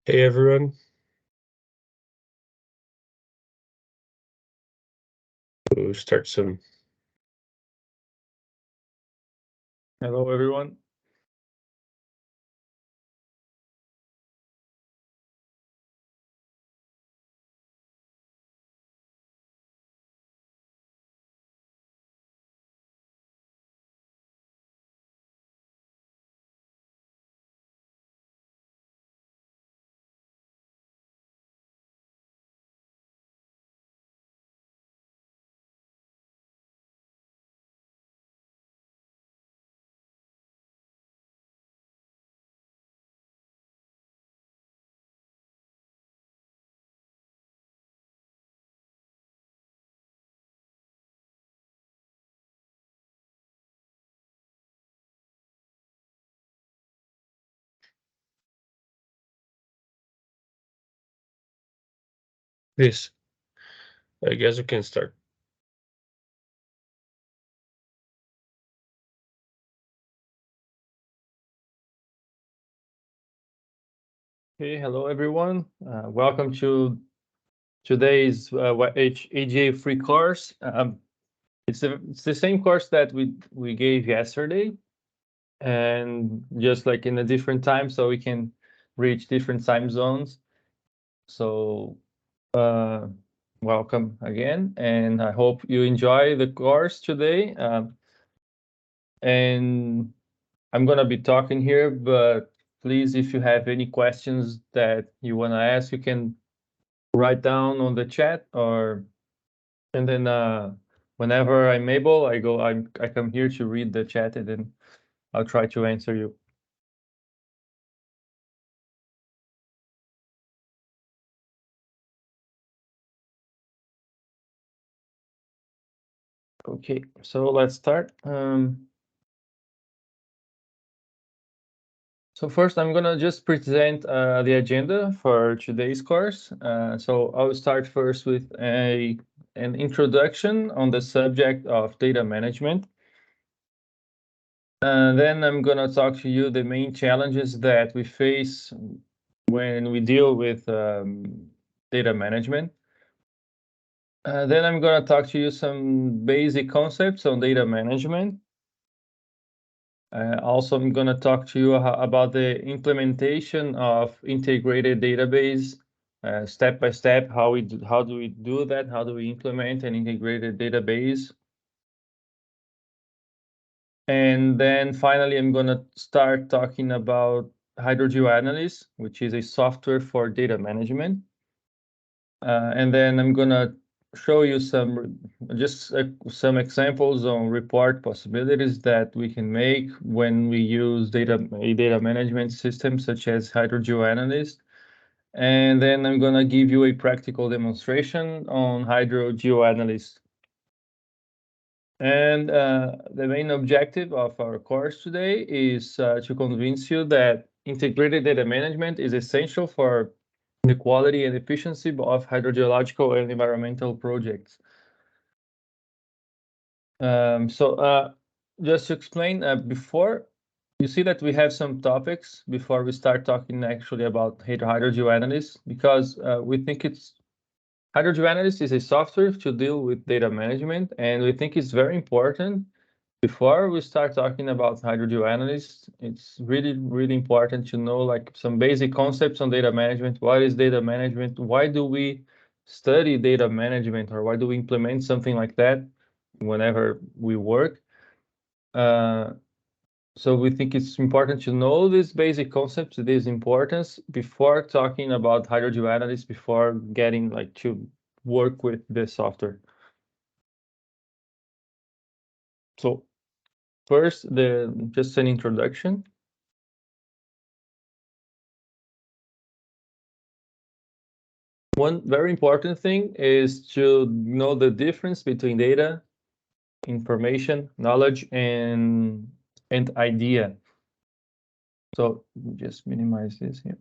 Hey everyone. We'll start some. Hello, everyone. This. I guess we can start. Hey, hello, everyone. Welcome to today's AGA free course. It's the same course that we gave yesterday, and just like in a different time, so we can reach different time zones. So, welcome again, and I hope you enjoy the course today. And I'm gonna be talking here, but please, if you have any questions that you want to ask, you can write down on the chat, and then whenever I'm able, I come here to read the chat, and then I'll try to answer you. Okay, so let's start. So first, I'm gonna just present the agenda for today's course. So I'll start first with an introduction on the subject of data management. Then I'm gonna talk to you the main challenges that we face when we deal with data management. Then I'm gonna talk to you some basic concepts on data management. Also, I'm gonna talk to you about the implementation of integrated database, step by step. How do we do that? How do we implement an integrated database? And then finally, I'm going to start talking about Hydro GeoAnalyst, which is a software for data management. And then I'm going to show you some examples on report possibilities that we can make when we use a data management system such as Hydro GeoAnalyst. And then I'm going to give you a practical demonstration on Hydro GeoAnalyst. And the main objective of our course today is to convince you that integrated data management is essential for the quality and efficiency of hydrogeological and environmental projects. Just to explain, before, you see that we have some topics before we start talking actually about hydrogeoanalysis, because we think Hydro GeoAnalyst is a software to deal with data management, and we think it's very important. Before we start talking about Hydro GeoAnalyst, it's really, really important to know like some basic concepts on data management. What is data management? Why do we study data management, or why do we implement something like that whenever we work? So we think it's important to know these basic concepts, this importance, before talking about Hydro GeoAnalyst, before getting like to work with the software. So first, just an introduction. One very important thing is to know the difference between data, information, knowledge, and idea. So just minimize this here.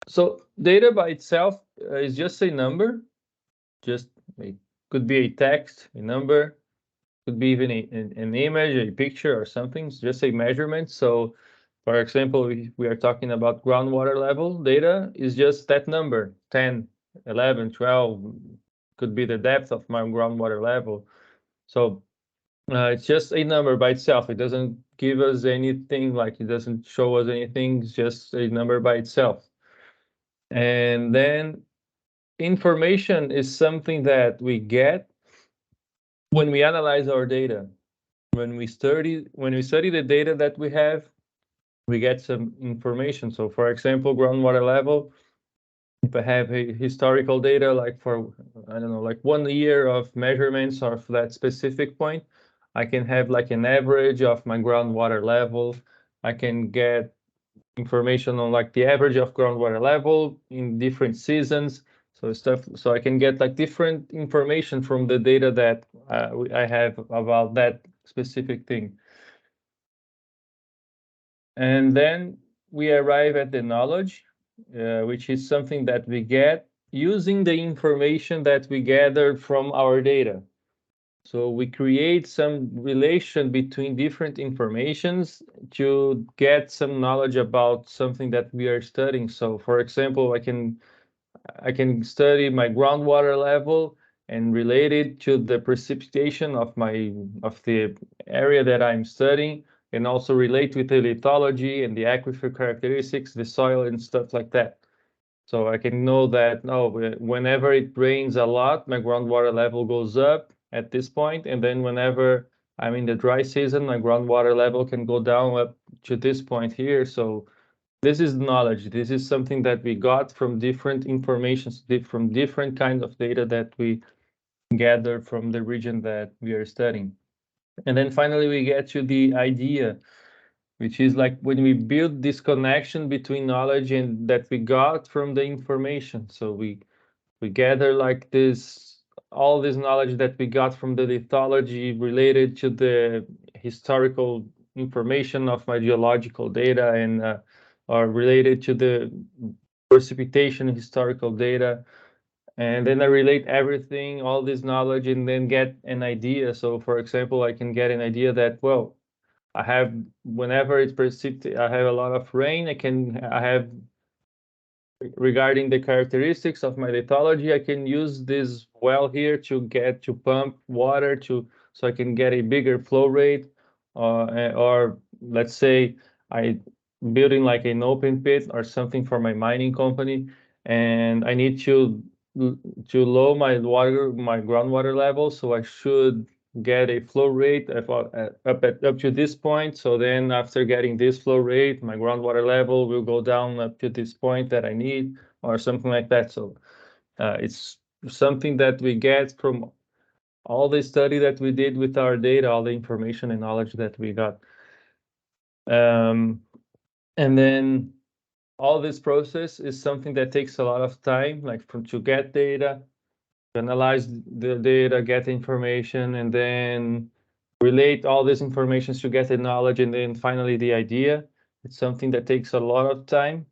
So data by itself is just a number, just could be a text, a number, could be even an image, a picture, or something. It's just a measurement. So For example, if we are talking about groundwater level data, is just that number, 10, 11, 12, could be the depth of my groundwater level. So it's just a number by itself. It doesn't give us anything, like it doesn't show us anything, it's just a number by itself. And then information is something that we get when we analyze our data. When we study the data that we have, we get some information. So for example, groundwater level, if I have a historical data, like for, I don't know, like 1 year of measurements of that specific point, I can have like an average of my groundwater level. I can get information on like the average of groundwater level in different seasons. So I can get like different information from the data that I have about that specific thing. And then we arrive at the knowledge, which is something that we get using the information that we gathered from our data. So we create some relation between different informations to get some knowledge about something that we are studying. So for example, I can study my groundwater level and relate it to the precipitation of the area that I'm studying, and also relate with the lithology and the aquifer characteristics, the soil and stuff like that. So I can know that whenever it rains a lot, my groundwater level goes up at this point, and then whenever I'm in the dry season, my groundwater level can go down up to this point here. So this is knowledge. This is something that we got from different informations, from different kinds of data that we gather from the region that we are studying. And then finally, we get to the idea, which is like when we build this connection between knowledge and that we got from the information. So we gather like this, all this knowledge that we got from the lithology related to the historical information of my geological data, and or related to the precipitation historical data. And then I relate everything, all this knowledge, and then get an idea. So for example, I can get an idea that, well, I have, whenever it's precipitated, I have a lot of rain, I have, regarding the characteristics of my lithology, I can use this well here to pump water so I can get a bigger flow rate, or let's say I building like an open pit or something for my mining company, and I need to lower my groundwater level, so I should get a flow rate up to this point. So then after getting this flow rate, my groundwater level will go down up to this point that I need, or something like that. So it's something that we get from all the study that we did with our data, all the information and knowledge that we got. And then all this process is something that takes a lot of time, like to get data, to analyze the data, get information, and then relate all this information to get the knowledge, and then finally the idea. It's something that takes a lot of time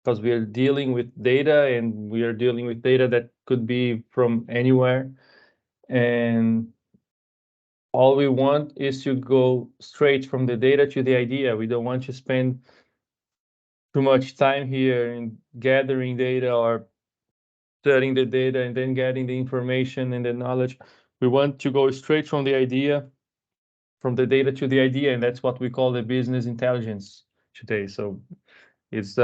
because we are dealing with data, and we are dealing with data that could be from anywhere. And all we want is to go straight from the data to the idea. We don't want to spend too much time here in gathering data or studying the data and then getting the information and the knowledge. We want to go straight from the idea, from the data to the idea, and that's what we call the business intelligence today. So it's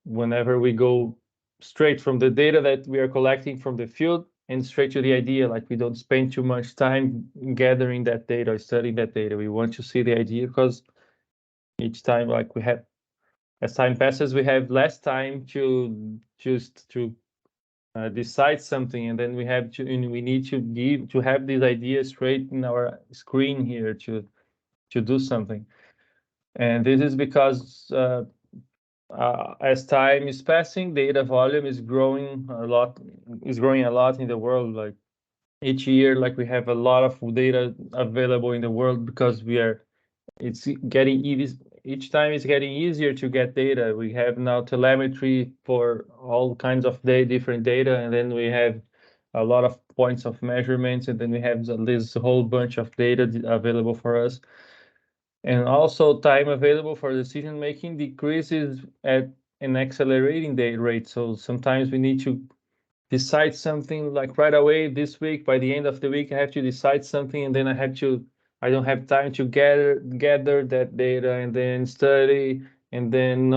whenever we go straight from the data that we are collecting from the field and straight to the idea, like we don't spend too much time gathering that data or studying that data. We want to see the idea because each time, like we have, as time passes, we have less time to just to decide something, and then we need to have this idea straight in our screen here to do something. And this is because as time is passing, data volume is growing a lot, in the world. Like each year, like we have a lot of data available in the world because it's getting easy. Each time it's getting easier to get data. We have now telemetry for all kinds of different data, and then we have a lot of points of measurements, and then we have this whole bunch of data available for us. And also time available for decision making decreases at an accelerating rate. So sometimes we need to decide something like right away this week. By the end of the week, I have to decide something, and then I don't have time to gather that data and then study and then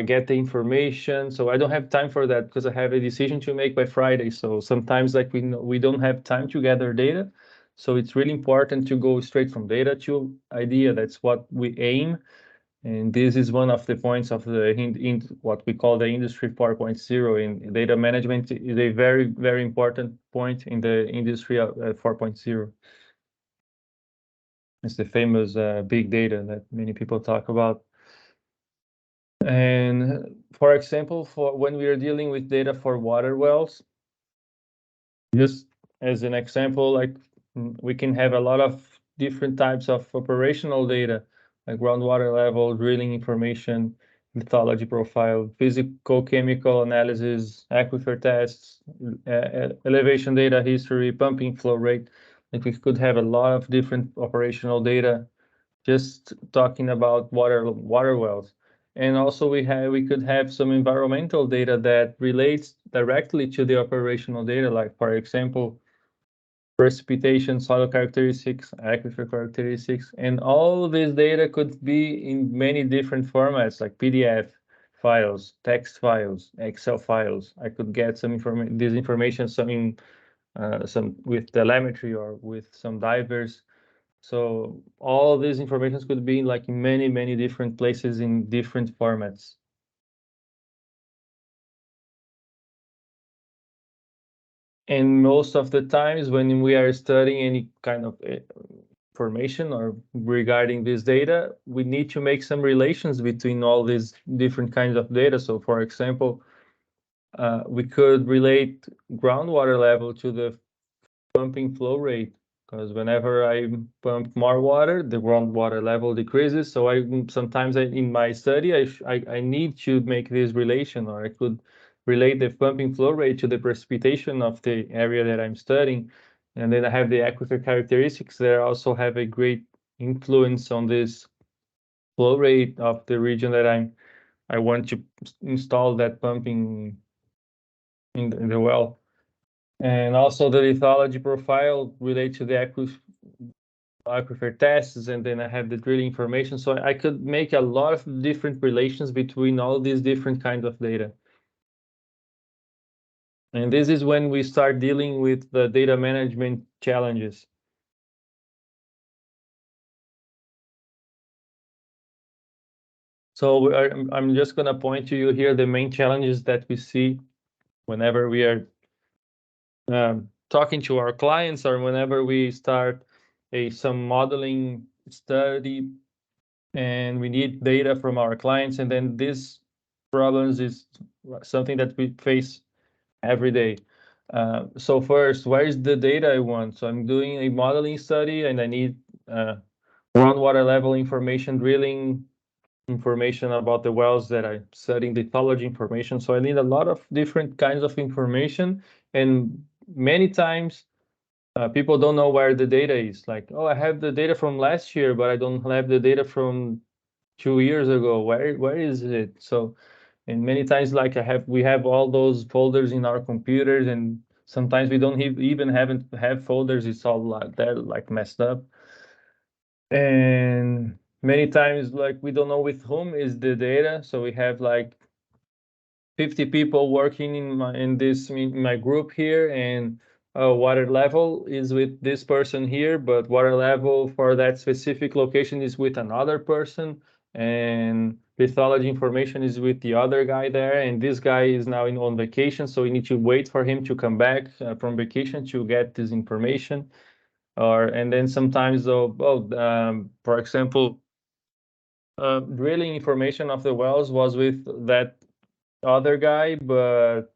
get the information. So I don't have time for that because I have a decision to make by Friday. So sometimes we don't have time to gather data. So it's really important to go straight from data to idea. That's what we aim. And this is one of the points of in what we call the industry 4.0. In data management is a very, very important point in the industry 4.0. It's the famous big data that many people talk about. And for example, for when we are dealing with data for water wells, just as an example, we can have a lot of different types of operational data, like groundwater level, drilling information, lithology profile, physical chemical analysis, aquifer tests, elevation data history, pumping flow rate. Like we could have a lot of different operational data just talking about water wells. And also we could have some environmental data that relates directly to the operational data, like for example, precipitation, soil characteristics, aquifer characteristics, and all this data could be in many different formats like PDF files, text files, Excel files. I could get this information some with telemetry or with some divers. So all these informations could be like in many, many different places in different formats. And most of the times when we are studying any kind of information or regarding this data, we need to make some relations between all these different kinds of data. So for example, we could relate groundwater level to the pumping flow rate, because whenever I pump more water, the groundwater level decreases. So sometimes in my study, I need to make this relation, or I could relate the pumping flow rate to the precipitation of the area that I'm studying. And then I have the aquifer characteristics that also have a great influence on this flow rate of the region that I want to install that pumping in the well. And also the lithology profile relate to the aquifer tests, and then I have the drilling information. So I could make a lot of different relations between all these different kinds of data. And this is when we start dealing with the data management challenges. So I'm just going to point to you here the main challenges that we see whenever we are talking to our clients, or whenever we start some modeling study and we need data from our clients. And then this problems is something that we face every day. So first, where is the data I want? So I'm doing a modeling study and I need groundwater level information, drilling information about the wells that I'm studying, the lithology information. So I need a lot of different kinds of information. And many times people don't know where the data is. Like, oh, I have the data from last year, but I don't have the data from 2 years ago. Where is it? So, and many times we have all those folders in our computers, and sometimes we don't even haven't have folders. It's all like that, like messed up. And many times we don't know with whom is the data. So we have like 50 people working in my group here, and water level is with this person here, but water level for that specific location is with another person, and lithology information is with the other guy there, and this guy is now on vacation, so we need to wait for him to come back from vacation to get this information. And then sometimes for example, drilling information of the wells was with that other guy, but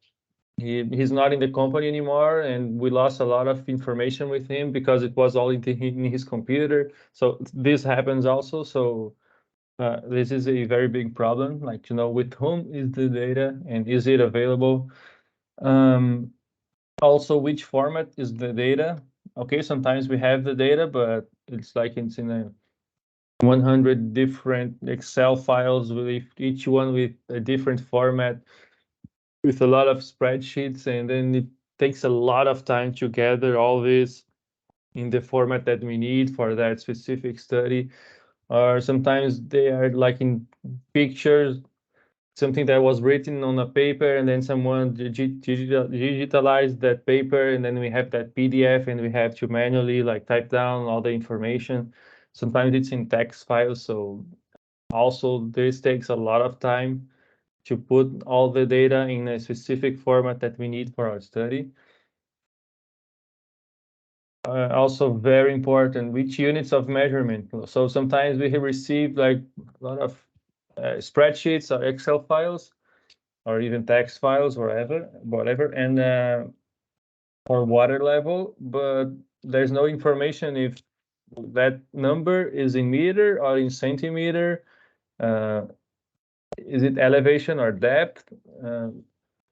he's not in the company anymore, and we lost a lot of information with him because it was all in his computer. So this happens also. So this is a very big problem, like to know with whom is the data and is it available. Also, which format is the data? Okay, sometimes we have the data, but it's in a 100 different Excel files with each one with a different format, with a lot of spreadsheets, and then it takes a lot of time to gather all this in the format that we need for that specific study. Or sometimes they are like in pictures, something that was written on a paper, and then someone digitalized that paper, and then we have that PDF, and we have to manually like type down all the information. Sometimes it's in text files, so also this takes a lot of time to put all the data in a specific format that we need for our study. Also very important, which units of measurement. So sometimes we receive like a lot of spreadsheets or Excel files, or even text files, whatever, and for water level, but there's no information if that number is in meter or in centimeter. Is it elevation or depth,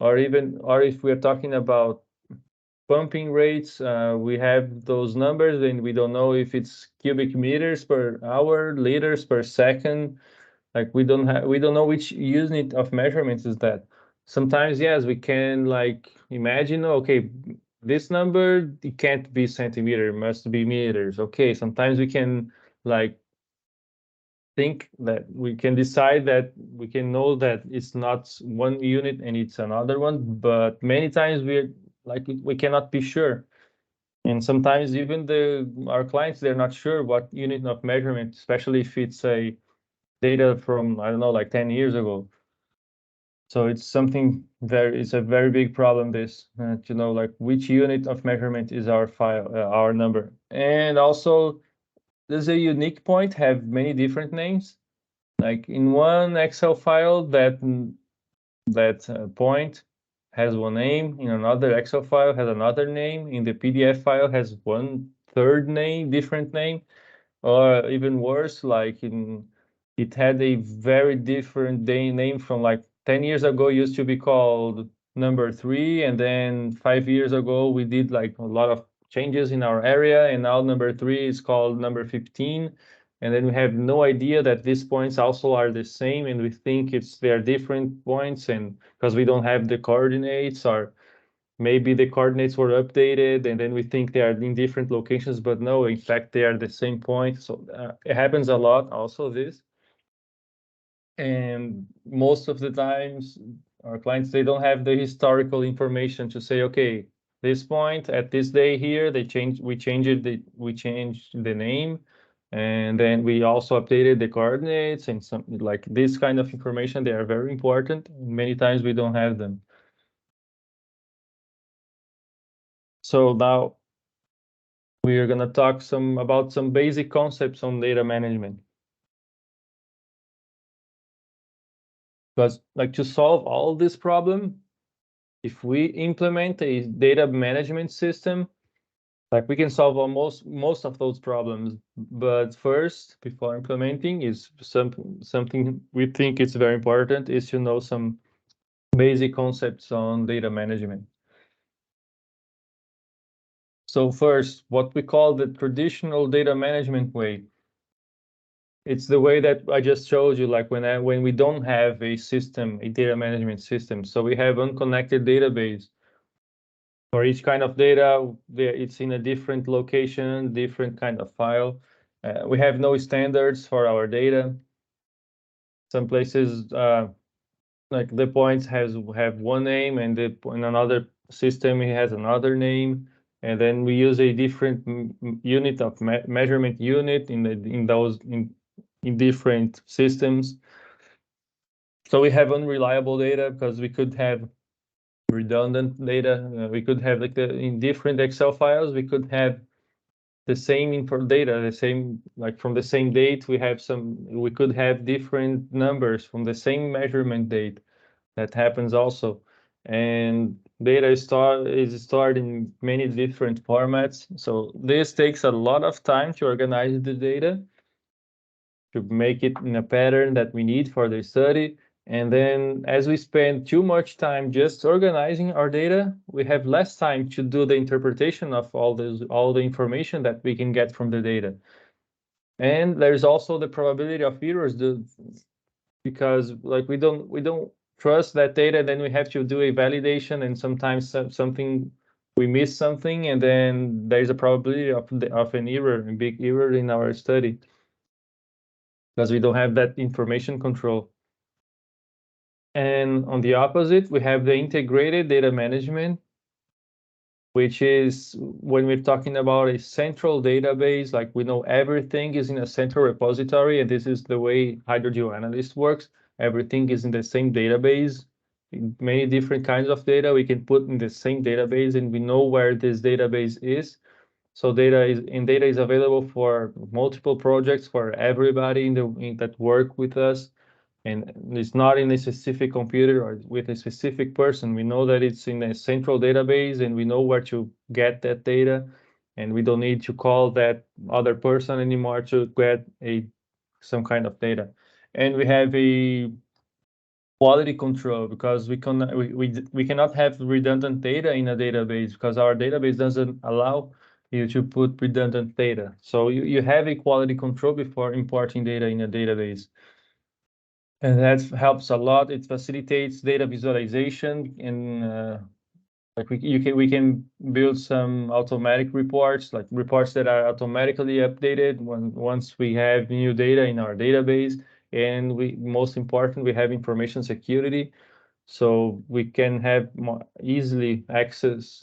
or if we're talking about pumping rates, we have those numbers and we don't know if it's cubic meters per hour, liters per second. Like we don't know which unit of measurements is that. Sometimes, yes, we can like imagine, okay, this number, it can't be centimeter, it must be meters. Okay, sometimes we can like think that we can decide that we can know that it's not one unit and it's another one, but many times we cannot be sure. And sometimes even our clients, they're not sure what unit of measurement, especially if it's a data from, I don't know, like 10 years ago. So it's a very big problem, this, to know like which unit of measurement is our file, our number. And also there's a unique point, have many different names. Like in one Excel file, that point has one name, in another Excel file has another name, in the PDF file has one third name, different name, or even worse, like it had a very different name from like 10 years ago, used to be called number 3, and then 5 years ago we did like a lot of changes in our area, and now number 3 is called number 15. And then we have no idea that these points also are the same, and we think they're different points, and because we don't have the coordinates, or maybe the coordinates were updated and then we think they are in different locations, but no, in fact, they are the same point. So it happens a lot also, this. And most of the times our clients, they don't have the historical information to say, okay, this point at this day here, we changed the name, and then we also updated the coordinates, and some like this kind of information, they are very important. Many times we don't have them. So now we are going to talk about some basic concepts on data management. Because like to solve all this problem, if we implement a data management system, like we can solve almost most of those problems. But first, before implementing, is something we think is very important, is to know some basic concepts on data management. So first, what we call the traditional data management way. It's the way that I just showed you, like when we don't have a system, a data management system. So we have unconnected database. For each kind of data, it's in a different location, different kind of file. We have no standards for our data. Some places, like the points have one name, and in another system it has another name, and then we use a different unit of measurement unit in different systems. So we have unreliable data because we could have redundant data. We could have like in different Excel files, we could have the same info data, the same, like from the same date, we could have different numbers from the same measurement date. That happens also. And data is stored in many different formats. So this takes a lot of time to organize the data, to make it in a pattern that we need for the study. And then as we spend too much time just organizing our data, we have less time to do the interpretation of all the information that we can get from the data. And there's also the probability of errors, because like we don't trust that data, then we have to do a validation, and sometimes something we miss something, and then there's a probability of an error, a big error in our study, because we don't have that information control. And on the opposite, we have the integrated data management, which is when we're talking about a central database, like we know everything is in a central repository, and this is the way Hydro GeoAnalyst works. Everything is in the same database. Many different kinds of data we can put in the same database, and we know where this database is. So data is available for multiple projects, for everybody that work with us, and it's not in a specific computer or with a specific person. We know that it's in a central database, and we know where to get that data, and we don't need to call that other person anymore to get some kind of data. And we have a quality control, because we cannot have redundant data in a database, because our database doesn't allow you to put redundant data. So you have a quality control before importing data in a database. And that helps a lot. It facilitates data visualization, and like we can build some automatic reports, like reports that are automatically updated once we have new data in our database. And most important, we have information security, so we can have more easily access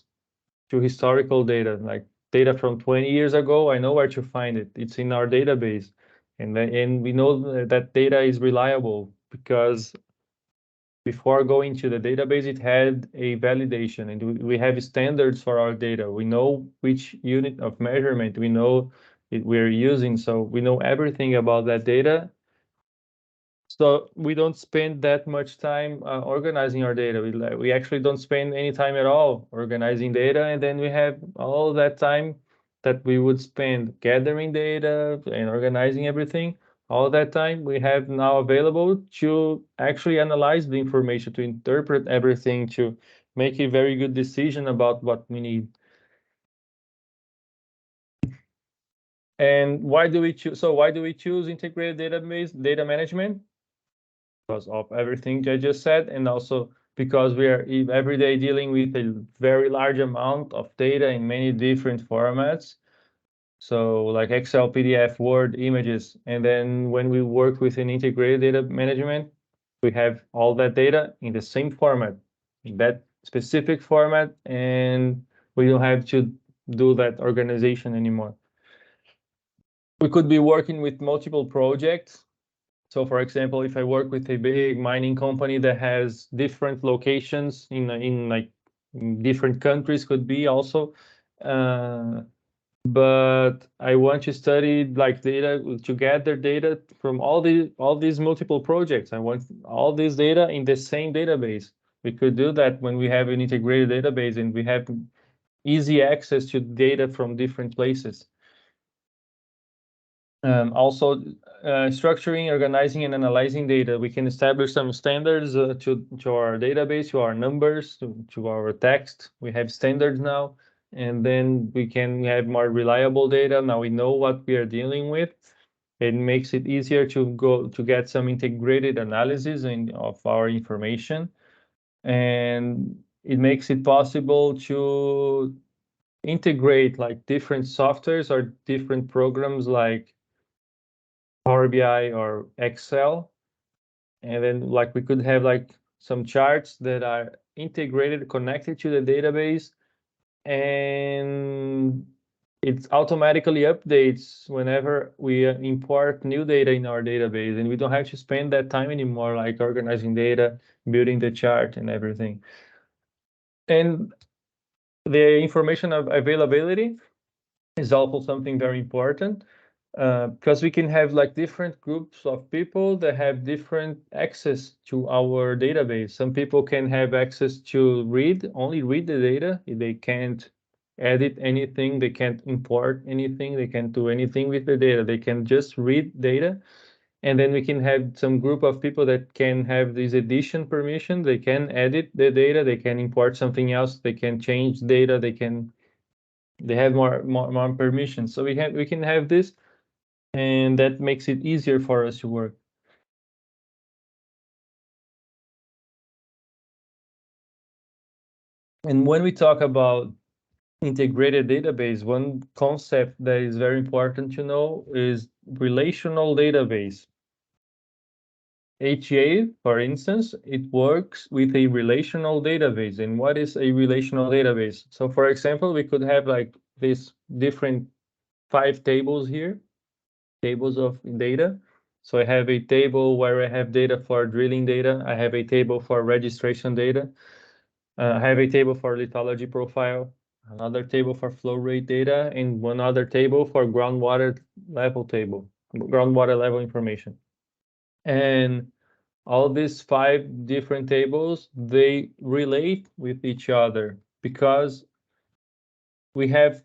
to historical data, like data from 20 years ago. I know where to find it. It's in our database, and we know that data is reliable, because before going to the database, it had a validation, and we have standards for our data. We know which unit of measurement we know we're using, so we know everything about that data. So we don't spend that much time organizing our data. We actually don't spend any time at all organizing data, and then we have all that time that we would spend gathering data and organizing everything. All that time we have now available to actually analyze the information, to interpret everything, to make a very good decision about what we need. And why do we choose? So why do we choose integrated database data management? Because of everything I just said, and also because we are every day dealing with a very large amount of data in many different formats. So like Excel, PDF, Word, images. And then when we work with an integrated data management, we have all that data in the same format, in that specific format, and we don't have to do that organization anymore. We could be working with multiple projects. So for example, if I work with a big mining company that has different locations in different countries, could be also, but I want to study like data, to gather data from all these multiple projects. I want all this data in the same database. We could do that when we have an integrated database and we have easy access to data from different places. Also, structuring, organizing, and analyzing data. We can establish some standards to our database, to our numbers, to our text. We have standards now, and then we can have more reliable data. Now we know what we are dealing with. It makes it easier to get some integrated analysis of our information, and it makes it possible to integrate like different softwares or different programs like Power BI or Excel. And then like we could have like some charts that are integrated, connected to the database, and it automatically updates whenever we import new data in our database, and we don't have to spend that time anymore, like organizing data, building the chart and everything. And the information of availability is also something very important, because we can have like different groups of people that have different access to our database. Some people can have access to only read the data. They can't edit anything, they can't import anything, they can't do anything with the data. They can just read data. And then we can have some group of people that can have this edition permission. They can edit the data, they can import something else, they can change data, they have more permissions. So we can have this. and that makes it easier for us to work. And when we talk about integrated database, one concept that is very important to know is relational database. HA, for instance, it works with a relational database. And what is a relational database? So for example, we could have like these different 5 tables here, tables of data. So I have a table where I have data for drilling data. I have a table for registration data. I have a table for lithology profile, another table for flow rate data, and one other table for groundwater level information. And all these 5 different tables, they relate with each other because we have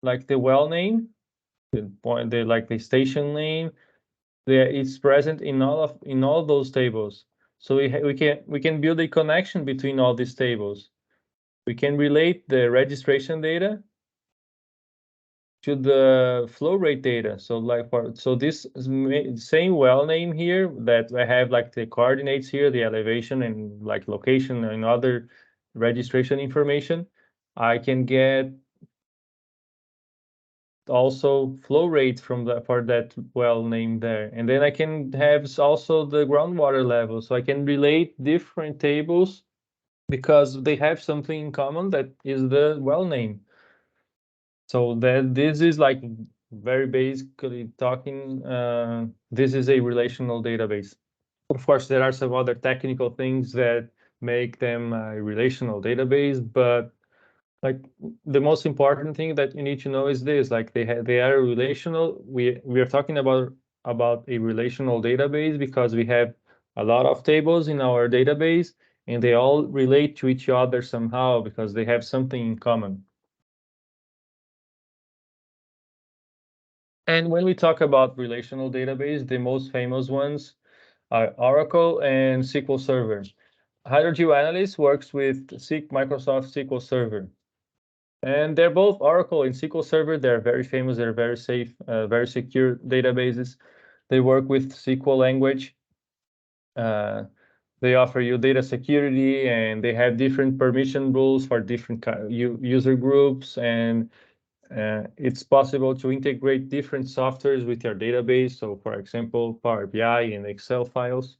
like the well name, the station name, it's present in all those tables. So we can build a connection between all these tables. We can relate the registration data to the flow rate data. So this same well name here that I have like the coordinates here, the elevation and like location and other registration information, I can get also flow rate for that well name there. And then I can have also the groundwater level. So I can relate different tables because they have something in common that is the well name. So that this is like very basically talking, this is a relational database. Of course, there are some other technical things that make them a relational database, but like the most important thing that you need to know is this, like they are relational. We are talking about a relational database because we have a lot of tables in our database and they all relate to each other somehow because they have something in common. And when we talk about relational database, the most famous ones are Oracle and SQL Server. Hydro GeoAnalyst works with Microsoft SQL Server. And they're both Oracle and SQL Server. They're very famous. They're very safe, very secure databases. They work with SQL language. They offer you data security, and they have different permission rules for different user groups. And it's possible to integrate different softwares with your database. So, for example, Power BI and Excel files.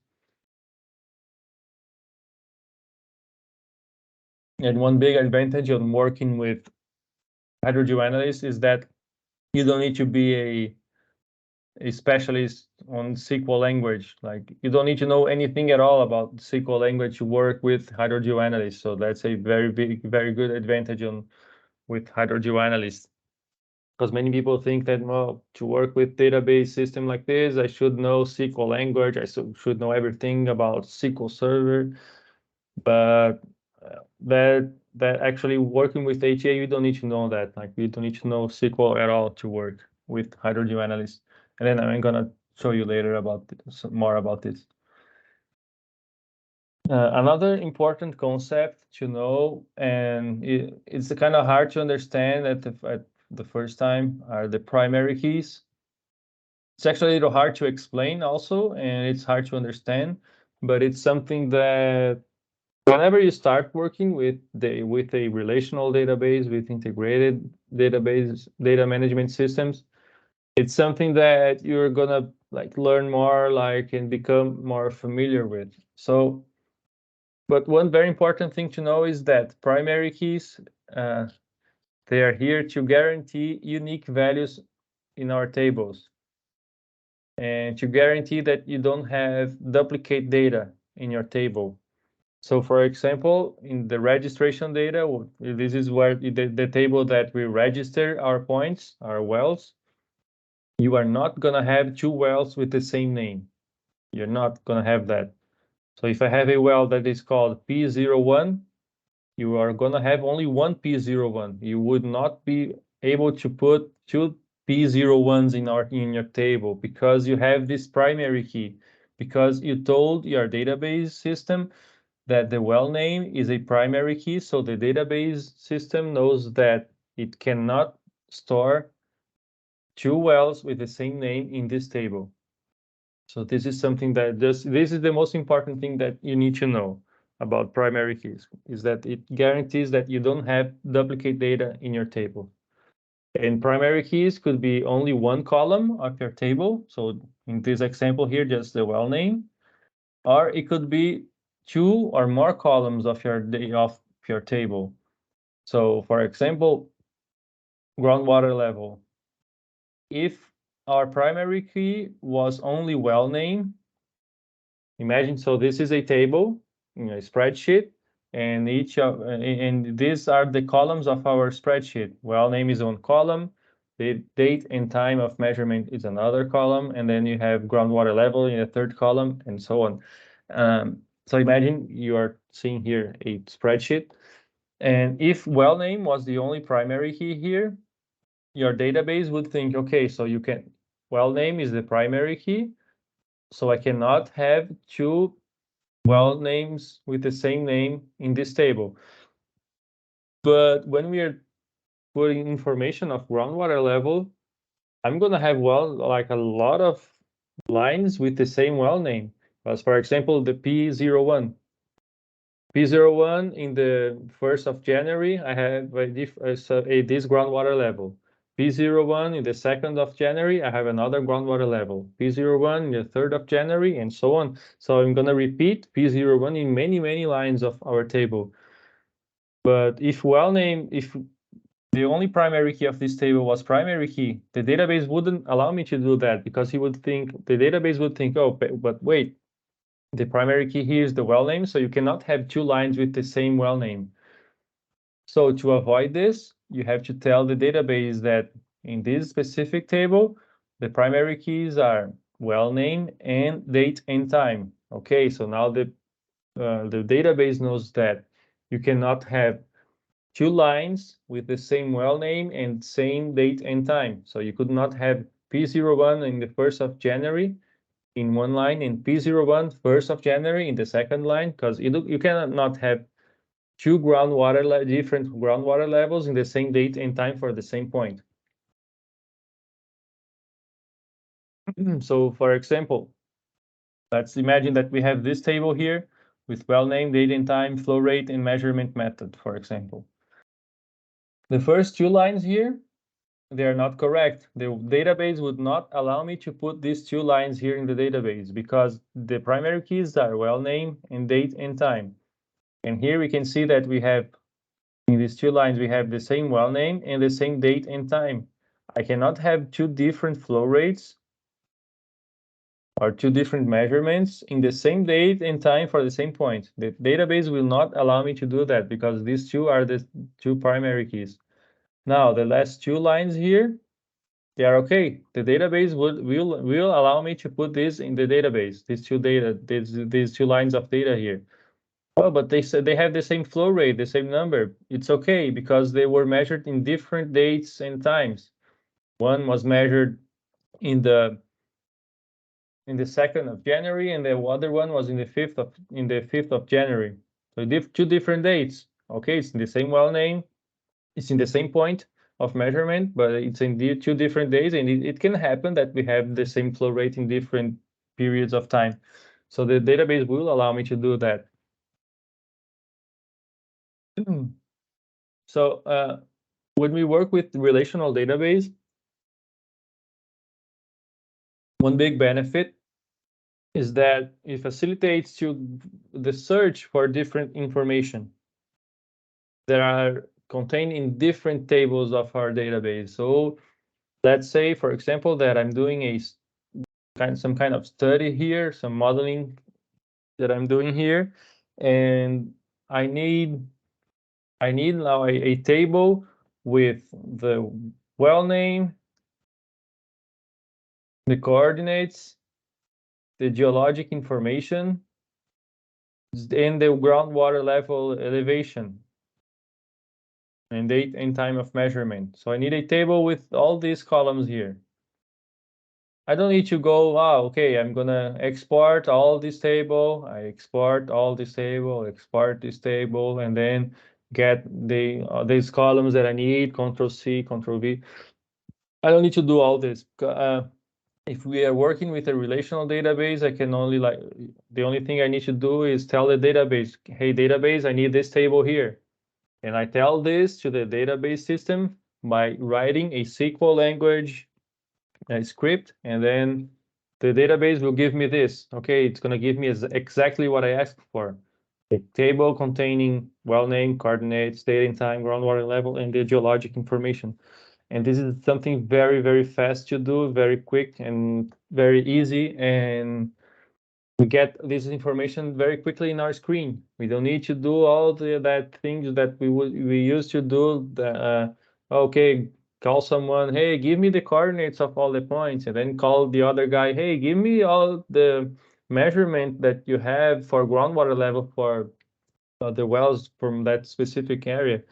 And one big advantage on working with Hydro GeoAnalyst is that you don't need to be a specialist on SQL language. Like you don't need to know anything at all about SQL language to work with Hydro GeoAnalyst. So that's a very good advantage with Hydro GeoAnalyst. Because many people think that, well, to work with database system like this, I should know SQL language. I should know everything about SQL Server. But that actually working with HA, you don't need to know that. Like you don't need to know SQL at all to work with Hydro GeoAnalyst. And then I'm gonna show you later about more about this. Another important concept to know, and it's kind of hard to understand at the first time, are the primary keys. It's actually a little hard to explain also, and it's hard to understand, but it's something that whenever you start working with a relational database, with integrated data management systems, it's something that you're gonna like learn more, like, and become more familiar with. So, but one very important thing to know is that primary keys, they are here to guarantee unique values in our tables and to guarantee that you don't have duplicate data in your table. So for example, in the registration data, this is where the table that we register our points, our wells, you are not going to have 2 wells with the same name. You're not going to have that. So if I have a well that is called P01, you are going to have only one P01. You would not be able to put 2 P01s in your table because you have this primary key, because you told your database system that the well name is a primary key. So the database system knows that it cannot store two wells with the same name in this table. So this is something that this is the most important thing that you need to know about primary keys, is that it guarantees that you don't have duplicate data in your table. And primary keys could be only one column of your table. So in this example here, just the well name, or it could be two or more columns of your table. So for example, groundwater level. If our primary key was only well name, imagine, so this is a table, a spreadsheet, and these are the columns of our spreadsheet. Well name is one column, the date and time of measurement is another column, and then you have groundwater level in a third column, and so on. So imagine you are seeing here a spreadsheet, and if well name was the only primary key here, your database would think, okay, so you can, well name is the primary key, so I cannot have two well names with the same name in this table. But when we are putting information of groundwater level, I'm gonna have like a lot of lines with the same well name. As for example, the P01. P01 in the 1st of January, I have this groundwater level. P01 in the 2nd of January, I have another groundwater level. P01 in the 3rd of January, and so on. So I'm going to repeat P01 in many, many lines of our table. But if the only primary key of this table was primary key, the database wouldn't allow me to do that, because the database would think, oh, but wait, the primary key here is the well name, so you cannot have two lines with the same well name. So to avoid this, you have to tell the database that in this specific table, the primary keys are well name and date and time. Okay, so now the database knows that you cannot have two lines with the same well name and same date and time. So you could not have P01 in the 1st of January in one line and P01 1st of January in the second line, because you cannot have two different groundwater levels in the same date and time for the same point. So for example, let's imagine that we have this table here with well name, date and time, flow rate, and measurement method, for example. The first two lines here, they are not correct. The database would not allow me to put these two lines here in the database, because the primary keys are well name and date and time. And here we can see that we have, in these two lines, we have the same well name and the same date and time. I cannot have two different flow rates or two different measurements in the same date and time for the same point. The database will not allow me to do that, because these two are the two primary keys. Now, the last two lines here, they are okay. The database will allow me to put this in the database, these two lines of data here. Oh, but they said they have the same flow rate, the same number. It's okay, because they were measured in different dates and times. One was measured in the 2nd of January, and the other one was in the 5th of January. So two different dates. Okay, it's in the same well name, it's in the same point of measurement, but it's in the two different days, and it can happen that we have the same flow rate in different periods of time. So the database will allow me to do that. So when we work with relational database, one big benefit is that it facilitates the search for different information that are contained in different tables of our database. So let's say, for example, that I'm doing some kind of study here, some modeling that I'm doing here, and I need now a table with the well name, the coordinates, the geologic information, and the groundwater level elevation and date and time of measurement. So I need a table with all these columns here. I don't need to go, okay, I'm gonna export all this table. I export all this table, export this table, and then get these columns that I need, Control C, Control V. I don't need to do all this. If we are working with a relational database, I can only the only thing I need to do is tell the database, hey, database, I need this table here. And I tell this to the database system by writing a SQL language script, and then the database will give me this. Okay, it's going to give me exactly what I asked for. A table containing well name, coordinates, date and time, groundwater level, and the geologic information. And this is something very, very fast to do, very quick and very easy. And we get this information very quickly in our screen. We don't need to do all that things that we used to do. Okay, call someone, hey, give me the coordinates of all the points, and then call the other guy, hey, give me all the measurement that you have for groundwater level for the wells from that specific area.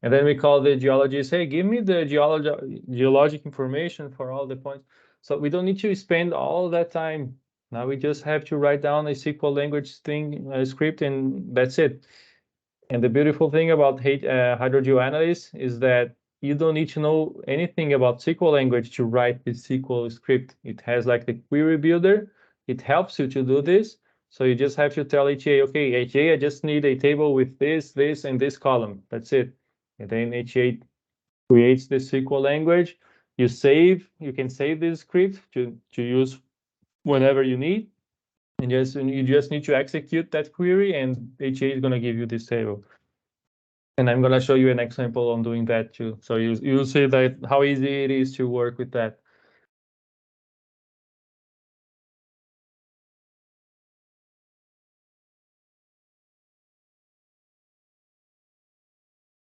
And then we call the geologist, hey, give me the geologic information for all the points. So we don't need to spend all that time. Now we just have to write down a SQL language script, and that's it. And the beautiful thing about Hydro GeoAnalyst is that you don't need to know anything about SQL language to write the SQL script. It has like the query builder. It helps you to do this. So you just have to tell HA, okay, HA, I just need a table with this, this, and this column. That's it. And then HA creates the SQL language. You can save this script to use whenever you need. And you just need to execute that query, and HA is going to give you this table. And I'm going to show you an example on doing that too. So you'll see that how easy it is to work with that.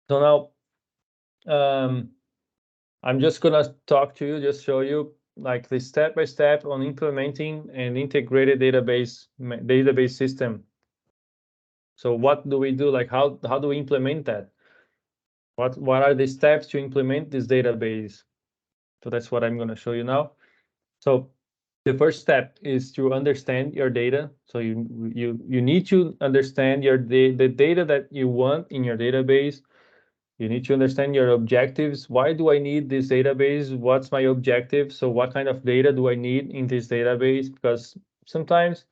So now I'm just going to talk to you, just show you like the step-by-step on implementing an integrated database system. So what do we do? Like how do we implement that? What are the steps to implement this database? So that's what I'm going to show you now. So the first step is to understand your data. So you need to understand the data that you want in your database. You need to understand your objectives. Why do I need this database? What's my objective? So what kind of data do I need in this database? Because sometimes,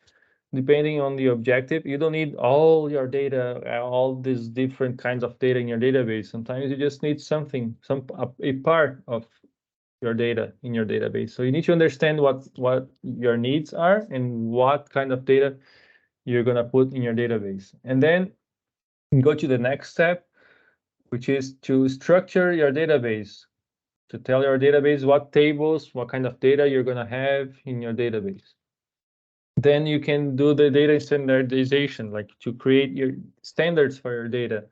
depending on the objective, you don't need all your data, all these different kinds of data in your database. Sometimes you just need something, a part of your data in your database. So you need to understand what your needs are and what kind of data you're going to put in your database. And then go to the next step, which is to structure your database, to tell your database what tables, what kind of data you're going to have in your database. Then you can do the data standardization, like to create your standards for your data,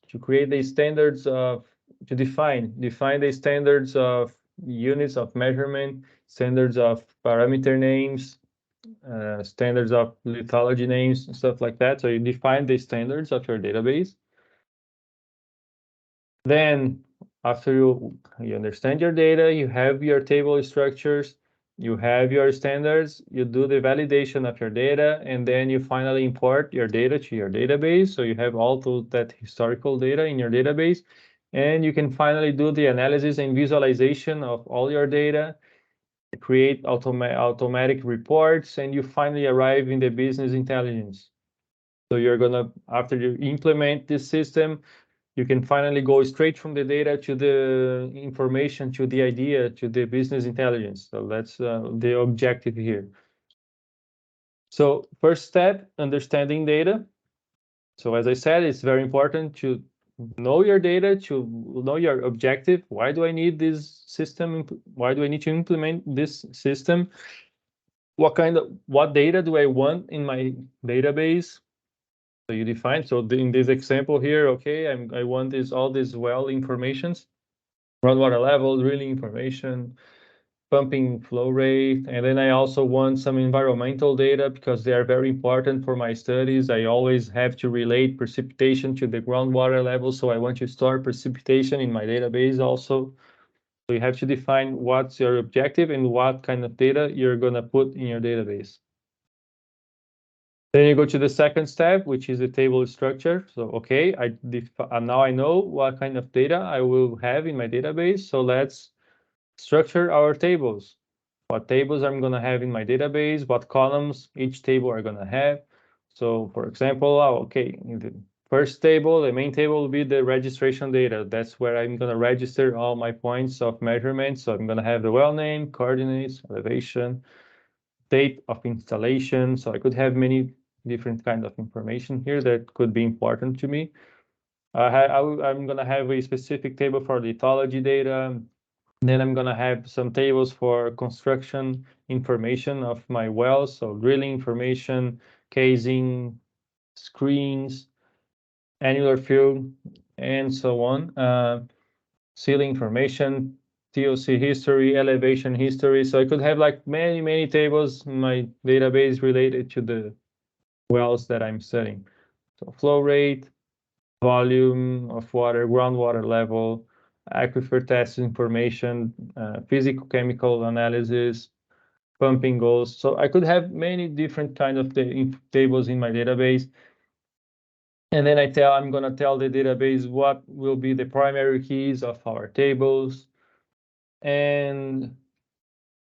to create the standards of, to define the standards of units of measurement, standards of parameter names, standards of lithology names, and stuff like that. So you define the standards of your database. Then after you understand your data, you have your table structures, you have your standards, you do the validation of your data, and then you finally import your data to your database. So you have all that historical data in your database, and you can finally do the analysis and visualization of all your data, create automatic reports, and you finally arrive in the business intelligence. So you're gonna, after you implement this system, you can finally go straight from the data to the information, to the idea, to the business intelligence. So that's the objective here. So first step, understanding data. So as I said, it's very important to know your data, to know your objective. Why do I need this system? Why do I need to implement this system? What data do I want in my database? So you define, so in this example here, okay, I want all these well informations, groundwater level, drilling information, pumping flow rate, and then I also want some environmental data because they are very important for my studies. I always have to relate precipitation to the groundwater level, so I want to store precipitation in my database also. So you have to define what's your objective and what kind of data you're gonna put in your database. Then you go to the second step, which is the table structure. So, okay, now I know what kind of data I will have in my database. So let's structure our tables. What tables I'm going to have in my database, what columns each table are going to have. So for example, okay, in the first table, the main table will be the registration data. That's where I'm going to register all my points of measurement. So I'm going to have the well name, coordinates, elevation, date of installation. So I could have many different kind of information here that could be important to me. I'm going to have a specific table for lithology data. Then I'm going to have some tables for construction information of my wells, so drilling information, casing, screens, annular field, and so on. Sealing information, TOC history, elevation history. So I could have like many tables in my database related to the wells that I'm studying. So flow rate, volume of water, groundwater level, aquifer test information, physical chemical analysis, pumping goals. So I could have many different kind of tables in my database. And then I'm going to tell the database what will be the primary keys of our tables. And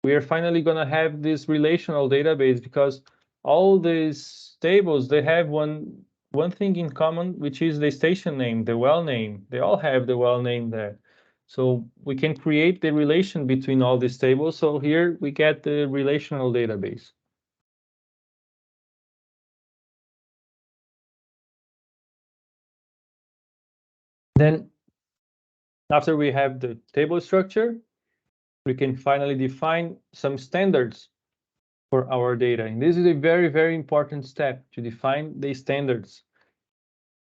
we are finally going to have this relational database because all these tables, they have one thing in common, which is the station name, the well name. They all have the well name there. So we can create the relation between all these tables. So here we get the relational database. Then after we have the table structure, we can finally define some standards for our data. And this is a very important step to define the standards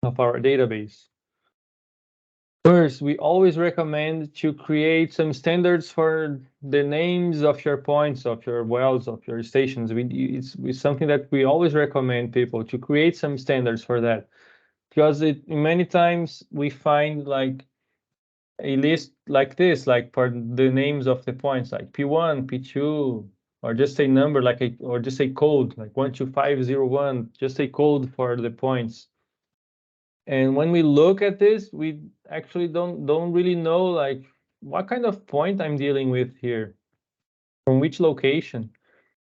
of our database. First, we always recommend to create some standards for the names of your points, of your wells, of your stations. It's something that we always recommend people to create some standards for that, because many times we find like a list like this, like for the names of the points, like P1, P2, or just a number or just a code like 12501, just a code for the points. And when we look at this, we actually don't really know like what kind of point I'm dealing with here, from which location.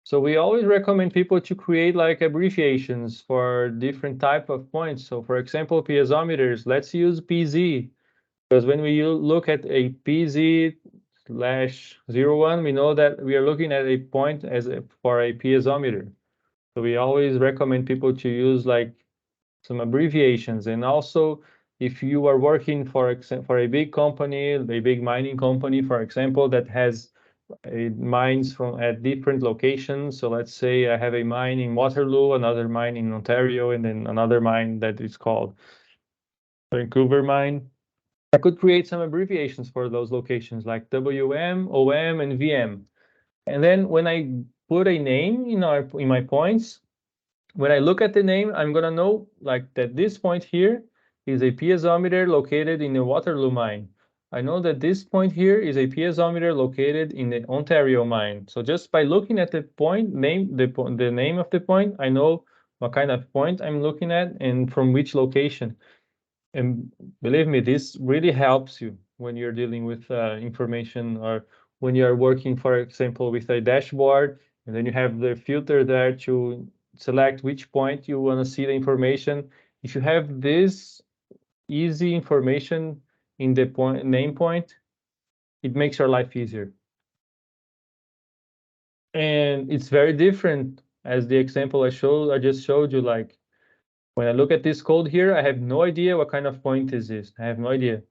So we always recommend people to create like abbreviations for different type of points. So for example, piezometers, let's use PZ, because when we look at a PZ/01, we know that we are looking at a point for a piezometer. So we always recommend people to use like some abbreviations. And also, if you are working for a big company, a big mining company, for example, that has mines at different locations. So let's say I have a mine in Waterloo, another mine in Ontario, and then another mine that is called Vancouver mine. I could create some abbreviations for those locations like WM, OM, and VM. And then when I put a name in my points, when I look at the name, I'm gonna know like that this point here is a piezometer located in the Waterloo mine. I know that this point here is a piezometer located in the Ontario mine. So just by looking at the point name, the name of the point, I know what kind of point I'm looking at and from which location. And believe me, this really helps you when you're dealing with information, or when you're working, for example, with a dashboard, and then you have the filter there to select which point you want to see the information. If you have this easy information in the name point, it makes your life easier. And it's very different as the example I just showed you. Like when I look at this code here, I have no idea what kind of point is this. I have no idea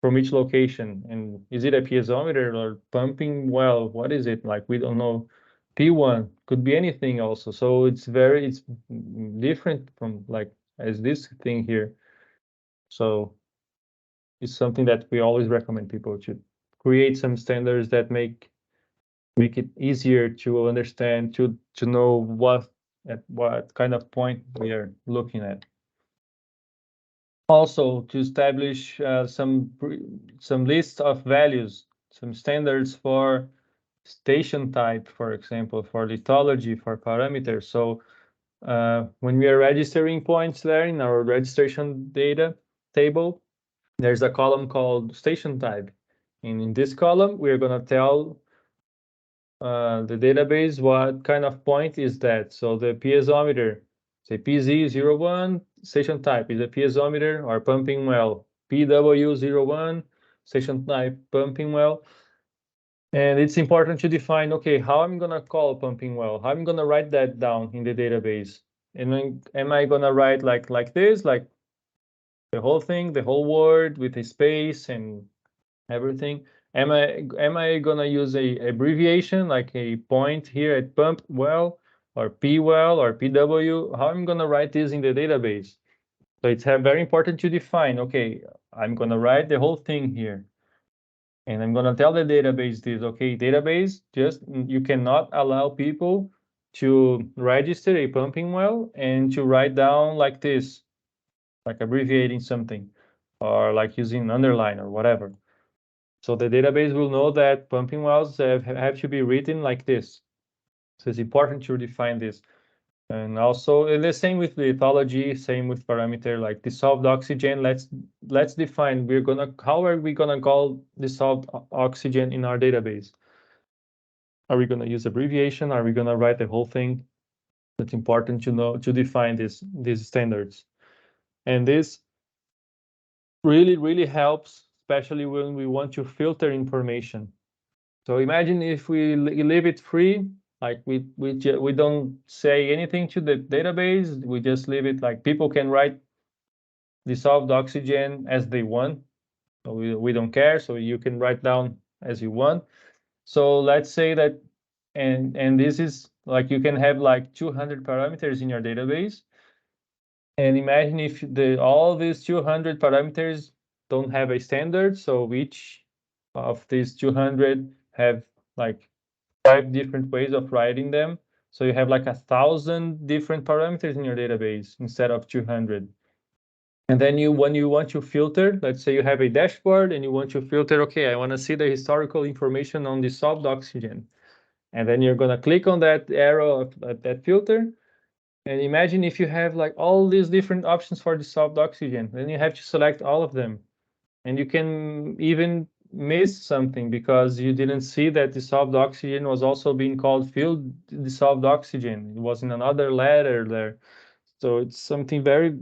from which location, and is it a piezometer or pumping well? What is it? Like we don't know. P1 could be anything also. So it's different from like as this thing here. So it's something that we always recommend people to create some standards that make it easier to understand, to know at what kind of point we are looking at. Also, to establish some list of values, some standards for station type, for example, for lithology, for parameters. So when we are registering points there in our registration data table, there's a column called station type. And in this column, we're going to tell the database what kind of point is that. So the piezometer, say PZ01, station type is a piezometer or pumping well. PW01, station type pumping well. And it's important to define, okay, how I'm going to call pumping well, how I'm going to write that down in the database. And then am I going to write like this, like the whole thing, the whole word with a space and everything? Am I gonna use a abbreviation like a point here at pump well or P well or PW? How I'm gonna write this in the database? So it's very important to define, okay, I'm gonna write the whole thing here. And I'm gonna tell the database this, okay, database, just you cannot allow people to register a pumping well and to write down like this, like abbreviating something or like using an underline or whatever. So the database will know that pumping wells have to be written like this. So it's important to define this. And also the same with lithology, same with parameter like dissolved oxygen. Let's define how are we gonna call dissolved oxygen in our database? Are we gonna use abbreviation? Are we gonna write the whole thing? It's important to know to define these standards. And this really helps, especially when we want to filter information. So imagine if we leave it free, like we don't say anything to the database, we just leave it like people can write dissolved oxygen as they want. So we don't care, so you can write down as you want. So let's say that, and this is like you can have like 200 parameters in your database. And imagine if all these 200 parameters don't have a standard, so each of these 200 have like 5 different ways of writing them. So you have like 1,000 different parameters in your database instead of 200. And then when you want to filter, let's say you have a dashboard and you want to filter, okay, I want to see the historical information on dissolved oxygen. And then you're going to click on that arrow of that filter. And imagine if you have like all these different options for dissolved oxygen, then you have to select all of them. And you can even miss something because you didn't see that dissolved oxygen was also being called field dissolved oxygen. It was in another letter there. So it's something very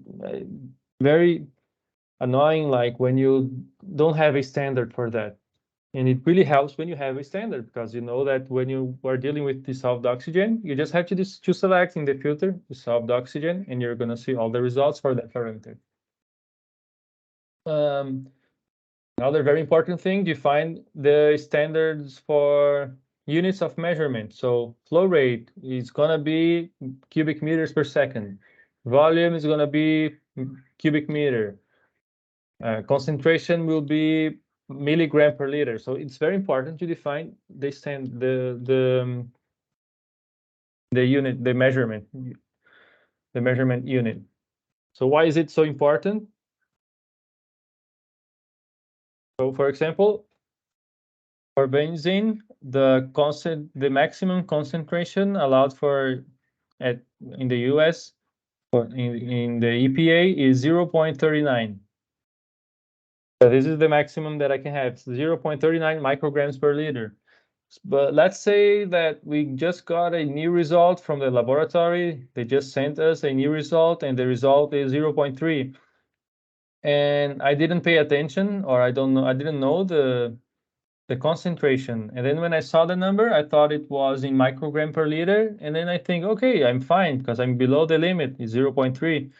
annoying, like when you don't have a standard for that. And it really helps when you have a standard because you know that when you are dealing with dissolved oxygen, you just have to select in the filter dissolved oxygen, and you're going to see all the results for that parameter. Another very important thing, define the standards for units of measurement. So flow rate is going to be cubic meters per second. Volume is going to be cubic meter. Concentration will be milligram per liter. So it's very important to define the unit, the measurement unit. So why is it so important? So for example, for benzene, the maximum concentration allowed for in the US or in the EPA is 0.39. So this is the maximum that I can have, 0.39 micrograms per liter. But let's say that we just got a new result from the laboratory. They just sent us a new result, and the result is 0.3. And I didn't pay attention, or I didn't know the concentration. And then when I saw the number, I thought it was in microgram per liter. And then I think, okay, I'm fine because I'm below the limit, it's 0.3.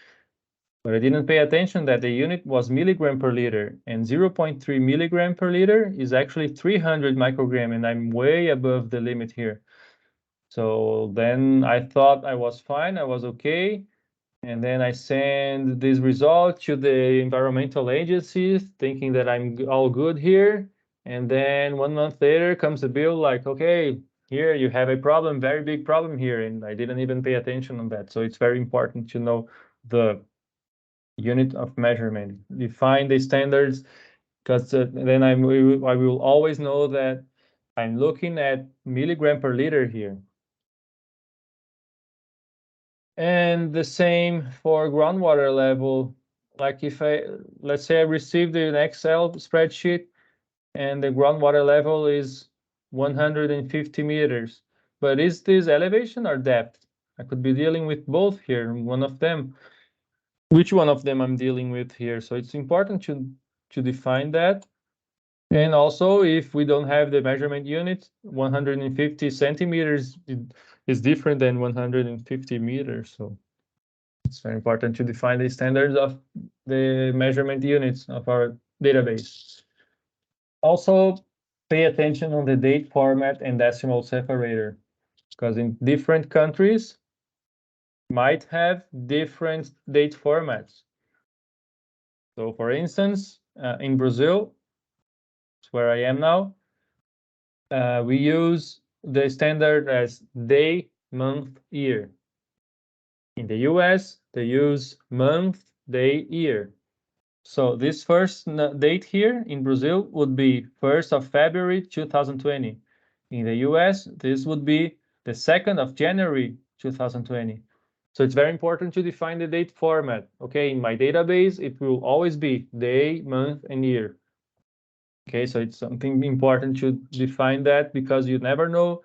But I didn't pay attention that the unit was milligram per liter, and 0.3 milligram per liter is actually 300 microgram, and I'm way above the limit here. So then I thought I was fine, I was okay. And then I send this result to the environmental agencies, thinking that I'm all good here. And then 1 month later comes a bill like, okay, here you have a problem, very big problem here. And I didn't even pay attention on that. So it's very important to know the unit of measurement, define the standards, because then I will always know that I'm looking at milligram per liter here. And the same for groundwater level. Like if let's say I received an Excel spreadsheet and the groundwater level is 150 meters. But is this elevation or depth? I could be dealing with both here, one of them. Which one of them I'm dealing with here? So it's important to define that. And also, if we don't have the measurement unit, 150 centimeters is different than 150 meters. So it's very important to define the standards of the measurement units of our database. Also, pay attention on the date format and decimal separator, because in different countries might have different date formats. So for instance, in Brazil, where I am now, we use the standard as day, month, year. In the US, they use month, day, year. So this first date here in Brazil would be 1st of February 2020. In the US, this would be the 2nd of January 2020. So it's very important to define the date format. Okay, in my database, it will always be day, month, and year. Okay, so it's something important to define that, because you never know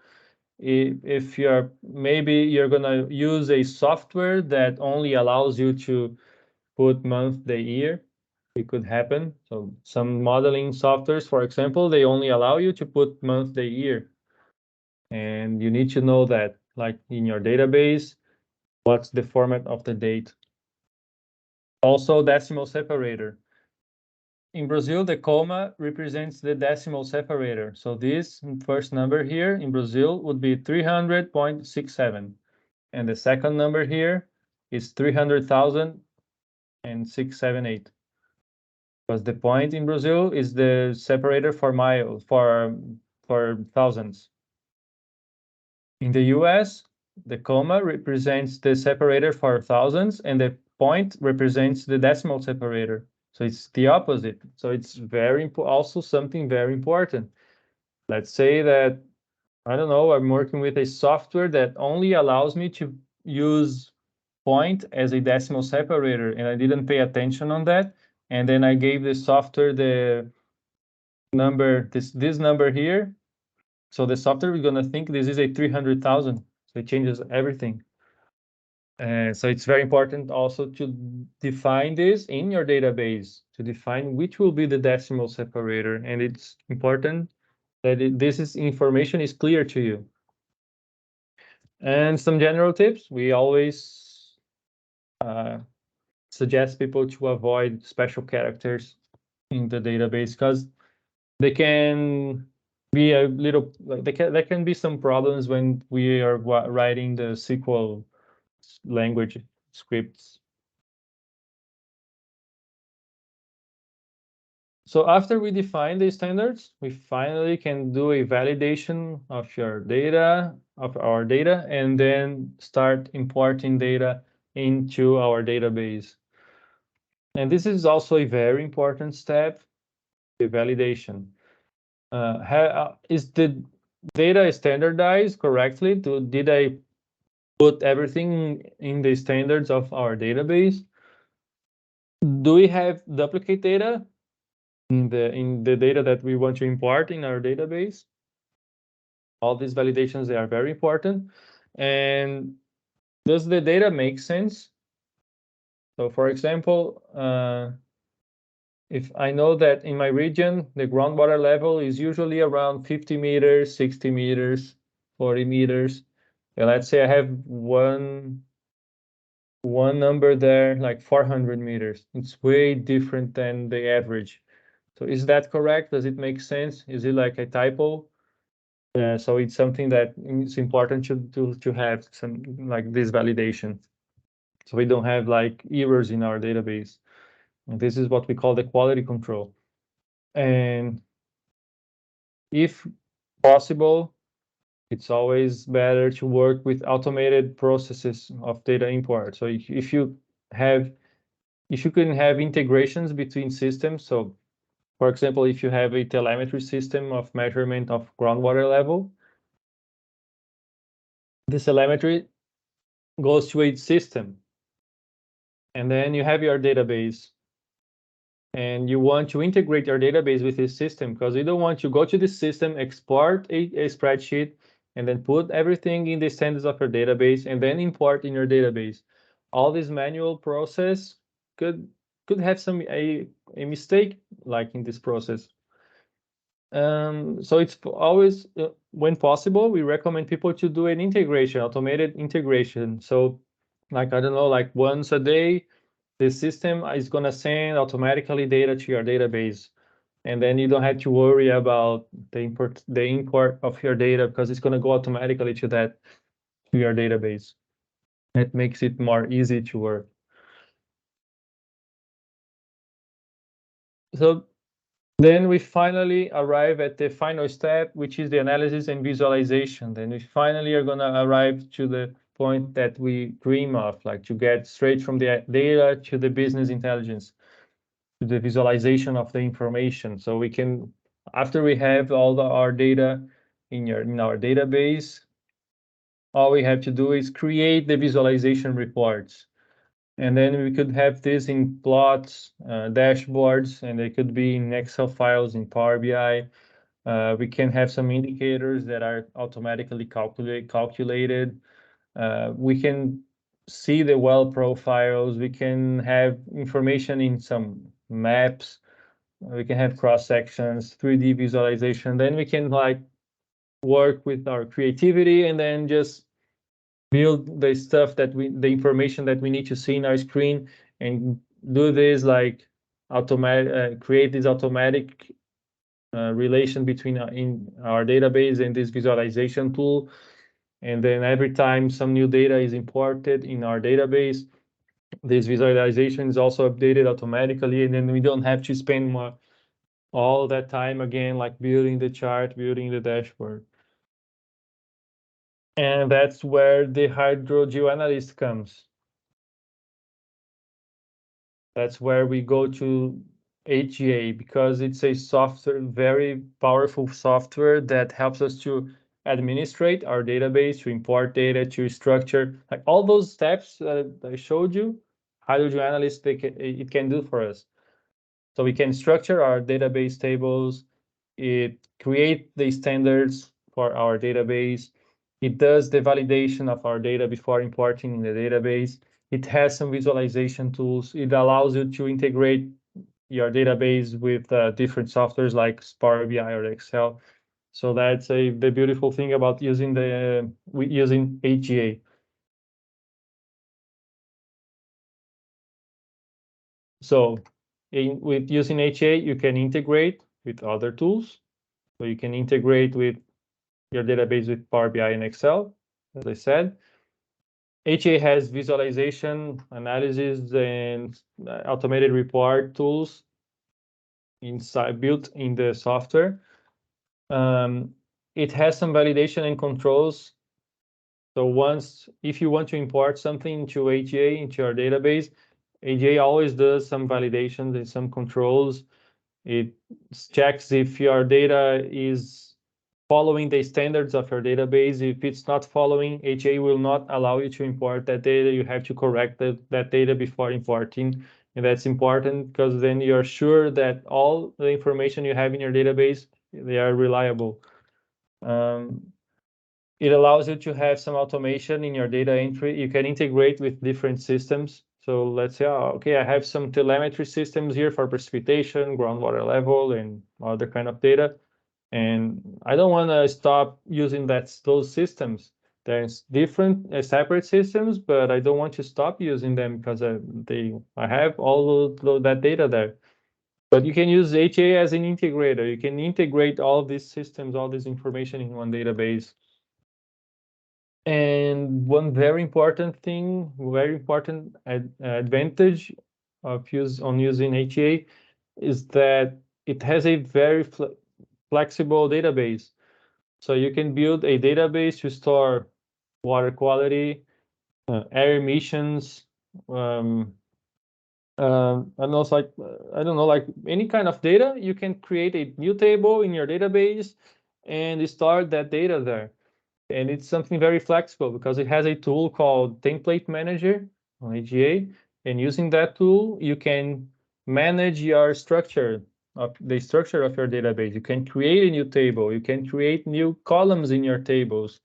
if maybe you're gonna use a software that only allows you to put month, day, year. It could happen. So some modeling softwares, for example, they only allow you to put month, day, year. And you need to know that, like in your database, what's the format of the date. Also, decimal separator. In Brazil, the comma represents the decimal separator. So this first number here in Brazil would be 300.67. And the second number here is 300,678. Because the point in Brazil is the separator for miles, for thousands. In the US, the comma represents the separator for thousands, and the point represents the decimal separator. So it's the opposite. So it's also something very important. Let's say that, I don't know, I'm working with a software that only allows me to use point as a decimal separator, and I didn't pay attention on that. And then I gave the software the number, this number here. So the software is gonna think this is a 300,000. So it changes everything. So it's very important also to define this in your database, to define which will be the decimal separator. And it's important that this information is clear to you. And some general tips, we always suggest people to avoid special characters in the database, because they can be a little, there can be some problems when we are writing the SQL language scripts. So after we define the standards, we finally can do a validation of our data, and then start importing data into our database. And this is also a very important step, the validation. Is the data standardized correctly? Did I put everything in the standards of our database? Do we have duplicate data in the data that we want to import in our database? All these validations, they are very important. And does the data make sense? So for example, if I know that in my region, the groundwater level is usually around 50 meters, 60 meters, 40 meters. And let's say I have one number there, like 400 meters. It's way different than the average. So is that correct? Does it make sense? Is it like a typo? So it's something that it's important to have some like this validation. So we don't have like errors in our database. And this is what we call the quality control. And if possible, it's always better to work with automated processes of data import. So if you can have integrations between systems. So for example, if you have a telemetry system of measurement of groundwater level, this telemetry goes to a system. And then you have your database. and you want to integrate your database with this system, because you don't want to go to the system, export a spreadsheet, and then put everything in the standards of your database and then import in your database. All this manual process could have a mistake like in this process. So it's always, when possible, we recommend people to do an integration, automated integration. So like, I don't know, like once a day, the system is going to send automatically data to your database. And then you don't have to worry about the import of your data, because it's going to go automatically to your database. It makes it more easy to work. So then we finally arrive at the final step, which is the analysis and visualization. Then we finally are going to arrive to the point that we dream of, like to get straight from the data to the business intelligence, to the visualization of the information. So we can, after we have all our data in our database, all we have to do is create the visualization reports. And then we could have this in plots, dashboards, and they could be in Excel files in Power BI. We can have some indicators that are automatically calculated. We can see the well profiles. We can have information in some maps. We can have cross sections, 3D visualization. Then we can like work with our creativity and then just build the stuff that the information that we need to see in our screen, and do this like create this automatic relation between in our database and this visualization tool. And then every time some new data is imported in our database, this visualization is also updated automatically, and then we don't have to spend all that time again, like building the chart, building the dashboard. And that's where the Hydro GeoAnalyst comes. That's where we go to HGA, because it's a software, very powerful software that helps us to administrate our database, to import data, to structure, like all those steps that I showed you. Hydro GeoAnalyst, it can do for us. So we can structure our database tables. It creates the standards for our database. It does the validation of our data before importing in the database. It has some visualization tools. It allows you to integrate your database with different softwares like Power BI or Excel. So that's the beautiful thing about using HGA. So with using HA, you can integrate with other tools. So you can integrate with your database with Power BI and Excel, as I said. HA has visualization, analysis, and automated report tools built in the software. It has some validation and controls. So if you want to import something into HA, into your database, HA always does some validations and some controls. It checks if your data is following the standards of your database. If it's not following, HA will not allow you to import that data. You have to correct that data before importing. And that's important, because then you're sure that all the information you have in your database, they are reliable. It allows you to have some automation in your data entry. You can integrate with different systems. So let's say, okay, I have some telemetry systems here for precipitation, groundwater level, and other kind of data. And I don't want to stop using those systems. There's different separate systems, but I don't want to stop using them because I have all that data there. But you can use HA as an integrator. You can integrate all these systems, all this information in one database. And one very important thing, very important advantage of using HA is that it has a very flexible database. So you can build a database to store water quality, air emissions, and also like I don't know, like any kind of data. You can create a new table in your database and store that data there. And it's something very flexible because it has a tool called Template Manager on AGA. And using that tool, you can manage your structure of the structure of your database. You can create a new table. You can create new columns in your tables.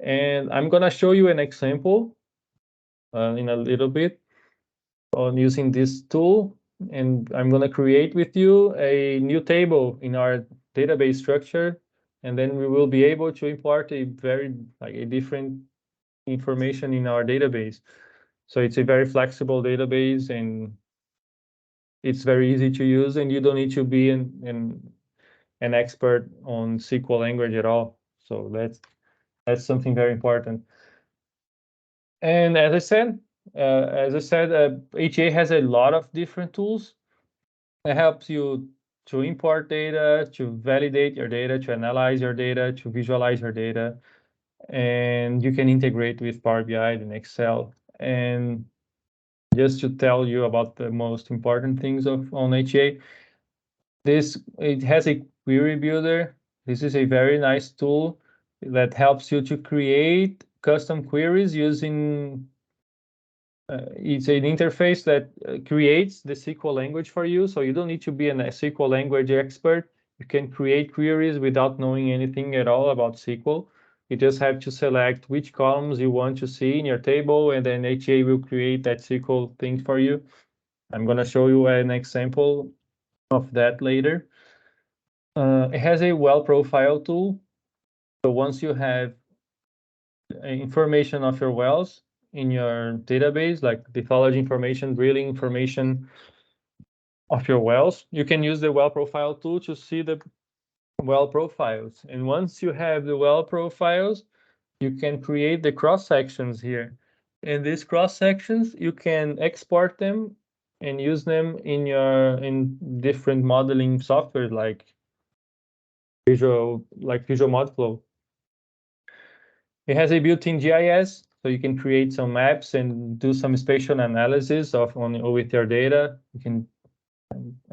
And I'm going to show you an example in a little bit on using this tool. And I'm going to create with you a new table in our database structure. And then we will be able to import a different information in our database. So it's a very flexible database, and it's very easy to use, and you don't need to be an expert on SQL language at all. So that's something very important. And as I said, HA has a lot of different tools. It helps you to import data, to validate your data, to analyze your data, to visualize your data, and you can integrate with Power BI and Excel. And just to tell you about the most important things on HA, it has a query builder. This is a very nice tool that helps you to create custom queries using it's an interface that creates the SQL language for you. So you don't need to be a SQL language expert. You can create queries without knowing anything at all about SQL. You just have to select which columns you want to see in your table, and then HA will create that SQL thing for you. I'm going to show you an example of that later. It has a well profile tool. So once you have information of your wells in your database, like lithology information, drilling information of your wells, you can use the well profile tool to see the well profiles. And once you have the well profiles, you can create the cross sections here. And these cross sections, you can export them and use them in different modeling software like Visual ModFlow. It has a built-in GIS, so you can create some maps and do some spatial analysis with your data. You can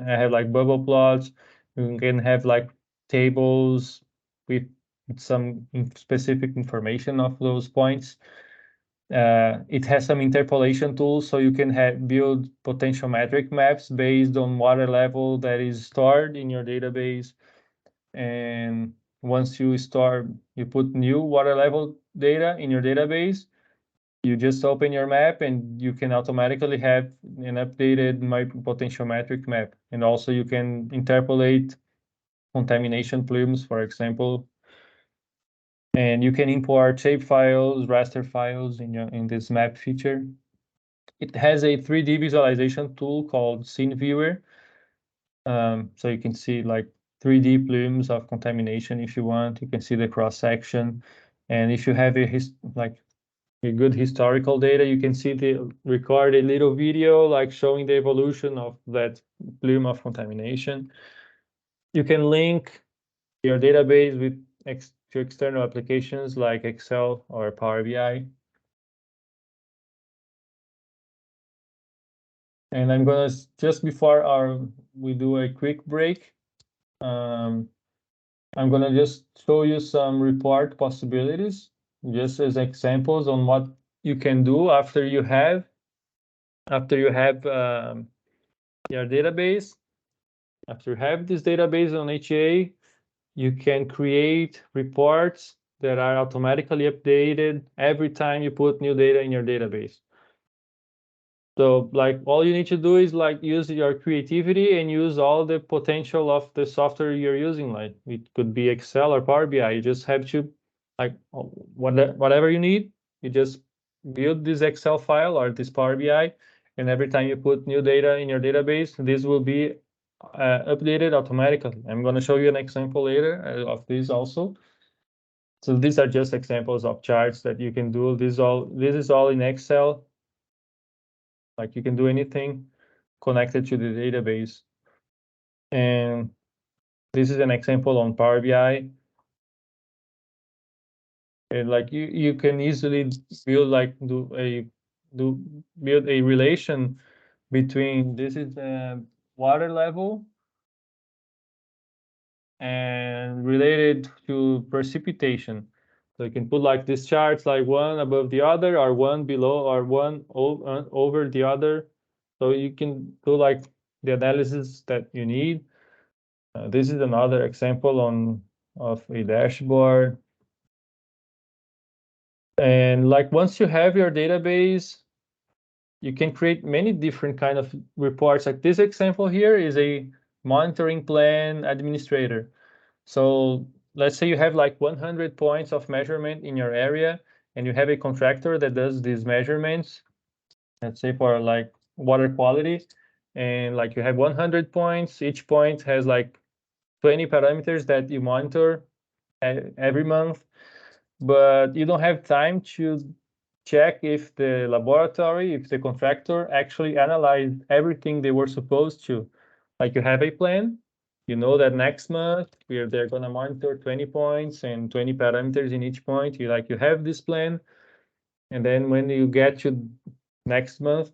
have like bubble plots. You can have like tables with some specific information of those points. It has some interpolation tools, so you can build potentiometric maps based on water level that is stored in your database. And once you put new water level data in your database, you just open your map and you can automatically have an updated potentiometric map. And also you can interpolate contamination plumes, for example. And you can import shape files, raster files in this map feature. It has a 3D visualization tool called Scene Viewer. So you can see like 3D plumes of contamination if you want. You can see the cross section, and if you have a good historical data, you can record a little video like showing the evolution of that plume of contamination. You can link your database to external applications like Excel or Power BI. And I'm gonna just before we do a quick break. I'm going to just show you some report possibilities, just as examples on what you can do after you have your database. After you have this database on HA, you can create reports that are automatically updated every time you put new data in your database. So like all you need to do is like use your creativity and use all the potential of the software you're using. Like it could be Excel or Power BI. You just have to like whatever you need, you just build this Excel file or this Power BI, and every time you put new data in your database, this will be updated automatically. I'm going to show you an example later of this also. So these are just examples of charts that you can do. This is all in Excel. Like you can do anything connected to the database. And this is an example on Power BI. And like you can easily build a relation between this is the water level and related to precipitation. So you can put like these charts like one above the other or one below or one over the other. So you can do like the analysis that you need. This is another example of a dashboard. And like once you have your database, you can create many different kind of reports. Like this example here is a monitoring plan administrator. So let's say you have like 100 points of measurement in your area, and you have a contractor that does these measurements, let's say for like water quality, and like you have 100 points, each point has like 20 parameters that you monitor every month, but you don't have time to check if the laboratory, if the contractor actually analyzed everything they were supposed to. Like you have a plan, you know that next month they're going to monitor 20 points and 20 parameters in each point. You have this plan, and then when you get to next month,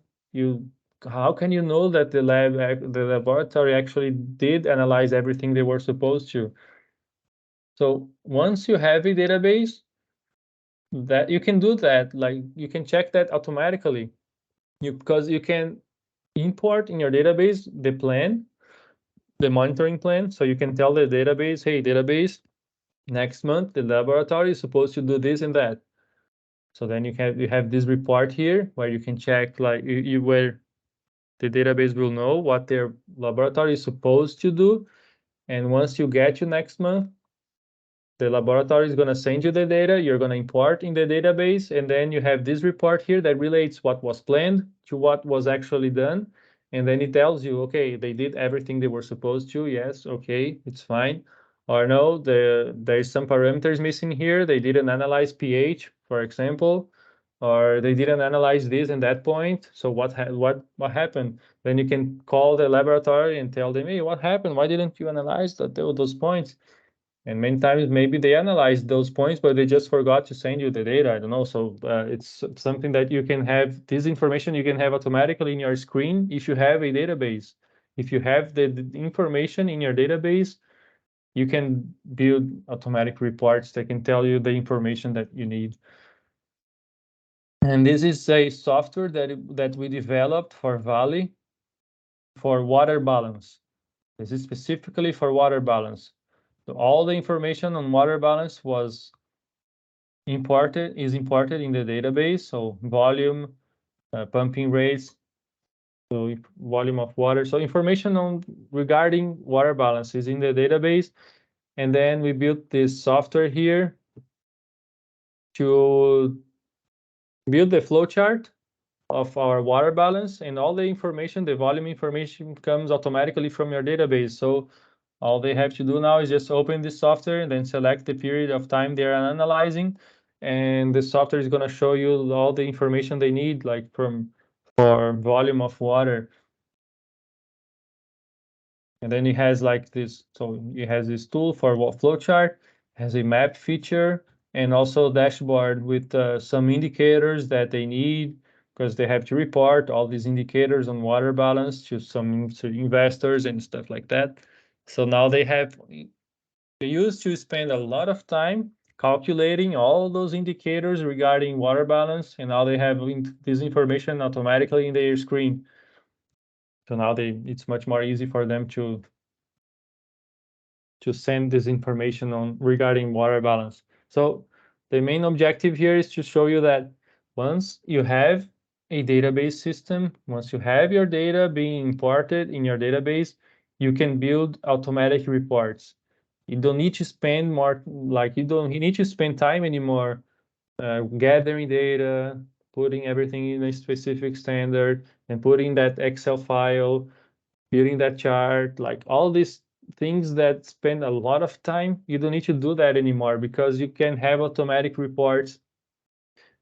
how can you know that the laboratory actually did analyze everything they were supposed to? So once you have a database, that you can do that, like you can check that automatically, because you can import in your database the monitoring plan. So you can tell the database, hey, database, next month the laboratory is supposed to do this and that. So then you have this report here where you can check, like where the database will know what their laboratory is supposed to do. And once you get to next month, the laboratory is going to send you the data, you're going to import in the database, and then you have this report here that relates what was planned to what was actually done. And then it tells you, okay, they did everything they were supposed to. Yes, okay, it's fine. Or no, there's some parameters missing here. They didn't analyze pH, for example, or they didn't analyze this and that point. So what happened? Then you can call the laboratory and tell them, hey, what happened? Why didn't you analyze those points? And many times maybe they analyzed those points, but they just forgot to send you the data. I don't know. So it's something that you can have, this information you can have automatically in your screen if you have a database. If you have the information in your database, you can build automatic reports that can tell you the information that you need. And this is a software that we developed for Vale for water balance. This is specifically for water balance. So all the information on water balance is imported in the database. So volume, pumping rates, so volume of water. So information regarding water balance is in the database. And then we built this software here to build the flowchart of our water balance, and all the information, the volume information, comes automatically from your database. So all they have to do now is just open this software and then select the period of time they're analyzing, and the software is going to show you all the information they need, like for volume of water. And then it has like this, so it has this tool for flowchart, has a map feature, and also dashboard with some indicators that they need, because they have to report all these indicators on water balance to some investors and stuff like that. So now they used to spend a lot of time calculating all those indicators regarding water balance, and now they have this information automatically in their screen. So now it's much more easy for them to send this information on regarding water balance. So the main objective here is to show you that once you have a database system, once you have your data being imported in your database, you can build automatic reports. You don't need to spend more, like you need to spend time anymore gathering data, putting everything in a specific standard, and putting that Excel file, building that chart, like all these things that spend a lot of time. You don't need to do that anymore, because you can have automatic reports,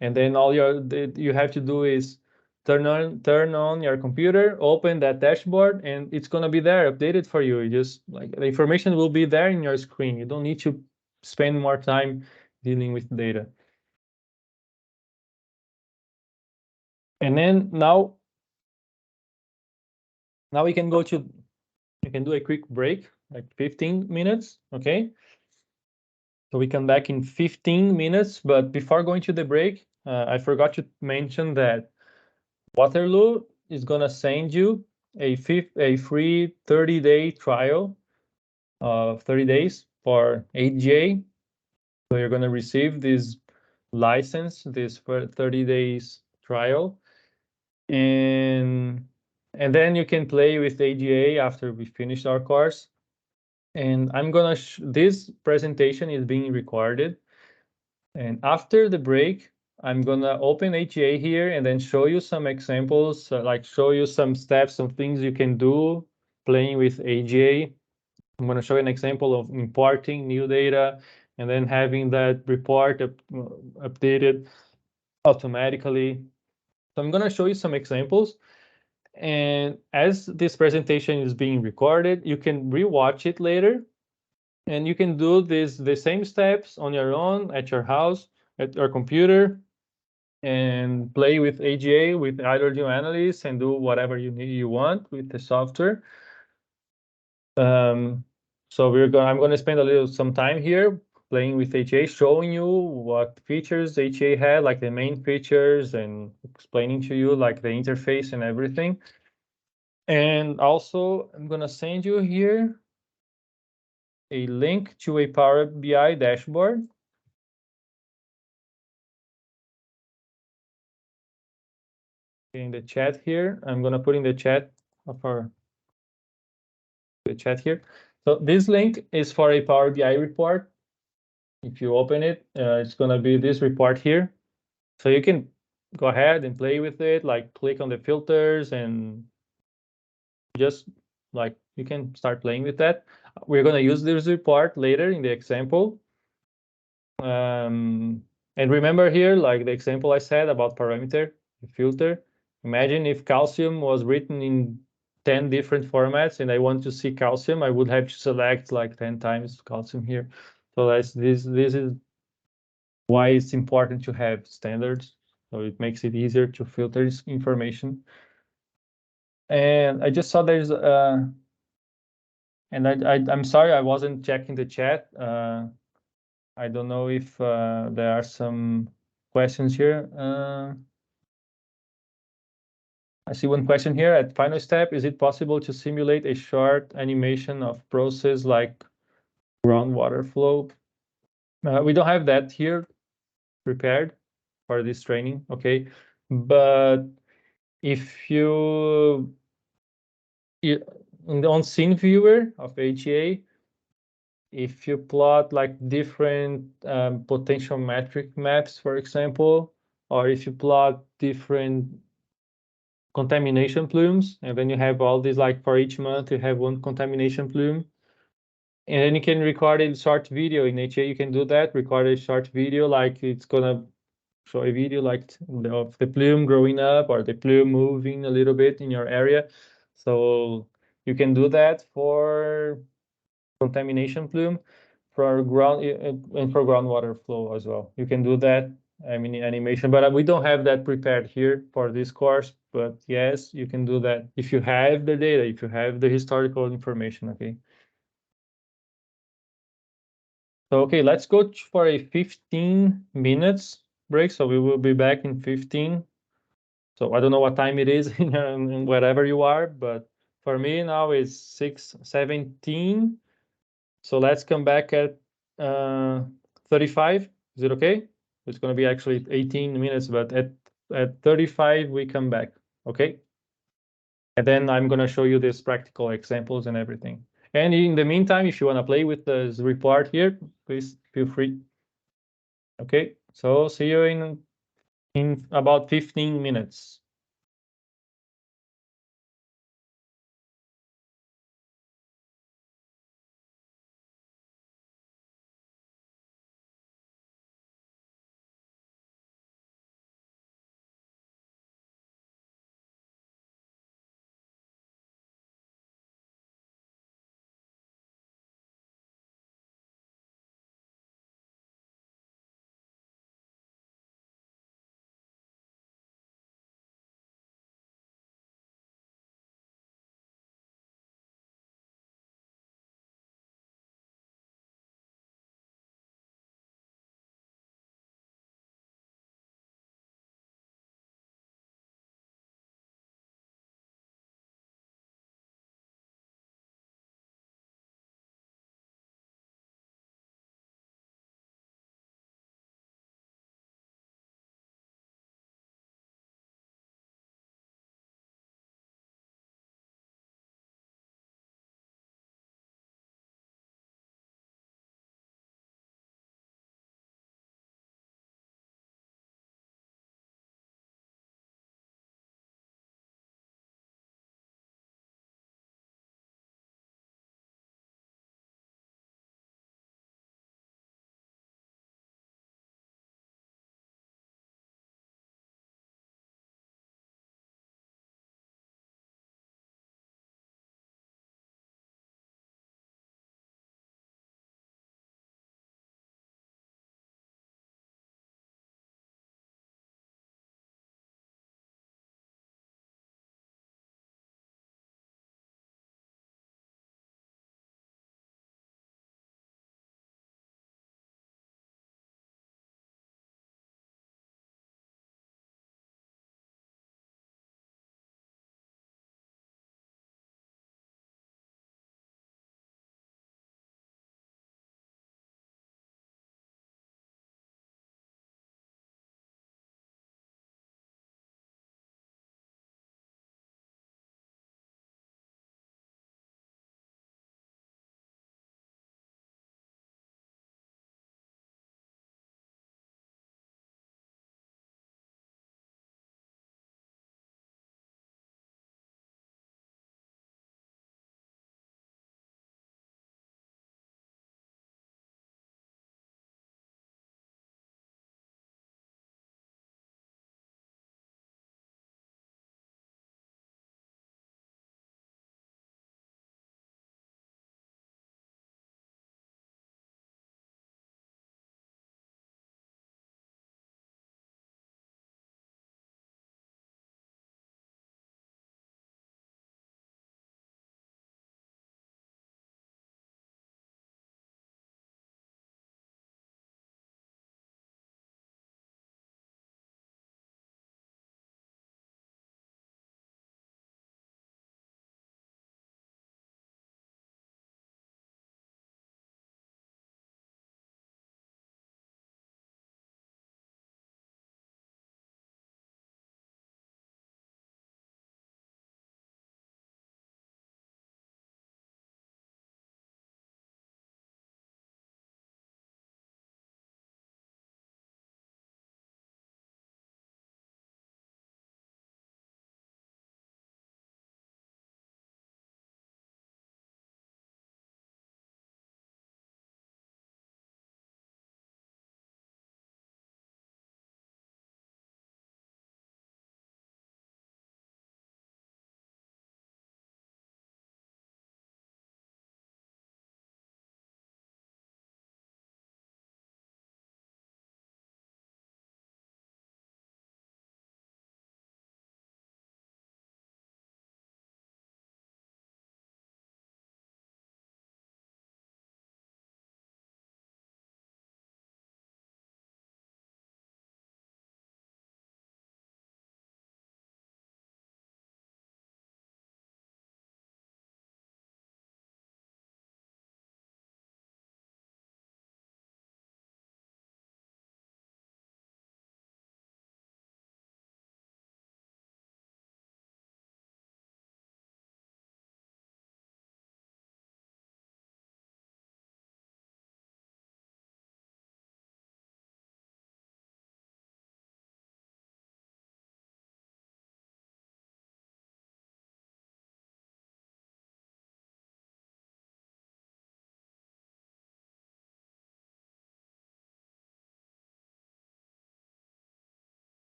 and then all you have to do is turn on your computer, open that dashboard, and it's going to be there updated for you. Just like the information will be there in your screen. You don't need to spend more time dealing with data. And then now we can do a quick break, like 15 minutes, okay? So we come back in 15 minutes, but before going to the break, I forgot to mention that Waterloo is gonna send you a free 30-day trial of 30 days for HGA. So you're going to receive this license, this for 30 days trial, and then you can play with AGA after we finish our course. And I'm gonna this presentation is being recorded, and after the break I'm gonna open HGA here and then show you some examples, like show you some steps, some things you can do playing with AGA. I'm going to show you an example of importing new data and then having that report updated automatically. So I'm going to show you some examples. And as this presentation is being recorded, you can rewatch it later. And you can do the same steps on your own at your house, at your computer, and play with AGA, with Hydro GeoAnalyst, and do whatever you want with the software. So I'm going to spend some time here playing with HA, showing you what features HA had, like the main features, and explaining to you like the interface and everything. And also, I'm going to send you here a link to a Power BI dashboard. In the chat here, I'm going to put in the chat of the chat here. So this link is for a Power BI report. If you open it, it's going to be this report here. So you can go ahead and play with it, like click on the filters and just like you can start playing with that. We're going to use this report later in the example. And remember here, like the example I said about parameter, the filter. Imagine if calcium was written in 10 different formats and I want to see calcium, I would have to select like 10 times calcium here. So this is why it's important to have standards. So it makes it easier to filter this information. And I just saw there's and I'm sorry I wasn't checking the chat. I don't know if there are some questions here. I see one question here. At final step, is it possible to simulate a short animation of process like groundwater flow? We don't have that here prepared for this training, okay? But if you in the on-scene viewer of HEA, if you plot like different potential metric maps, for example, or if you plot different contamination plumes, and then you have all these, like for each month, you have one contamination plume. And then you can record a short video in HA. You can do that, record a short video, like it's gonna show a video like of the plume growing up or the plume moving a little bit in your area. So you can do that for contamination plume, for ground and for groundwater flow as well. You can do that, I mean, animation, but we don't have that prepared here for this course. But yes, you can do that if you have the data, if you have the historical information, okay? So, okay, let's go for a 15 minutes break. So we will be back in 15. So I don't know what time it is in wherever you are, but for me now it's 6:17. So let's come back at 35. Is it okay? It's going to be actually 18 minutes, but at 35 we come back, okay? And then I'm going to show you these practical examples and everything. And in the meantime, if you want to play with this report here, please feel free. Okay, so see you in about 15 minutes.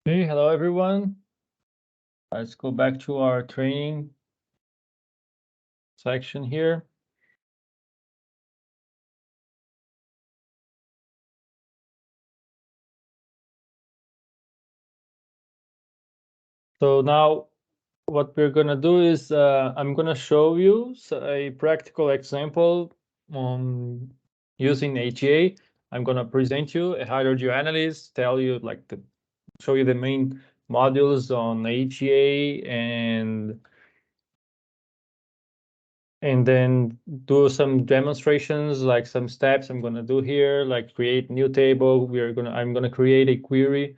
Hey, hello everyone. Let's go back to our training section here. So now what we're gonna do is I'm gonna show you a practical example on using HGA. I'm gonna present you a Hydro GeoAnalyst, tell you show you the main modules on HGA and then do some demonstrations, like some steps I'm gonna do here, like create new table. I'm gonna create a query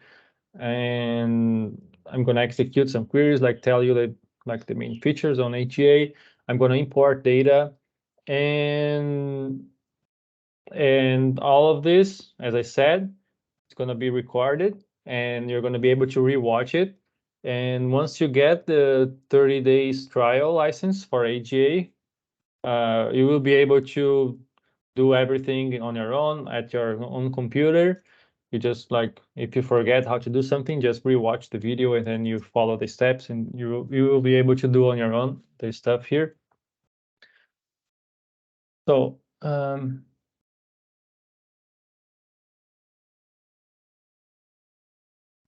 and I'm gonna execute some queries, like tell you the main features on HGA. I'm gonna import data and all of this, as I said, it's gonna be recorded and you're gonna be able to rewatch it. And once you get the 30 days trial license for HGA, you will be able to do everything on your own at your own computer. You just if you forget how to do something, just rewatch the video and then you follow the steps and you will be able to do on your own the stuff here. So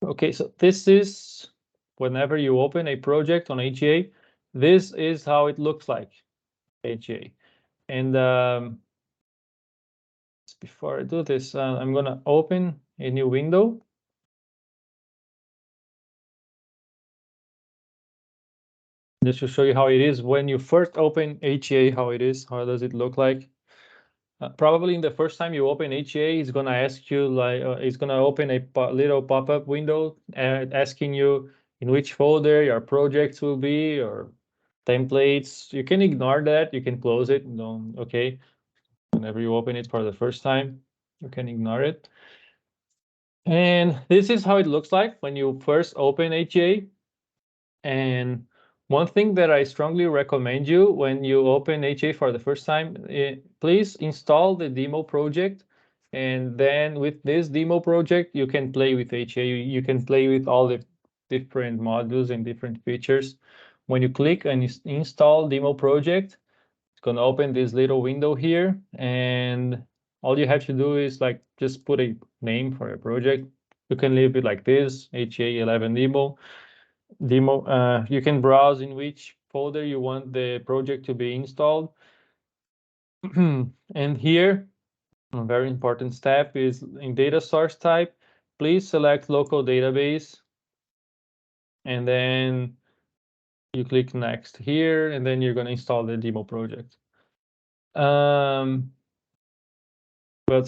okay, so this is whenever you open a project on HGA, this is how it looks like, HGA. And before I do this, I'm gonna open a new window. Just to show you how it is when you first open HGA, how it is, how does it look like. Probably in the first time you open HGA, it's gonna ask you it's gonna open a little pop-up window asking you in which folder your projects will be or templates. You can ignore that, you can close it. Okay, whenever you open it for the first time, you can ignore it. And this is how it looks like when you first open HGA. And one thing that I strongly recommend you when you open HA for the first time, please install the demo project. And then with this demo project, you can play with HA. You can play with all the different modules and different features. When you click and install demo project, it's going to open this little window here. And all you have to do is just put a name for a project. You can leave it like this, HA11 demo. You can browse in which folder you want the project to be installed. And here, a very important step is in data source type, please select local database. And then you click next here, and then you're going to install the demo project. But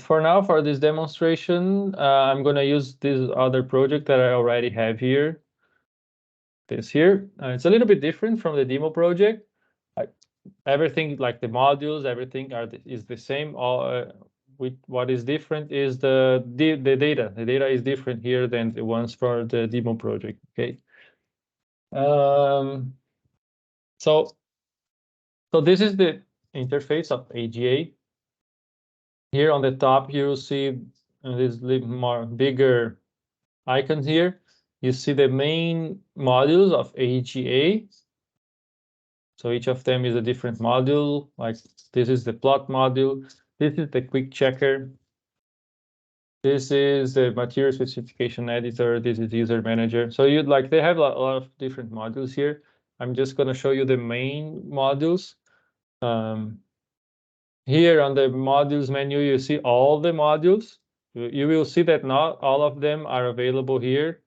for now, for this demonstration, I'm going to use this other project that I already have here. This here, it's a little bit different from the demo project. Everything like the modules, everything is the same. With what is different is the data. The data is different here than the ones for the demo project. Okay. So this is the interface of AGA. Here on the top, you see this more bigger icons here. You see the main modules of AGA. So each of them is a different module. Like this is the plot module. This is the quick checker. This is the material specification editor. This is user manager. So they have a lot of different modules here. I'm just going to show you the main modules. Here on the modules menu, you see all the modules. You will see that not all of them are available here.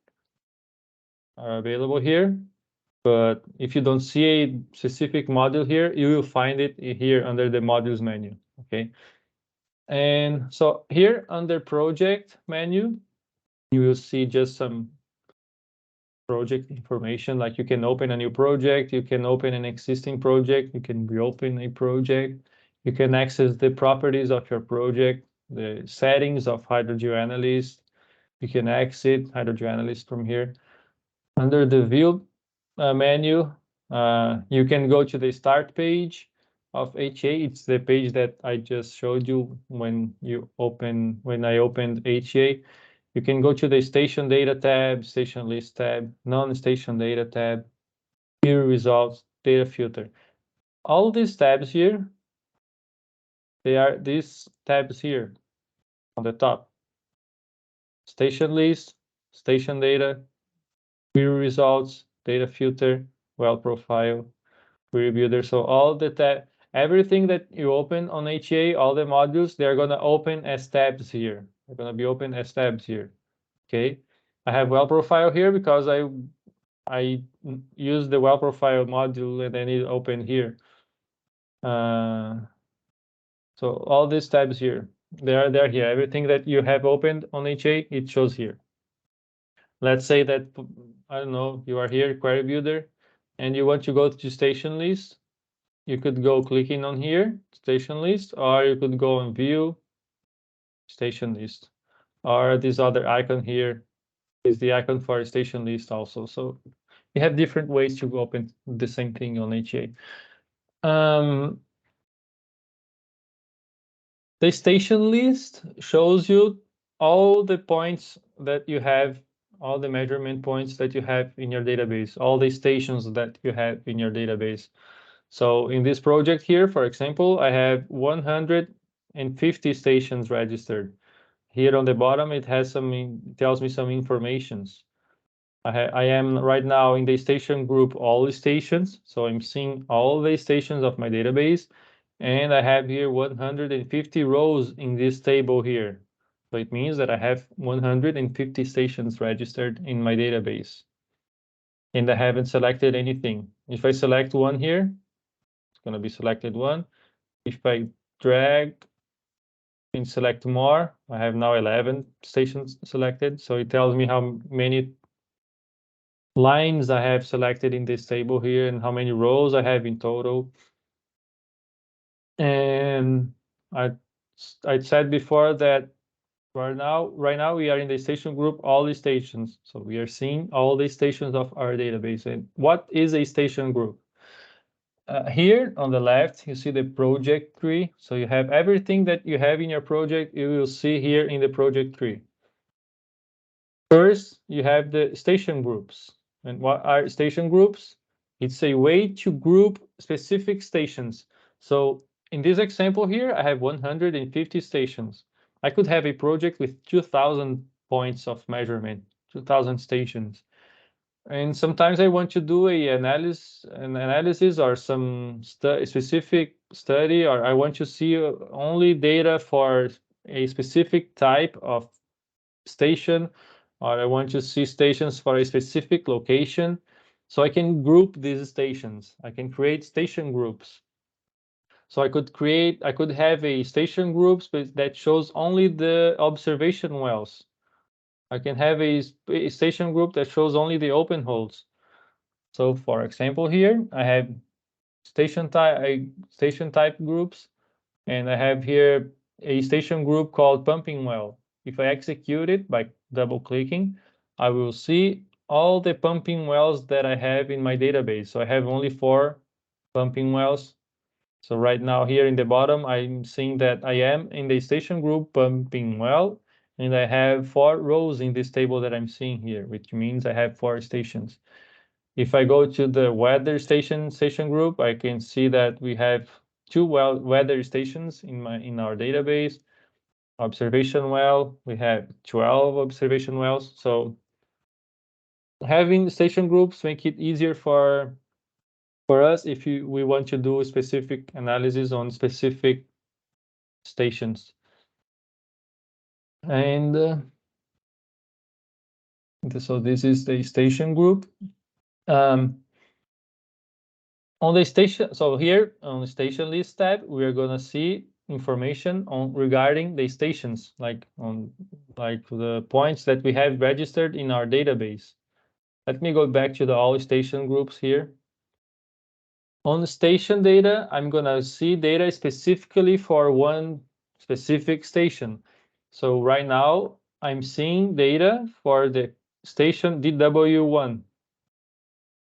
But if you don't see a specific module here, you will find it here under the modules menu. Okay. And so here under project menu, you will see just some project information, like you can open a new project, you can open an existing project, you can reopen a project, you can access the properties of your project, the settings of Hydro GeoAnalyst, you can exit Hydro GeoAnalyst from here. Under the view menu, you can go to the start page of HA. It's the page that I just showed you when I opened HA. You can go to the station data tab, station list tab, non-station data tab, view results, data filter. All these tabs here, they are these tabs here on the top. Station list, station data, query results, data filter, well profile, query builder. So all the tab, everything that you open on HA, all the modules, they're gonna open as tabs here. They're gonna be open as tabs here. Okay. I have well profile here because I use the well profile module and then it open here. So all these tabs here, they're here. Everything that you have opened on HA, it shows here. Let's say that, I don't know, you are here, query builder, and you want to go to station list. You could go clicking on here, station list, or you could go on view, station list, or this other icon here is the icon for station list also. So you have different ways to open the same thing on HA. The station list shows you all the points that you have, all the measurement points that you have in your database, all the stations that you have in your database. So in this project here, for example, I have 150 stations registered. Here on the bottom, it has it tells me some informations. I am right now in the station group, all stations. So I'm seeing all the stations of my database. And I have here 150 rows in this table here. So it means that I have 150 stations registered in my database. And I haven't selected anything. If I select one here, it's going to be selected one. If I drag and select more, I have now 11 stations selected. So it tells me how many lines I have selected in this table here and how many rows I have in total. And I said before that right now we are in the station group, all the stations. So we are seeing all the stations of our database. And what is a station group? Here on the left, you see the project tree. So you have everything that you have in your project, you will see here in the project tree. First, you have the station groups. And what are station groups? It's a way to group specific stations. So in this example here, I have 150 stations. I could have a project with 2,000 points of measurement, 2,000 stations. And sometimes I want to do an analysis or some specific study, or I want to see only data for a specific type of station, or I want to see stations for a specific location. So I can group these stations. I can create station groups. So I could have a station groups that shows only the observation wells. I can have a station group that shows only the open holes. So for example, here I have station type groups, and I have here a station group called pumping well. If I execute it by double clicking, I will see all the pumping wells that I have in my database. So I have only 4 pumping wells. So right now here in the bottom, I'm seeing that I am in the station group pumping well, and I have 4 rows in this table that I'm seeing here, which means I have 4 stations. If I go to the weather station group, I can see that we have 2 weather stations in our database. Observation well, we have 12 observation wells. So having station groups make it easier for us if we want to do specific analysis on specific stations. And so this is the station group. On the station, so here on the station list tab, we are gonna see information on regarding the stations, like the points that we have registered in our database. Let me go back to the all station groups here. On the station data, I'm gonna see data specifically for one specific station. So right now, I'm seeing data for the station DW1.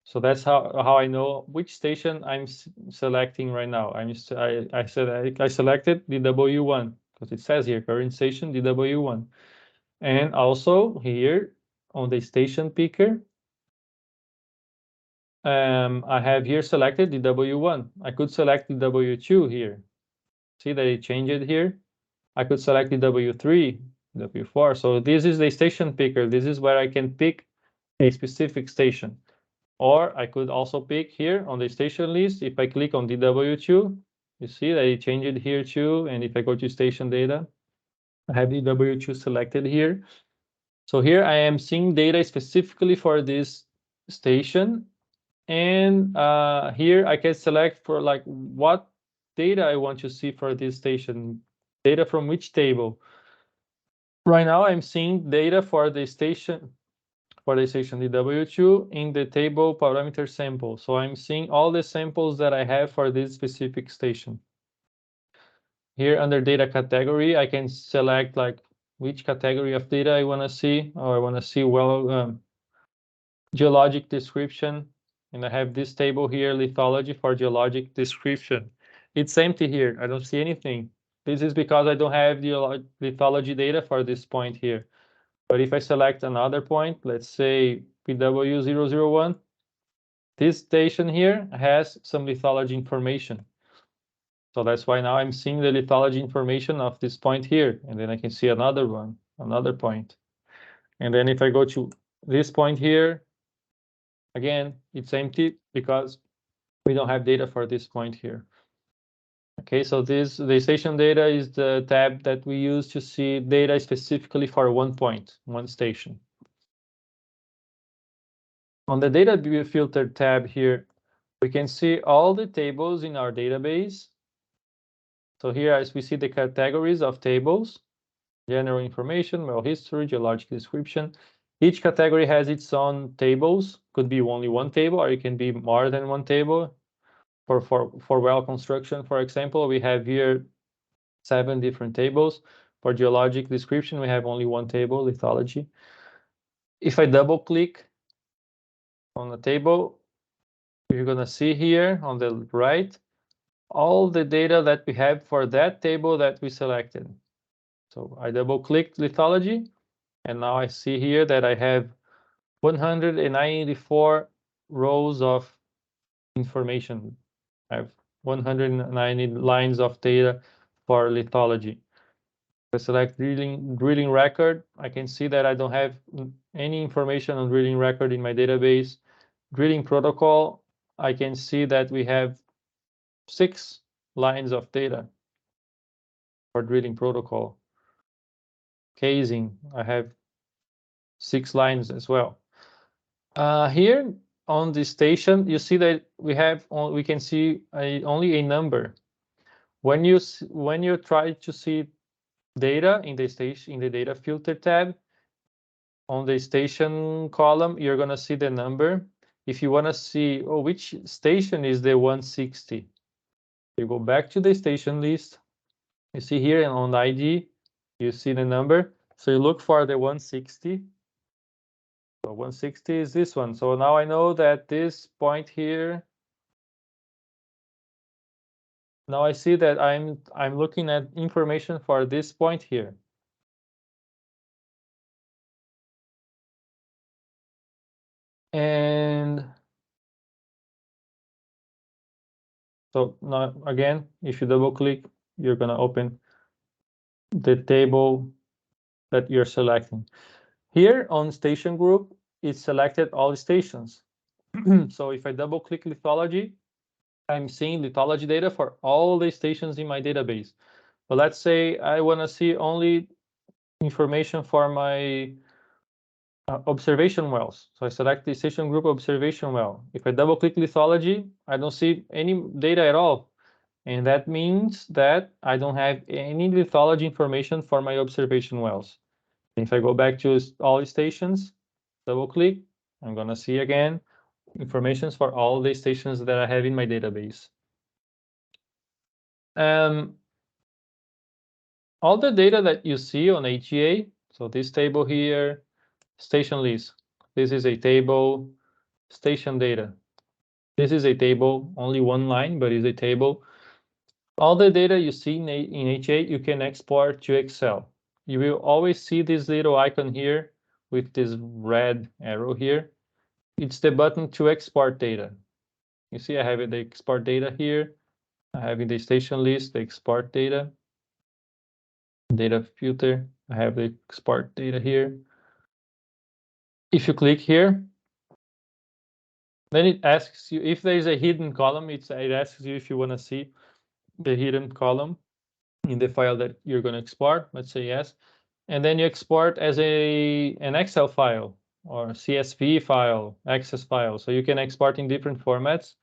So that's how I know which station I'm selecting right now. I selected DW1 because it says here current station DW1. And also here on the station picker, I have here selected the W1. I could select the W2 here. See that it changed here? I could select the W3, W4. So this is the station picker. This is where I can pick a specific station. Or I could also pick here on the station list. If I click on the W2, you see that it changed here too. And if I go to station data, I have the W2 selected here. So here I am seeing data specifically for this station. And here I can select for like what data I want to see for this station, data from which table. Right now I'm seeing data for the station, the W2 in the table parameter sample. So I'm seeing all the samples that I have for this specific station. Here under data category, I can select like which category of data I want to see, or I want to see geologic description. And I have this table here, lithology for geologic description. It's empty here. I don't see anything. This is because I don't have the lithology data for this point here. But if I select another point, let's say PW001, this station here has some lithology information. So that's why now I'm seeing the lithology information of this point here. And then I can see another one, another point. And then if I go to this point here, again, it's empty because we don't have data for this point here. Okay, so the station data is the tab that we use to see data specifically for one point, one station. On the data filter tab here, we can see all the tables in our database. So here, as we see the categories of tables, general information, well history, geologic description. Each category has its own tables. Could be only one table, or it can be more than one table. For well construction, for example, we have here 7 different tables. For geologic description, we have only one table, lithology. If I double click on the table, you're going to see here on the right all the data that we have for that table that we selected. So I double clicked lithology, and now I see here that I have 194 rows of information. I have 190 lines of data for lithology. If I select drilling record, I can see that I don't have any information on drilling record in my database. Drilling protocol, I can see that we have 6 lines of data for drilling protocol. Casing, I have 6 lines as well. Here on the station, you see that we can see only a number. When you try to see data in the station, in the data filter tab, on the station column, you're gonna see the number. If you wanna see which station is the 160, you go back to the station list. You see here on the ID, you see the number. So you look for the 160. So 160 is this one. So now I know that this point here. Now I see that I'm looking at information for this point here. And so now again, if you double click, you're gonna open the table that you're selecting. Here on station group, it selected all stations. So if I double click lithology, I'm seeing lithology data for all the stations in my database. But let's say I want to see only information for my observation wells. So I select the station group observation well. If I double click lithology, I don't see any data at all. And that means that I don't have any lithology information for my observation wells. If I go back to all stations, double click, I'm going to see again information for all the stations that I have in my database. All the data that you see on HGA, so this table here, station list, this is a table, station data. This is a table, only one line, but it's a table. All the data you see in HGA, you can export to Excel. you will always see this little icon here with this red arrow here. It's the button to export data. You see I have the export data here. I have in the station list the export data filter. I have the export data here. If you click here, then it asks you if there is a hidden column. It asks you if you want to see the hidden column in the file that you're going to export. Let's say yes, and then you export as an Excel file or CSV file, Access file. So you can export in different formats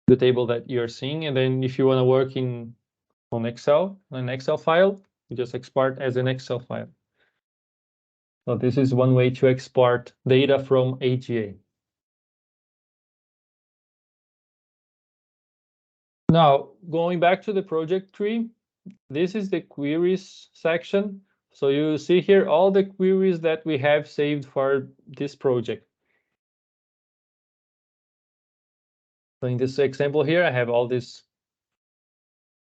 the table that you're seeing, and then if you want to work on Excel, an Excel file, you just export as an Excel file. So this is one way to export data from AGA. Now, going back to the project tree, this is the queries section. So you see here all the queries that we have saved for this project. So in this example here, I have all these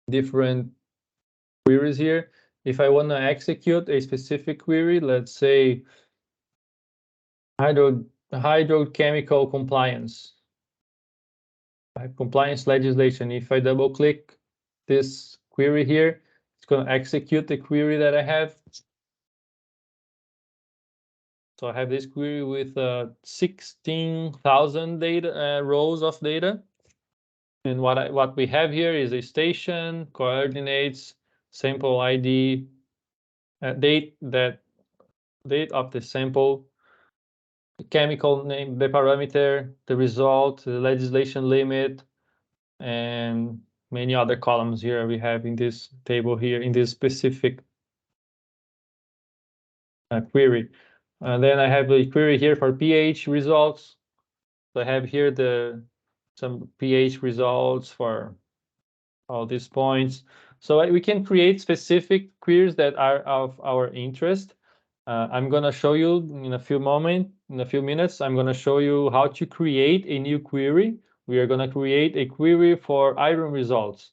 different queries here. If I want to execute a specific query, let's say hydrochemical compliance legislation. If I double click this query here, it's going to execute the query that I have. So I have this query with 16,000 data rows of data. And what we have here is a station, coordinates, sample ID, date of the sample, the chemical name, the parameter, the result, the legislation limit, and many other columns here we have in this table here in this specific query. And then I have a query here for pH results. So I have here some pH results for all these points. So we can create specific queries that are of our interest. I'm going to show you in a few minutes, I'm going to show you how to create a new query. We are going to create a query for iron results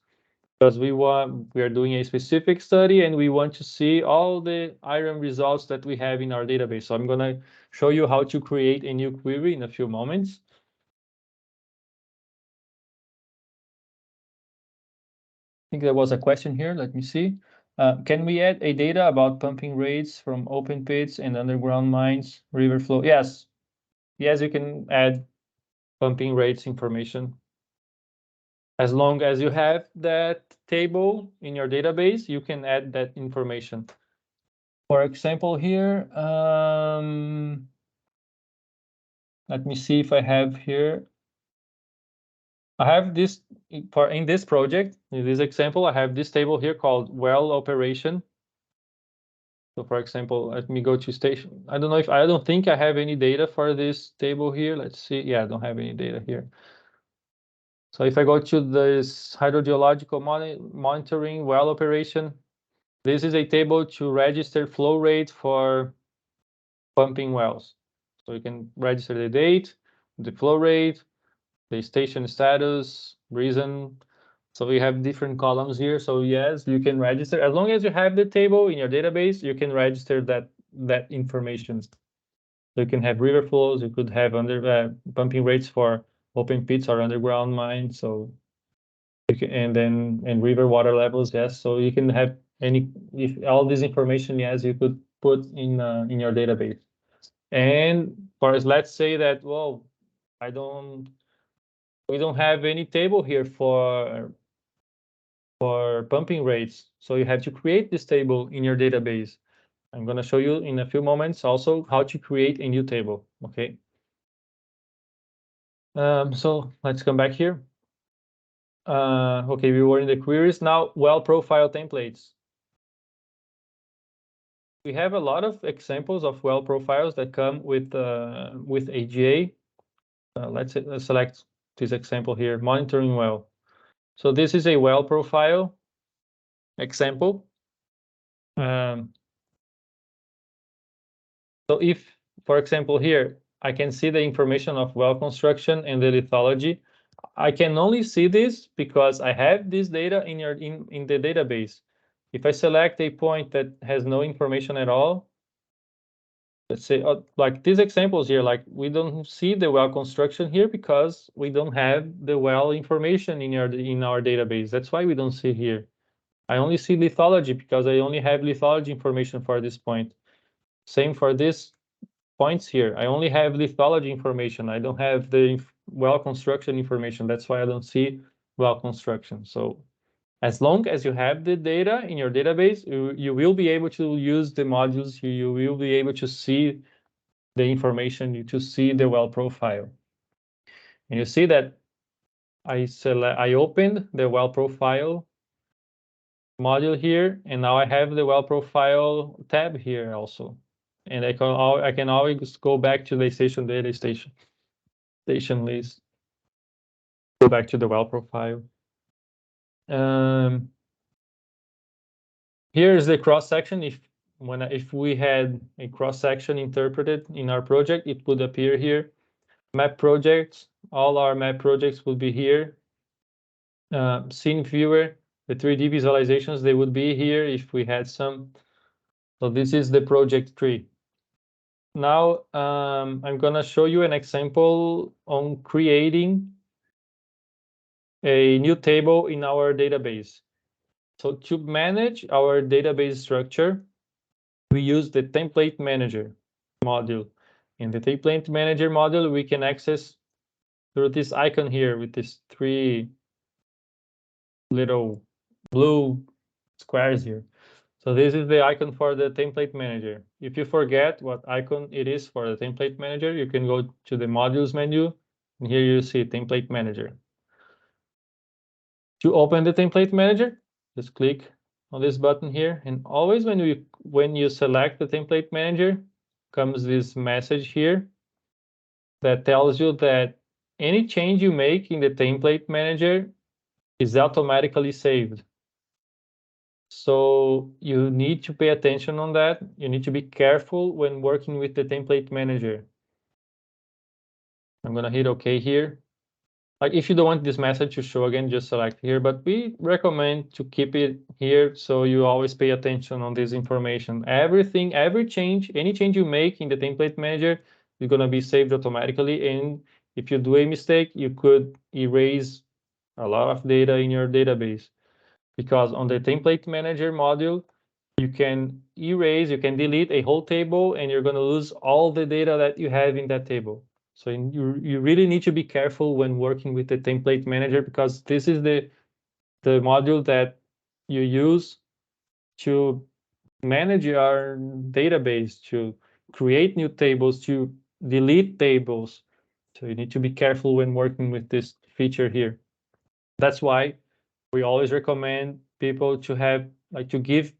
because we are doing a specific study and we want to see all the iron results that we have in our database. So I'm going to show you how to create a new query in a few moments. I think there was a question here. Let me see. Can we add a data about pumping rates from open pits and underground mines, river flow? Yes. Yes, you can add pumping rates information. As long as you have that table in your database, you can add that information. For example, here, let me see if I have here. I have this in this project, in this example, I have this table here called well operation. So for example, let me go to station. I don't think I have any data for this table here. Let's see. Yeah, I don't have any data here. So if I go to this hydrogeological monitoring well operation, this is a table to register flow rate for pumping wells. So you can register the date, the flow rate, the station status, reason. So we have different columns here. So yes, you can register as long as you have the table in your database. You can register that information. So you can have river flows. You could have pumping rates for open pits or underground mines. So you can, and river water levels. Yes. So you can have if all this information. Yes, you could put in your database. And let's say that we don't have any table here for pumping rates. So you have to create this table in your database. I'm going to show you in a few moments also how to create a new table. Okay. So let's come back here. Okay, we were in the queries. Now, well profile templates. We have a lot of examples of well profiles that come with AGA. Let's select this example here, monitoring well. So this is a well profile example. So if, for example, here, I can see the information of well construction and the lithology. I can only see this because I have this data in the database. If I select a point that has no information at all, let's say like these examples here, like we don't see the well construction here because we don't have the well information in our database. That's why we don't see here. I only see lithology because I only have lithology information for this point. Same for these points here. I only have lithology information. I don't have the well construction information. That's why I don't see well construction. So as long as you have the data in your database, you will be able to use the modules. You will be able to see the information, to see the well profile. And you see that I opened the well profile module here, and now I have the well profile tab here also. And I can always go back to the station data station list, go back to the well profile. Here is the cross section. If we had a cross section interpreted in our project, it would appear here. Map projects, all our map projects will be here. Scene viewer, the 3D visualizations, they would be here if we had some. So this is the project tree. Now I'm gonna show you an example on creating a new table in our database. So to manage our database structure, we use the template manager module. In the template manager module, we can access through this icon here with these 3 little blue squares here. So this is the icon for the template manager. If you forget what icon it is for the template manager, you can go to the modules menu, and here you see template manager. To open the template manager, just click on this button here, and always when you select the template manager, comes this message here that tells you that any change you make in the template manager is automatically saved. So you need to pay attention on that. You need to be careful when working with the template manager. I'm gonna hit OK here. Like if you don't want this message to show again, just select here, but we recommend to keep it here so you always pay attention on this information. Everything, every change, any change you make in the template manager is gonna be saved automatically. And if you do a mistake, you could erase a lot of data in your database. Because on the template manager module, you can erase, you can delete a whole table, and you're gonna lose all the data that you have in that table. So you really need to be careful when working with the template manager, because this is the module that you use to manage your database, to create new tables, to delete tables. So you need to be careful when working with this feature here. That's why we always recommend people to have, like, to give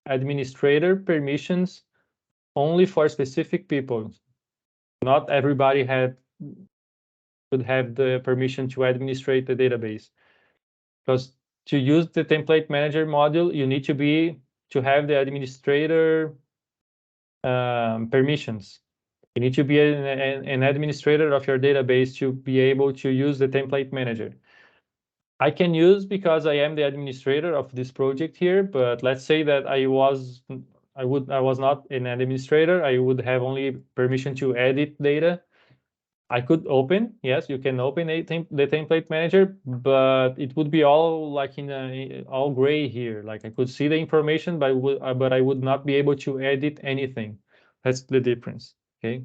administrator permissions only for specific people. Not everybody would have the permission to administrate the database, because to use the template manager module, you need to have the administrator permissions. You need to be an administrator of your database to be able to use the template manager. I can use because I am the administrator of this project here, but let's say that I was not an administrator. I would have only permission to edit data. I could open, yes, you can open the template manager, but it would be all like all gray here. Like I could see the information, but I would not be able to edit anything. That's the difference. Okay.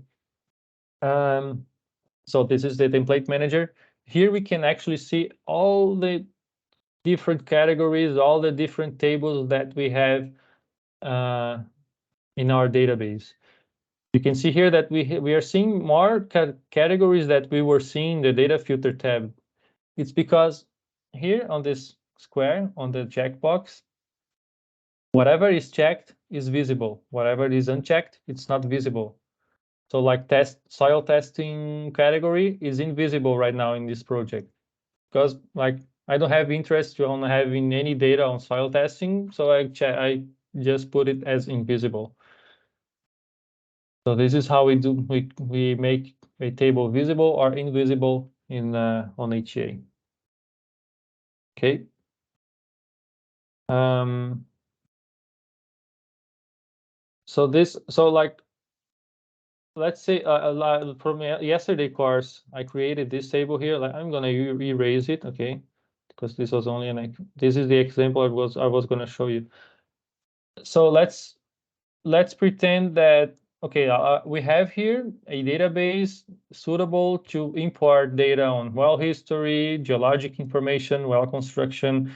So this is the template manager. Here we can actually see all the different categories, all the different tables that we have in our database. You can see here that we are seeing more categories that we were seeing in the data filter tab. It's because here on this square, on the checkbox, whatever is checked is visible. Whatever is unchecked, it's not visible. So like soil testing category is invisible right now in this project, because like I don't have interest on having any data on soil testing, so I just put it as invisible. So this is how we make a table visible or invisible in on HA. Okay. So like, let's say from yesterday course, I created this table here. Like, I'm gonna erase it, okay? Because this was only this is the example I was gonna show you. So let's pretend that, okay, we have here a database suitable to import data on well history, geologic information, well construction,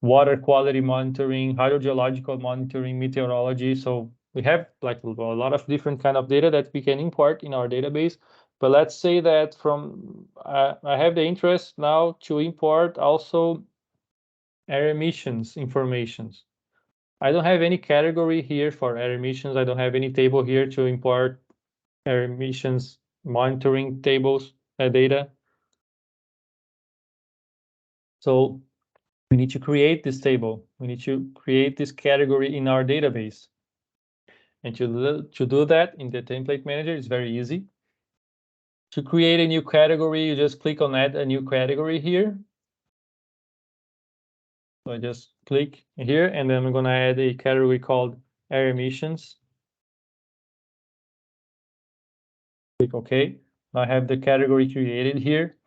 water quality monitoring, hydrogeological monitoring, meteorology. So we have like a lot of different kind of data that we can import in our database. But let's say that from I have the interest now to import also air emissions informations. I don't have any category here for air emissions. I don't have any table here to import air emissions monitoring tables data. So we need to create this table. We need to create this category in our database. And to do that in the template manager, it's very easy. To create a new category, you just click on add a new category here. So I just click here, and then I'm going to add a category called air emissions. Click OK. Now I have the category created here.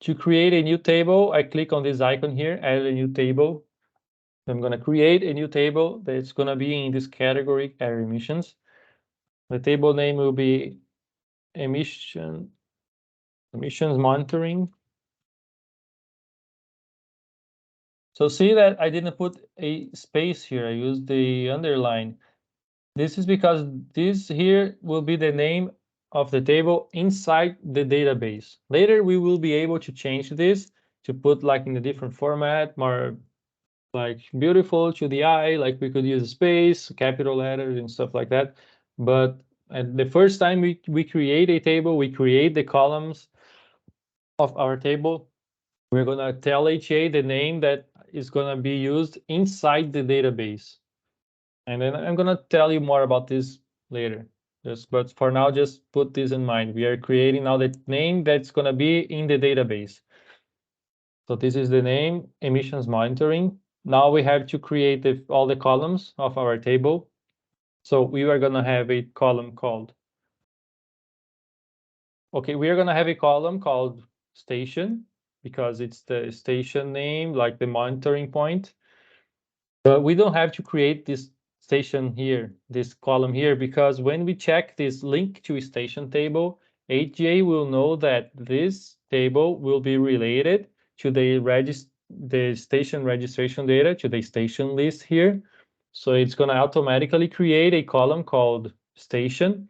To create a new table, I click on this icon here, add a new table. I'm going to create a new table that's going to be in this category, air emissions. The table name will be emissions monitoring. So see that I didn't put a space here. I used the underline. This is because this here will be the name of the table inside the database. Later, we will be able to change this to put like in a different format, more like beautiful to the eye, like we could use space, capital letters and stuff like that. But at the first time we create a table, we create the columns of our table. We're gonna tell HA the name that is gonna be used inside the database. And then I'm gonna tell you more about this later. But for now, just put this in mind. We are creating now the name that's gonna be in the database. So this is the name, emissions monitoring. Now we have to create all the columns of our table. So we are gonna have a column called, okay, we are gonna have a column called station because it's the station name, like the monitoring point. But we don't have to create this station here, this column here, because when we check this link to a station table, HGA will know that this table will be related to the station registration data, to the station list here. So it's going to automatically create a column called station,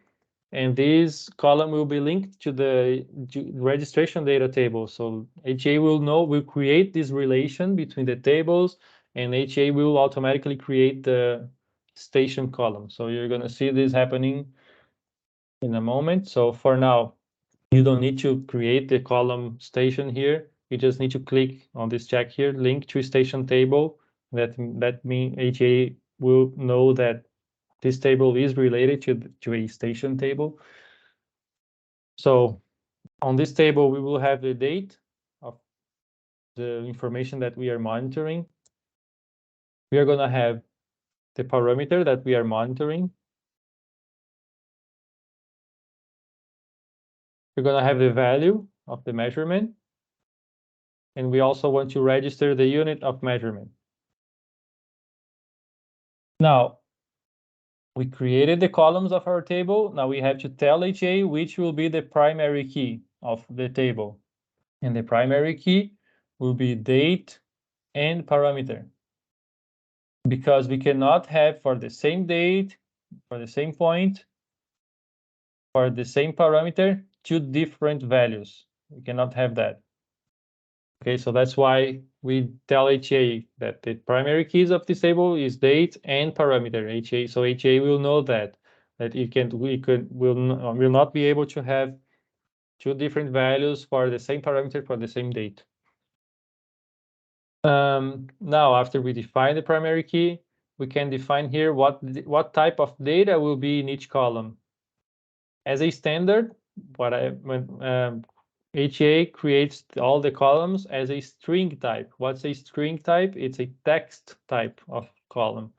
and this column will be linked to the registration data table. So HA will create this relation between the tables, and HA will automatically create the station column. So you're going to see this happening in a moment. So for now, you don't need to create the column station here. You just need to click on this check here, link to station table. That means HA will know that this table is related to a station table. So on this table, we will have the date of the information that we are monitoring. We are going to have the parameter that we are monitoring. We're going to have the value of the measurement. And we also want to register the unit of measurement. Now, we created the columns of our table. Now we have to tell HA which will be the primary key of the table. And the primary key will be date and parameter. Because we cannot have for the same date, for the same point, for the same parameter, two different values. We cannot have that. Okay, so that's why we tell HA that the primary keys of this table is date and parameter HA. So HA will know that will not be able to have two different values for the same parameter for the same date. Now, after we define the primary key, we can define here what type of data will be in each column. As a standard, HA creates all the columns as a string type. What's a string type? It's a text type of column.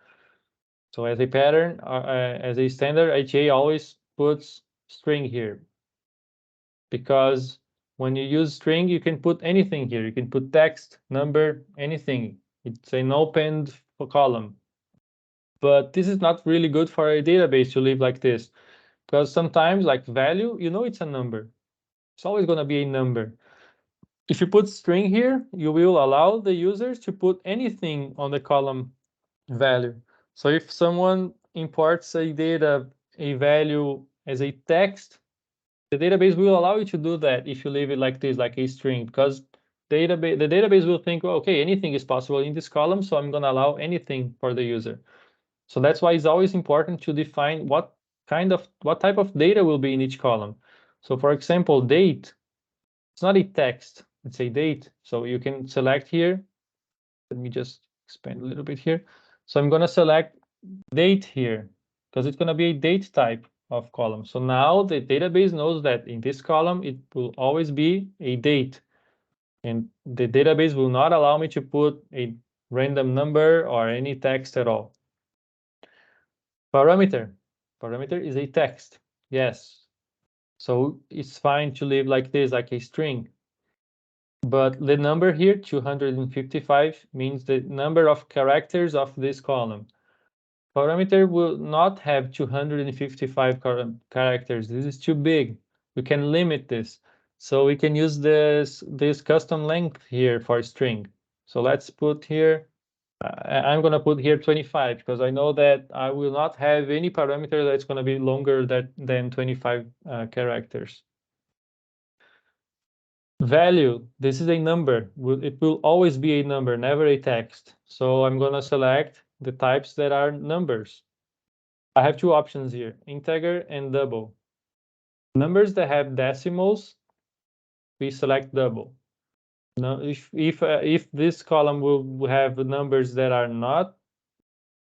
So as a pattern, as a standard, HA always puts string here, because when you use string, you can put anything here. You can put text, number, anything. It's an opened column. But this is not really good for a database to leave like this, because sometimes, like value, it's a number. It's always going to be a number. If you put string here, you will allow the users to put anything on the column value. So if someone imports a value as a text, the database will allow you to do that if you leave it like this, like a string, because the database will think, well, okay, anything is possible in this column, so I'm going to allow anything for the user. So that's why it's always important to define what type of data will be in each column. So for example, date, it's not a text, it's a date. So you can select here. Let me just expand a little bit here. So I'm going to select date here, because it's going to be a date type of column. So now the database knows that in this column, it will always be a date. And the database will not allow me to put a random number or any text at all. Parameter. Parameter is a text. Yes. So it's fine to leave like this, like a string. But the number here, 255, means the number of characters of this column. Parameter will not have 255 characters. This is too big. We can limit this. So we can use this custom length here for string. So let's put here, I'm going to put here 25, because I know that I will not have any parameter that's going to be longer than 25 characters. Value, this is a number. It will always be a number, never a text. So I'm going to select the types that are numbers. I have two options here, integer and double. Numbers that have decimals, we select double. Now, if this column will have numbers that are not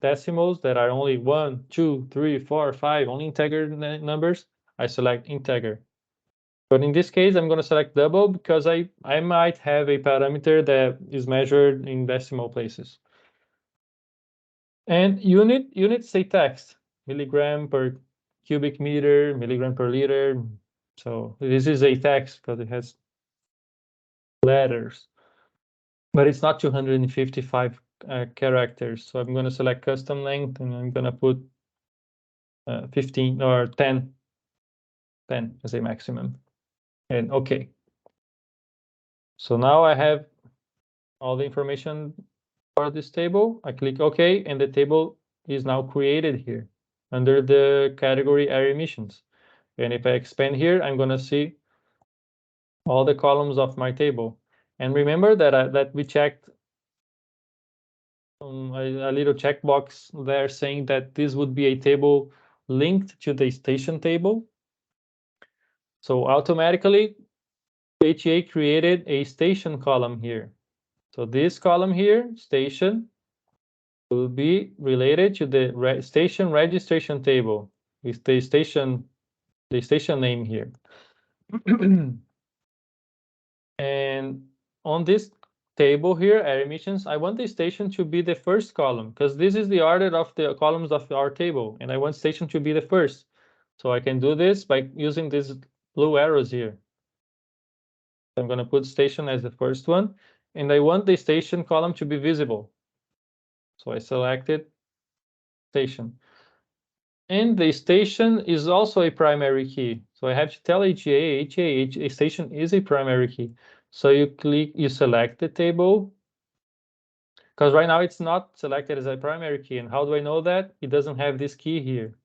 decimals, that are only 1, 2, 3, 4, 5, only integer numbers, I select integer. But in this case, I'm going to select double, because I might have a parameter that is measured in decimal places. And units say text, milligram per cubic meter, milligram per liter. So this is a text because it has letters, but it's not 255 characters. So I'm going to select custom length, and I'm going to put 15 or 10 as a maximum. And okay. So now I have all the information for this table. I click OK, and the table is now created here under the category air emissions. And if I expand here, I'm going to see all the columns of my table. And remember that we checked a little checkbox there saying that this would be a table linked to the station table. So automatically, HA created a station column here. So this column here, station, will be related to the station registration table with the station name here. And on this table here, air emissions, I want the station to be the first column, because this is the order of the columns of our table, and I want station to be the first. So I can do this by using these blue arrows here. I'm going to put station as the first one, and I want the station column to be visible. So I selected station. And the station is also a primary key. So I have to tell HA station is a primary key. So you select the table, because right now it's not selected as a primary key. And how do I know that? It doesn't have this key here.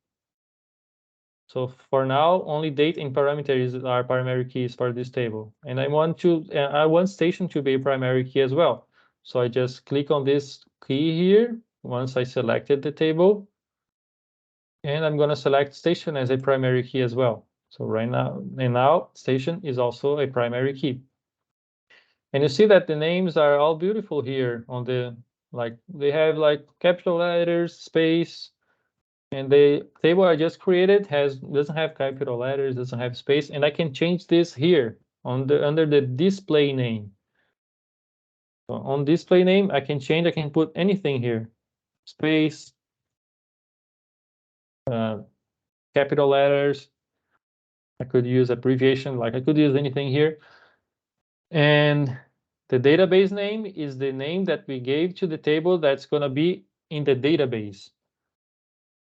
So for now, only date and parameters are primary keys for this table. And I want station to be a primary key as well. So I just click on this key here once I selected the table. And I'm going to select station as a primary key as well. So now station is also a primary key. And you see that the names are all beautiful here on the, they have like capital letters, space, and the table I just created doesn't have capital letters, doesn't have space, and I can change this here under the display name. So on display name, I can put anything here, space, capital letters. I could use abbreviation, like I could use anything here. And the database name is the name that we gave to the table that's going to be in the database.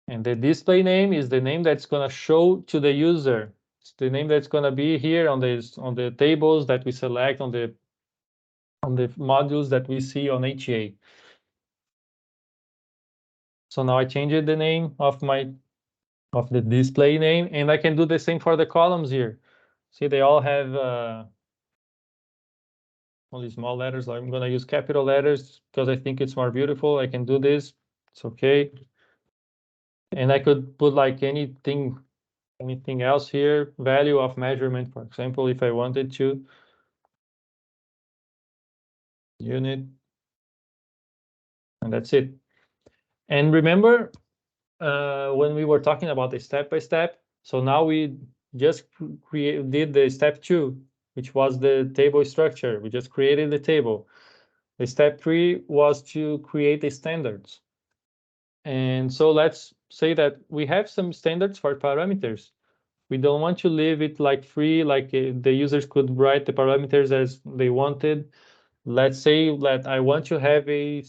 And the display name is the name that's going to show to the user. It's the name that's going to be here on the tables that we select, on the modules that we see on HA. So now I changed the name of the display name, and I can do the same for the columns here. See, they all have only small letters. I'm going to use capital letters because I think it's more beautiful. I can do this. It's okay. And I could put like anything else here, value of measurement, for example, if I wanted to. Unit. And that's it. And remember when we were talking about the step-by-step, so now we just did the step 2, which was the table structure. We just created the table. The step 3 was to create the standards. And so let's say that we have some standards for parameters. We don't want to leave it like free, like the users could write the parameters as they wanted. Let's say that I want to have a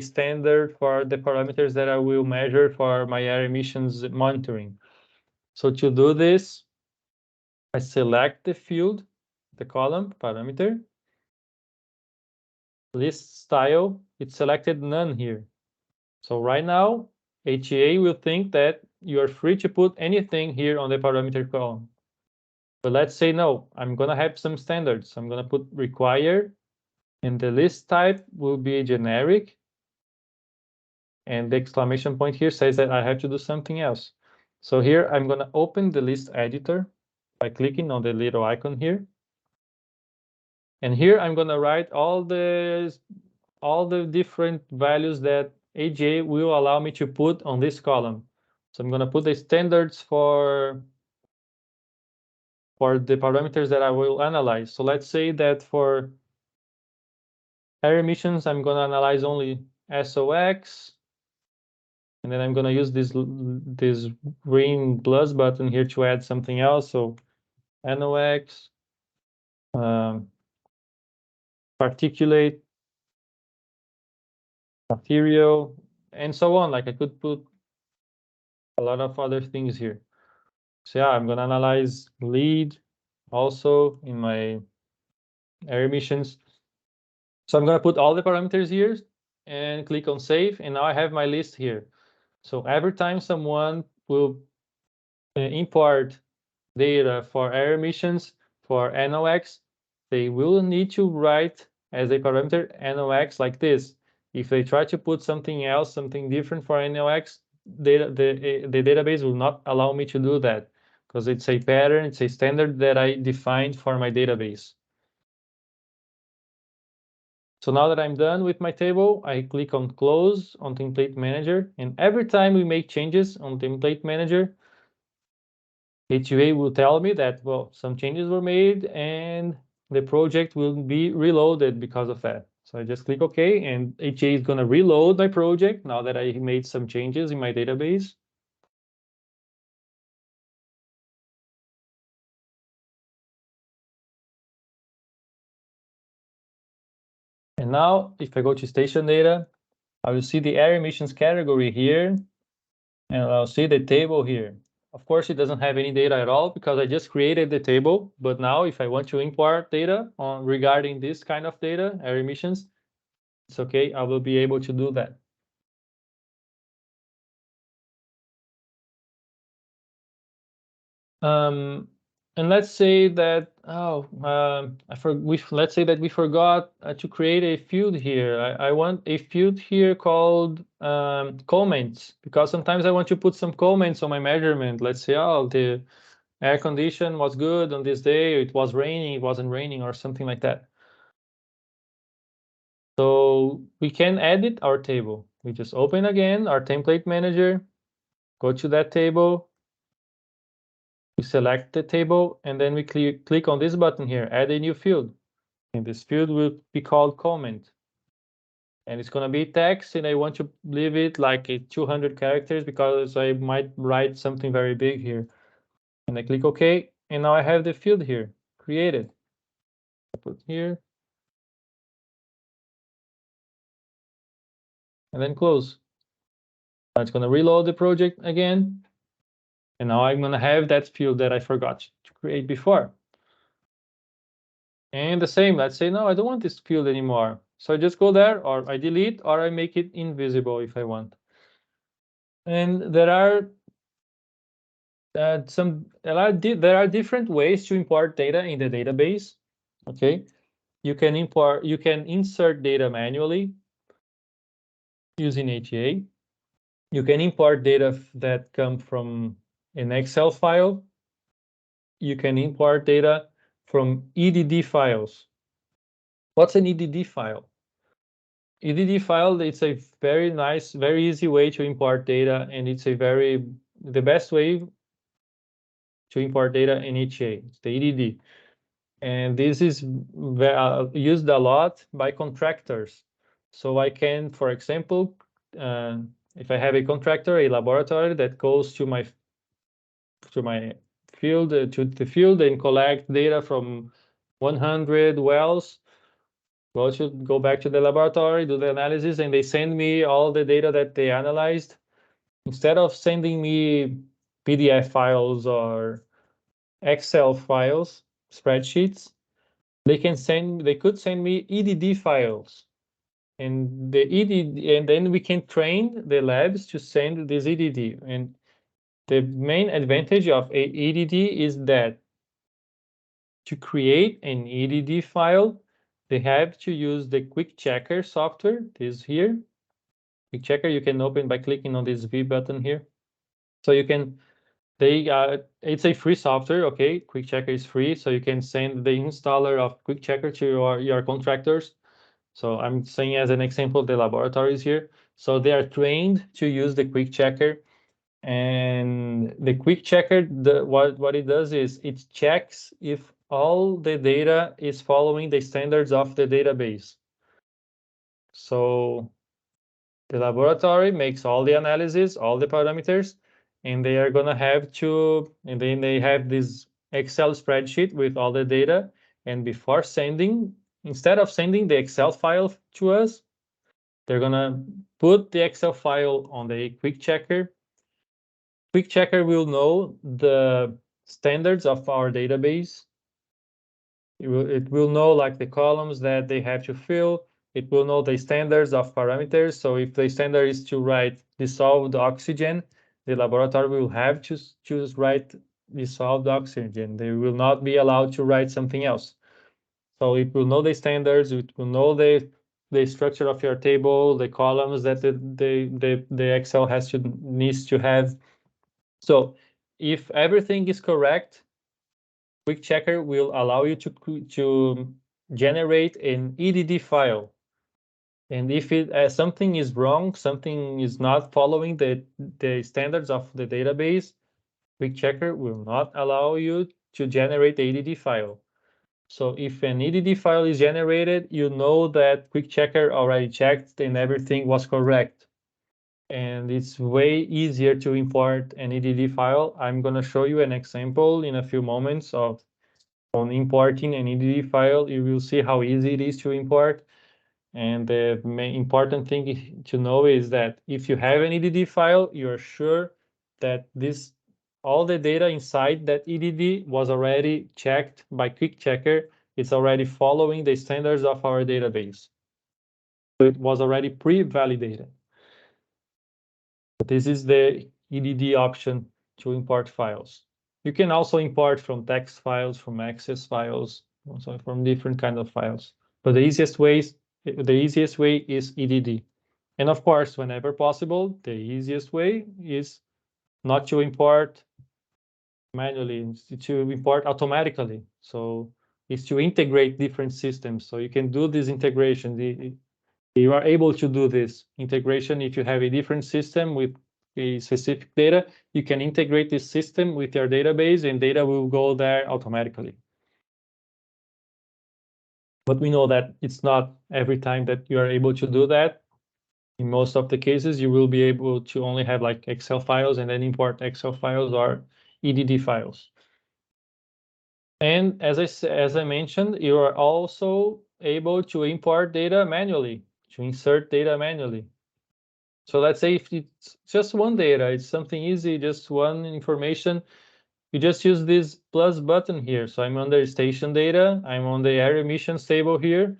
standard for the parameters that I will measure for my air emissions monitoring. So to do this, I select the field, the column parameter, list style, it's selected none here. So right now, HEA will think that you are free to put anything here on the parameter column. But let's say no, I'm going to have some standards. I'm going to put require, and the list type will be generic. And the exclamation point here says that I have to do something else. So here I'm going to open the list editor by clicking on the little icon here. And here I'm going to write all the different values that AGA will allow me to put on this column. So I'm going to put the standards for the parameters that I will analyze. So let's say that for air emissions, I'm going to analyze only SOX. And then I'm going to use this green plus button here to add something else. So NOx, particulate, material, and so on. Like I could put a lot of other things here. So yeah, I'm going to analyze lead also in my air emissions. So I'm going to put all the parameters here and click on save. And now I have my list here. So every time someone will import data for air emissions for NOx, they will need to write as a parameter NOx like this. If they try to put something else, something different for NOx, the database will not allow me to do that because it's a pattern, it's a standard that I defined for my database. So now that I'm done with my table, I click on close on template manager. And every time we make changes on template manager, HUA will tell me that, well, some changes were made and the project will be reloaded because of that. So I just click OK, and HUA is going to reload my project now that I made some changes in my database. And now if I go to station data, I will see the air emissions category here, and I'll see the table here. Of course, it doesn't have any data at all because I just created the table. But now if I want to import data regarding this kind of data, air emissions, it's okay. I will be able to do that. And let's say that let's say that we forgot to create a field here. I want a field here called comments, because sometimes I want to put some comments on my measurement. Let's say, oh, the air condition was good on this day. It was raining. It wasn't raining, or something like that. So we can edit our table. We just open again our template manager, go to that table. We select the table, and then we click on this button here, add a new field. And this field will be called comment. and it's gonna be text, and I want to leave it like a 200 characters because I might write something very big here. And I click OK, and now I have the field here created. I put here, and then close. Now it's gonna reload the project again, and now I'm gonna have that field that I forgot to create before. And the same, let's say, no, I don't want this field anymore. So I just go there, or I delete, or I make it invisible if I want. And there are there are different ways to import data in the database. Okay, you can insert data manually using HA. You can import data that come from an Excel file. You can import data from EDD files. What's an EDD file? EDD file, it's a very nice, very easy way to import data, and it's the best way to import data in HA, the EDD. And this is used a lot by contractors. So I can, for example, if I have a contractor, a laboratory that goes to my field, to the field and collect data from 100 wells, go back to the laboratory, do the analysis, and they send me all the data that they analyzed. Instead of sending me PDF files or Excel files, spreadsheets, they could send me EDD files, and then we can train the labs to send this EDD. And the main advantage of a EDD is that to create an EDD file, they have to use the Quick Checker software. This here, Quick Checker, you can open by clicking on this V button here. So you can it's a free software. Okay, Quick Checker is free, so you can send the installer of Quick Checker to your contractors. So I'm saying as an example the laboratories here. So they are trained to use the Quick Checker, and the Quick Checker, what it does is it checks if all the data is following the standards of the database. So the laboratory makes all the analysis, all the parameters, and they are gonna have to, and then they have this Excel spreadsheet with all the data. And before sending, instead of sending the Excel file to us, they're gonna put the Excel file on the Quick Checker. Quick Checker will know the standards of our database. It will know like the columns that they have to fill. It will know the standards of parameters. So if the standard is to write dissolved oxygen, the laboratory will have to choose write dissolved oxygen. They will not be allowed to write something else. So it will know the standards. It will know the structure of your table, the columns that the Excel needs to have. So if everything is correct, Quick Checker will allow you to generate an EDD file. And if something is wrong, something is not following the standards of the database, Quick Checker will not allow you to generate the EDD file. So if an EDD file is generated, you know that Quick Checker already checked and everything was correct. And it's way easier to import an EDD file. I'm going to show you an example in a few moments on importing an EDD file. You will see how easy it is to import. And the main important thing to know is that if you have an EDD file, you're sure that all the data inside that EDD was already checked by Quick Checker. It's already following the standards of our database. So it was already pre-validated. This is the EDD option to import files. You can also import from text files, from Access files, also from different kind of files. But the easiest way is EDD. And of course, whenever possible, the easiest way is not to import manually, to import automatically. So it's to integrate different systems. So you can do this integration. You are able to do this integration if you have a different system with a specific data. You can integrate this system with your database, and data will go there automatically. But we know that it's not every time that you are able to do that. In most of the cases, you will be able to only have like Excel files and then import Excel files or EDD files. And as I mentioned, you are also able to import data manually, to insert data manually. So let's say if it's just one data, it's something easy, just one information, you just use this plus button here. So I'm under station data, I'm on the air emissions table here.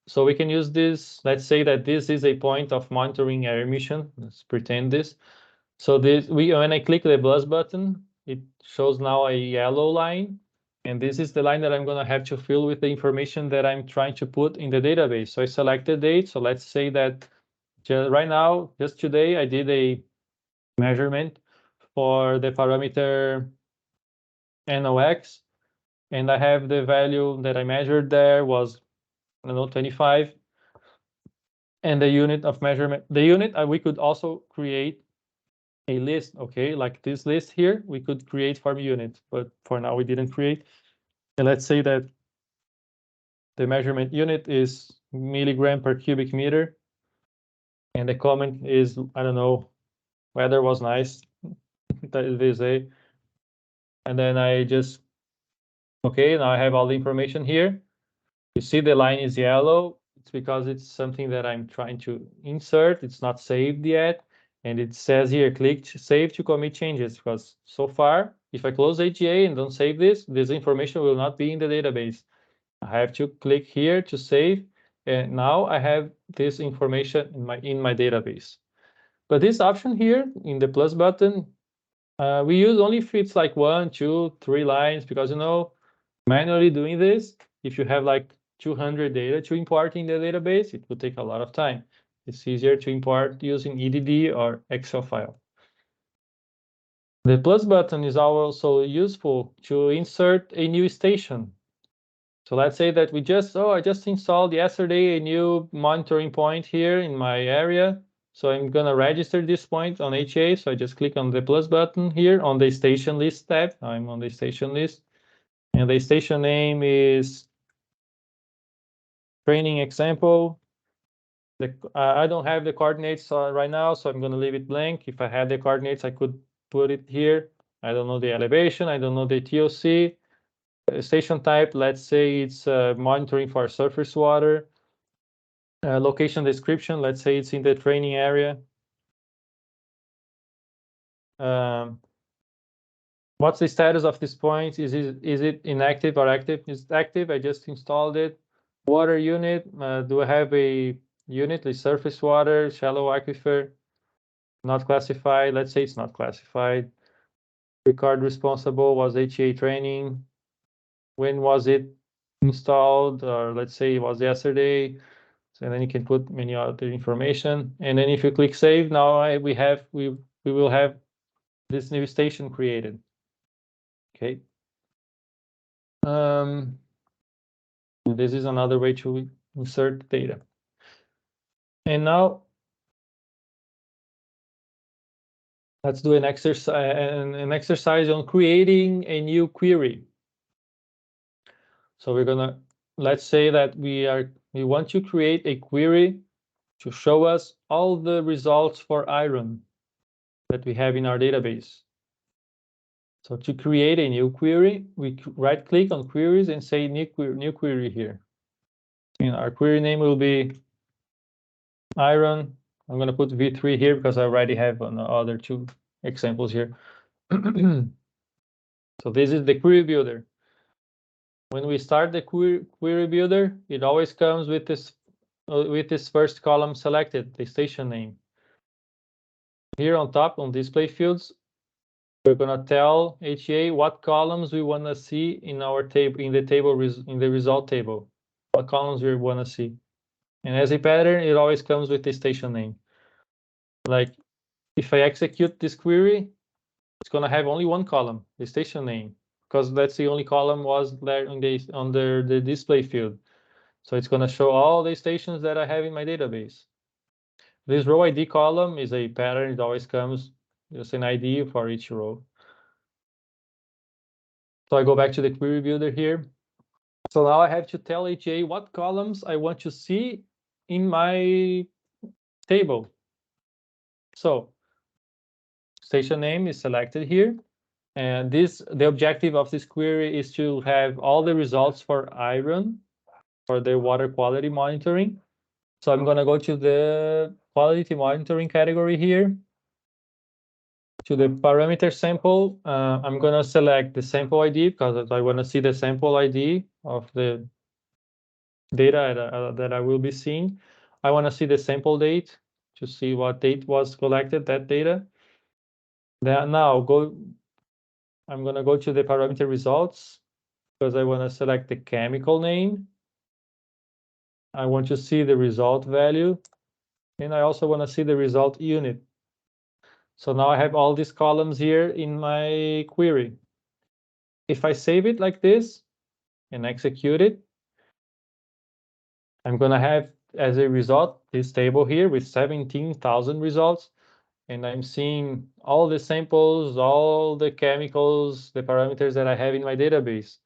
So we can use this, let's say that this is a point of monitoring air emission. Let's pretend this. So when I click the plus button, it shows now a yellow line. And this is the line that I'm going to have to fill with the information that I'm trying to put in the database. So I select the date. So let's say that right now, just today, I did a measurement for the parameter NOx. And I have the value that I measured there was, I don't know, 25. And the unit of measurement, we could also create a list, okay, like this list here, we could create from unit, but for now we didn't create. And let's say that the measurement unit is milligram per cubic meter. And the comment is, I don't know, weather was nice, they say. And then I just, okay, now I have all the information here. You see the line is yellow. It's because it's something that I'm trying to insert. It's not saved yet. And it says here, click save to commit changes, because so far, if I close HGA and don't save this information will not be in the database. I have to click here to save. And now I have this information in my database. But this option here in the plus button, we use only if it's like 1, 2, 3 lines, because, you know, manually doing this, if you have like 200 data to import in the database, it will take a lot of time. It's easier to import using EDD or Excel file. The plus button is also useful to insert a new station. So let's say that I just installed yesterday a new monitoring point here in my area. So I'm gonna register this point on HA. So I just click on the plus button here on the station list tab. I'm on the station list. And the station name is training example. I don't have the coordinates right now, so I'm going to leave it blank. If I had the coordinates, I could put it here. I don't know the elevation. I don't know the TOC. Station type, let's say it's monitoring for surface water. Location description, let's say it's in the training area. What's the status of this point? Is it inactive or active? It's active. I just installed it. Water unit. Do I have a unit, a surface water, shallow aquifer? Not classified. Let's say it's not classified. Record responsible was HA training. When was it installed? Or let's say it was yesterday. So then you can put many other information. And then if you click save, now we will have this new station created. Okay. This is another way to insert data. And now let's do an exercise on creating a new query. So let's say that we want to create a query to show us all the results for iron that we have in our database. So to create a new query, we right click on queries and say new query here. And our query name will be iron. I'm going to put V3 here because I already have other 2 examples here. So this is the query builder. When we start the query builder, it always comes with this first column selected, the station name. Here on top on display fields, we're going to tell HA what columns we want to see in our table, in the result table, what columns we want to see. And as a pattern, it always comes with the station name. Like if I execute this query, it's going to have only one column, the station name, because that's the only column was there under the display field. So it's going to show all the stations that I have in my database. This row ID column is a pattern. It always comes just an ID for each row. So I go back to the query builder here. So now I have to tell HA what columns I want to see in my table. So station name is selected here. And the objective of this query is to have all the results for iron for the water quality monitoring. So I'm going to go to the quality monitoring category here. To the parameter sample, I'm going to select the sample ID because I want to see the sample ID of the data that I will be seeing. I want to see the sample date to see what date was collected, that data. Then now I'm going to go to the parameter results because I want to select the chemical name. I want to see the result value, and I also want to see the result unit. So now I have all these columns here in my query. If I save it like this and execute it, I'm going to have as a result this table here with 17,000 results. And I'm seeing all the samples, all the chemicals, the parameters that I have in my database.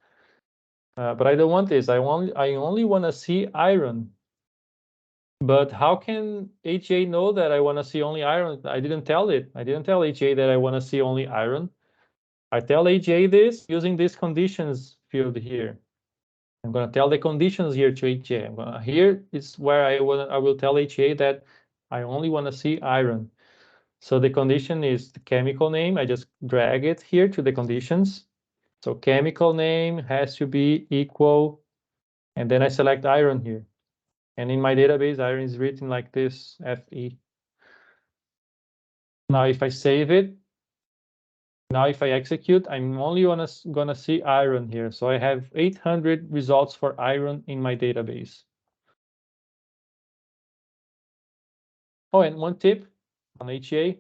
But I don't want this. I only want to see iron. But how can HA know that I want to see only iron? I didn't tell it. I didn't tell HA that I want to see only iron. I tell HA this using this conditions field here. I'm going to tell the conditions here to HA. Here is where I will tell HA that I only want to see iron. So the condition is the chemical name. I just drag it here to the conditions. So chemical name has to be equal, and then I select iron here. And in my database, iron is written like this, Fe. Now, if I save it, now if I execute, I'm only gonna see iron here. So I have 800 results for iron in my database. Oh, and one tip on HA.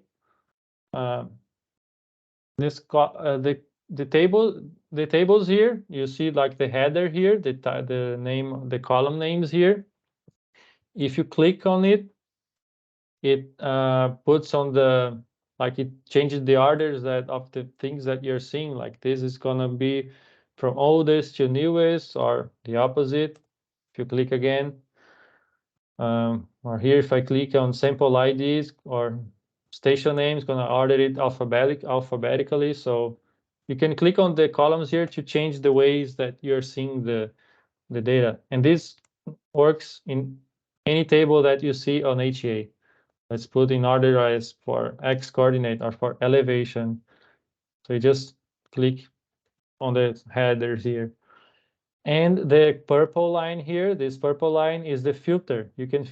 The tables here, you see like the header here, the name, the column names here. If you click on it, it puts on the, like it changes the orders that of the things that you're seeing. Like this is gonna be from oldest to newest, or the opposite. If you click again, or here if I click on sample IDs or station names, gonna order it alphabetically. So you can click on the columns here to change the ways that you're seeing the data. And this works in any table that you see on HA. Let's put in order as for X coordinate or for elevation. So you just click on the headers here. And the purple line here, this purple line is the filter. You can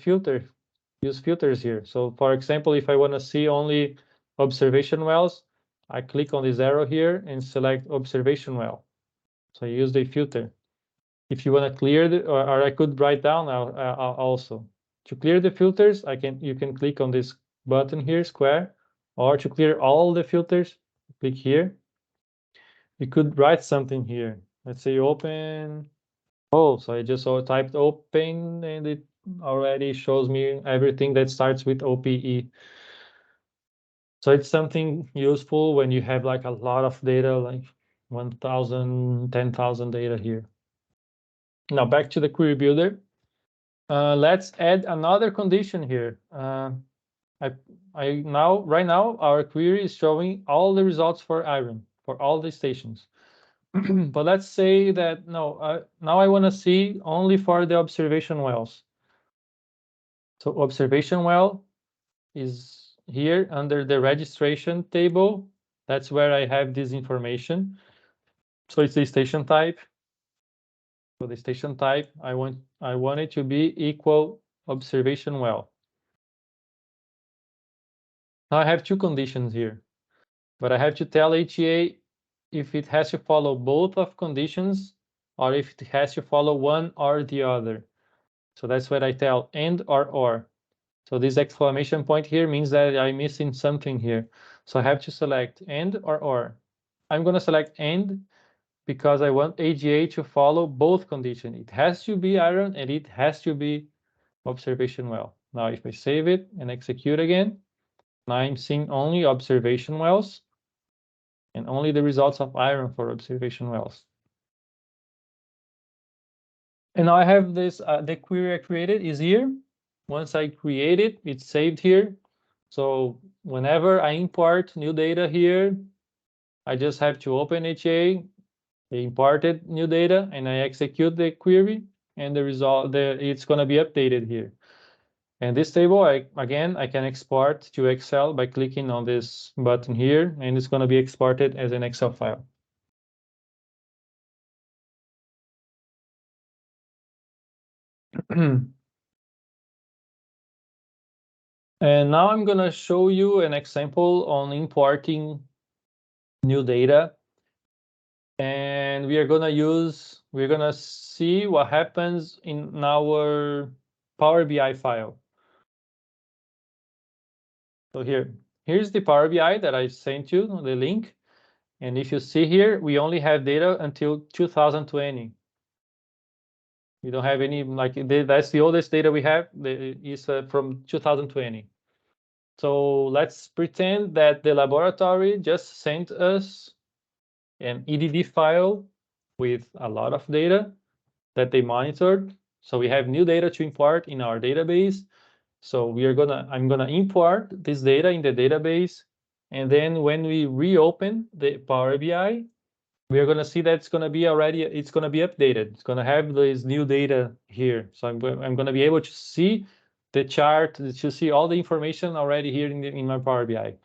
use filters here. So for example, if I want to see only observation wells, I click on this arrow here and select observation well. So I use the filter. If you want to clear the, or I could write down also. To clear the filters, you can click on this button here, square, or to clear all the filters, click here. You could write something here. Let's say open. Oh, so I just typed open and it already shows me everything that starts with OPE. So it's something useful when you have like a lot of data, like 1,000, 10,000 data here. Now back to the query builder. Let's add another condition here. Right now, our query is showing all the results for iron for all the stations. But let's say that no, now I want to see only for the observation wells. So observation well is here under the registration table. That's where I have this information. So it's the station type. So the station type, I want it to be equal observation well. Now I have two conditions here, but I have to tell HEA if it has to follow both of conditions or if it has to follow one or the other. So that's what I tell, and or. So this exclamation point here means that I'm missing something here. So I have to select and or. I'm going to select and because I want AGA to follow both conditions. It has to be iron and it has to be observation well. Now if I save it and execute again, now I'm seeing only observation wells and only the results of iron for observation wells. And now I have this, the query I created is here. Once I create it, it's saved here. So whenever I import new data here, I just have to open HA, imported new data, and I execute the query, and the result, it's going to be updated here. And this table, again, I can export to Excel by clicking on this button here, and it's going to be exported as an Excel file. And now I'm going to show you an example on importing new data. And we're going to see what happens in our Power BI file. So here's the Power BI that I sent you, the link. And if you see here, we only have data until 2020. We don't have any, like, that's the oldest data we have, is from 2020. So let's pretend that the laboratory just sent us an EDD file with a lot of data that they monitored. So we have new data to import in our database. So I'm gonna import this data in the database. And then when we reopen the Power BI, we're going to see that it's going to be updated. It's going to have this new data here. So I'm going to be able to see the chart, to see all the information already here in my Power BI.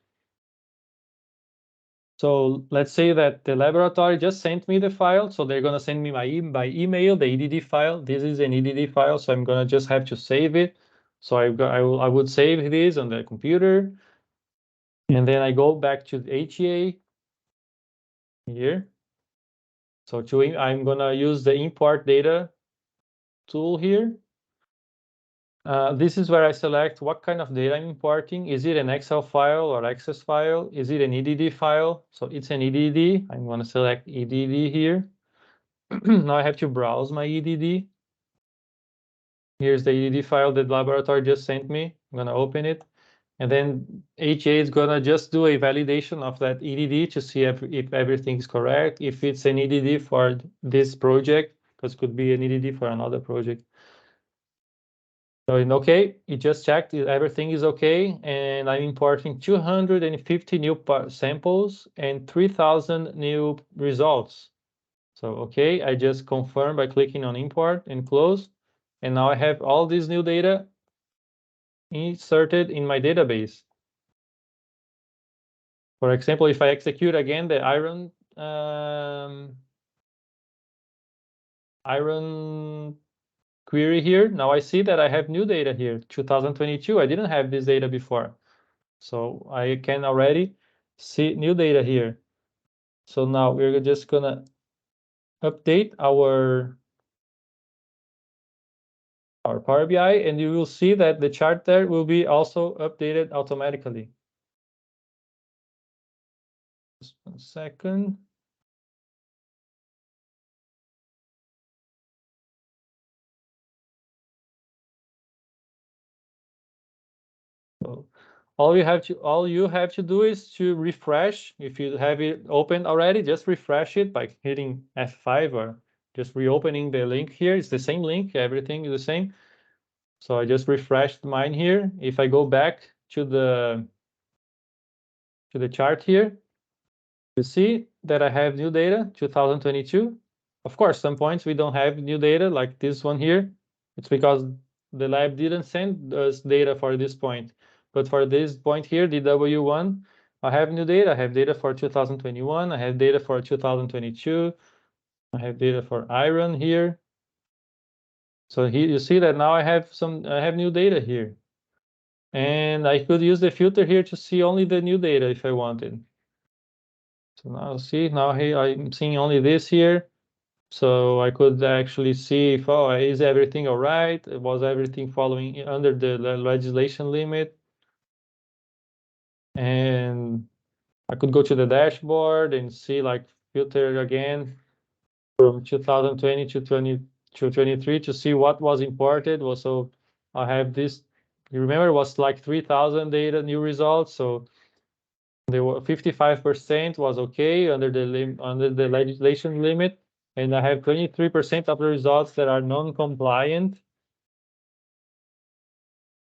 So let's say that the laboratory just sent me the file. So they're going to send me by email the EDD file. This is an EDD file, so I'm going to just have to save it. So I would save this on the computer, and then I go back to the HEA here. So I'm going to use the import data tool here. This is where I select what kind of data I'm importing. Is it an Excel file or Access file? Is it an EDD file? So it's an EDD. I'm going to select EDD here. Now I have to browse my EDD. Here's the EDD file that laboratory just sent me. I'm going to open it. And then HA is going to just do a validation of that EDD to see if everything's correct, if it's an EDD for this project, because it could be an EDD for another project. So okay, it just checked everything is okay, and I'm importing 250 new samples and 3,000 new results. So okay, I just confirm by clicking on import and close, and now I have all this new data inserted in my database. For example, if I execute again the iron query here, now I see that I have new data here, 2022. I didn't have this data before. So I can already see new data here. So now we're just gonna update our Power BI, and you will see that the chart there will be also updated automatically. Just 1 second. So all you have to do is to refresh. If you have it opened already, just refresh it by hitting F5 or just reopening the link here. It's the same link, everything is the same. So I just refreshed mine here. If I go back to the chart here, you see that I have new data, 2022. Of course, some points we don't have new data, like this one here. It's because the lab didn't send us data for this point. But for this point here, DW1, I have new data. I have data for 2021. I have data for 2022. I have data for iron here. So here you see that now I have new data here. And I could use the filter here to see only the new data if I wanted. So now see, now here I'm seeing only this here. So I could actually see if, oh, is everything all right? Was everything following under the legislation limit? And I could go to the dashboard and see, like, filter again from 2020 to 23 to see what was imported. So I have this, you remember, it was like 3,000 data new results. So they were 55% was okay under the legislation limit. and I have 23% of the results that are non-compliant.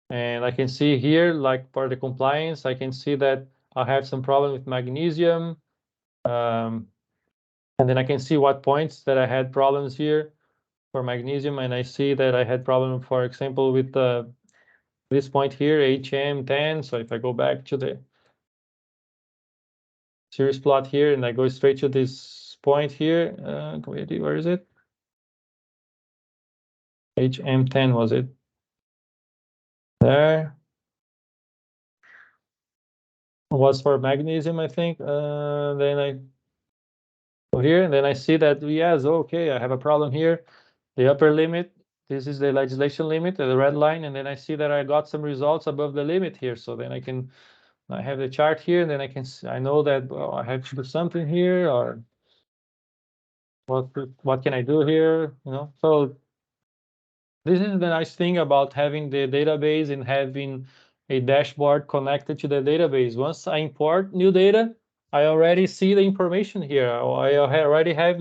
And I can see here, like for the compliance, I can see that I have some problem with magnesium. And then I can see what points that I had problems here for magnesium. And I see that I had problem, for example, with this point here, HM10. So if I go back to the series plot here and I go straight to this point here, where is it? HM10 was it? There. Was for magnesium, I think. Then I go here, and then I see that, yes, okay, I have a problem here. The upper limit, this is the legislation limit, the red line, and then I see that I got some results above the limit here. So then I have the chart here, and then I know that, well, I have to do something here, or what can I do here? So this is the nice thing about having the database and having a dashboard connected to the database. Once I import new data, I already see the information here. I already have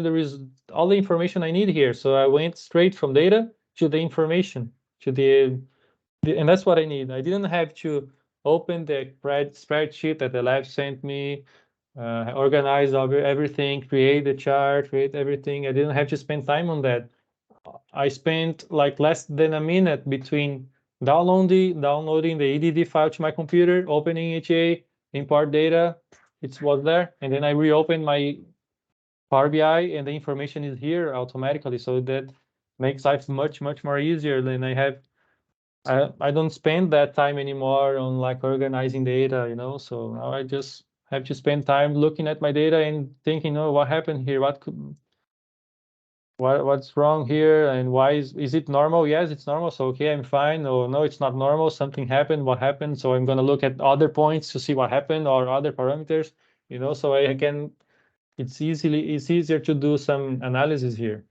all the information I need here. So I went straight from data to the information, and that's what I need. I didn't have to open the spreadsheet that the lab sent me, organize everything, create the chart, create everything. I didn't have to spend time on that. I spent like less than a minute between downloading the EDD file to my computer, opening HA, import data, it was there, and then I reopened my Power BI, and the information is here automatically. So that makes life much more easier. Than I don't spend that time anymore on like organizing data, So now I just have to spend time looking at my data and thinking, oh, what happened here? What's wrong here, and why is it normal? Yes, it's normal, so okay, I'm fine. Or no, it's not normal, something happened. What happened? So I'm going to look at other points to see what happened, or other parameters, so I can it's easier to do some analysis here.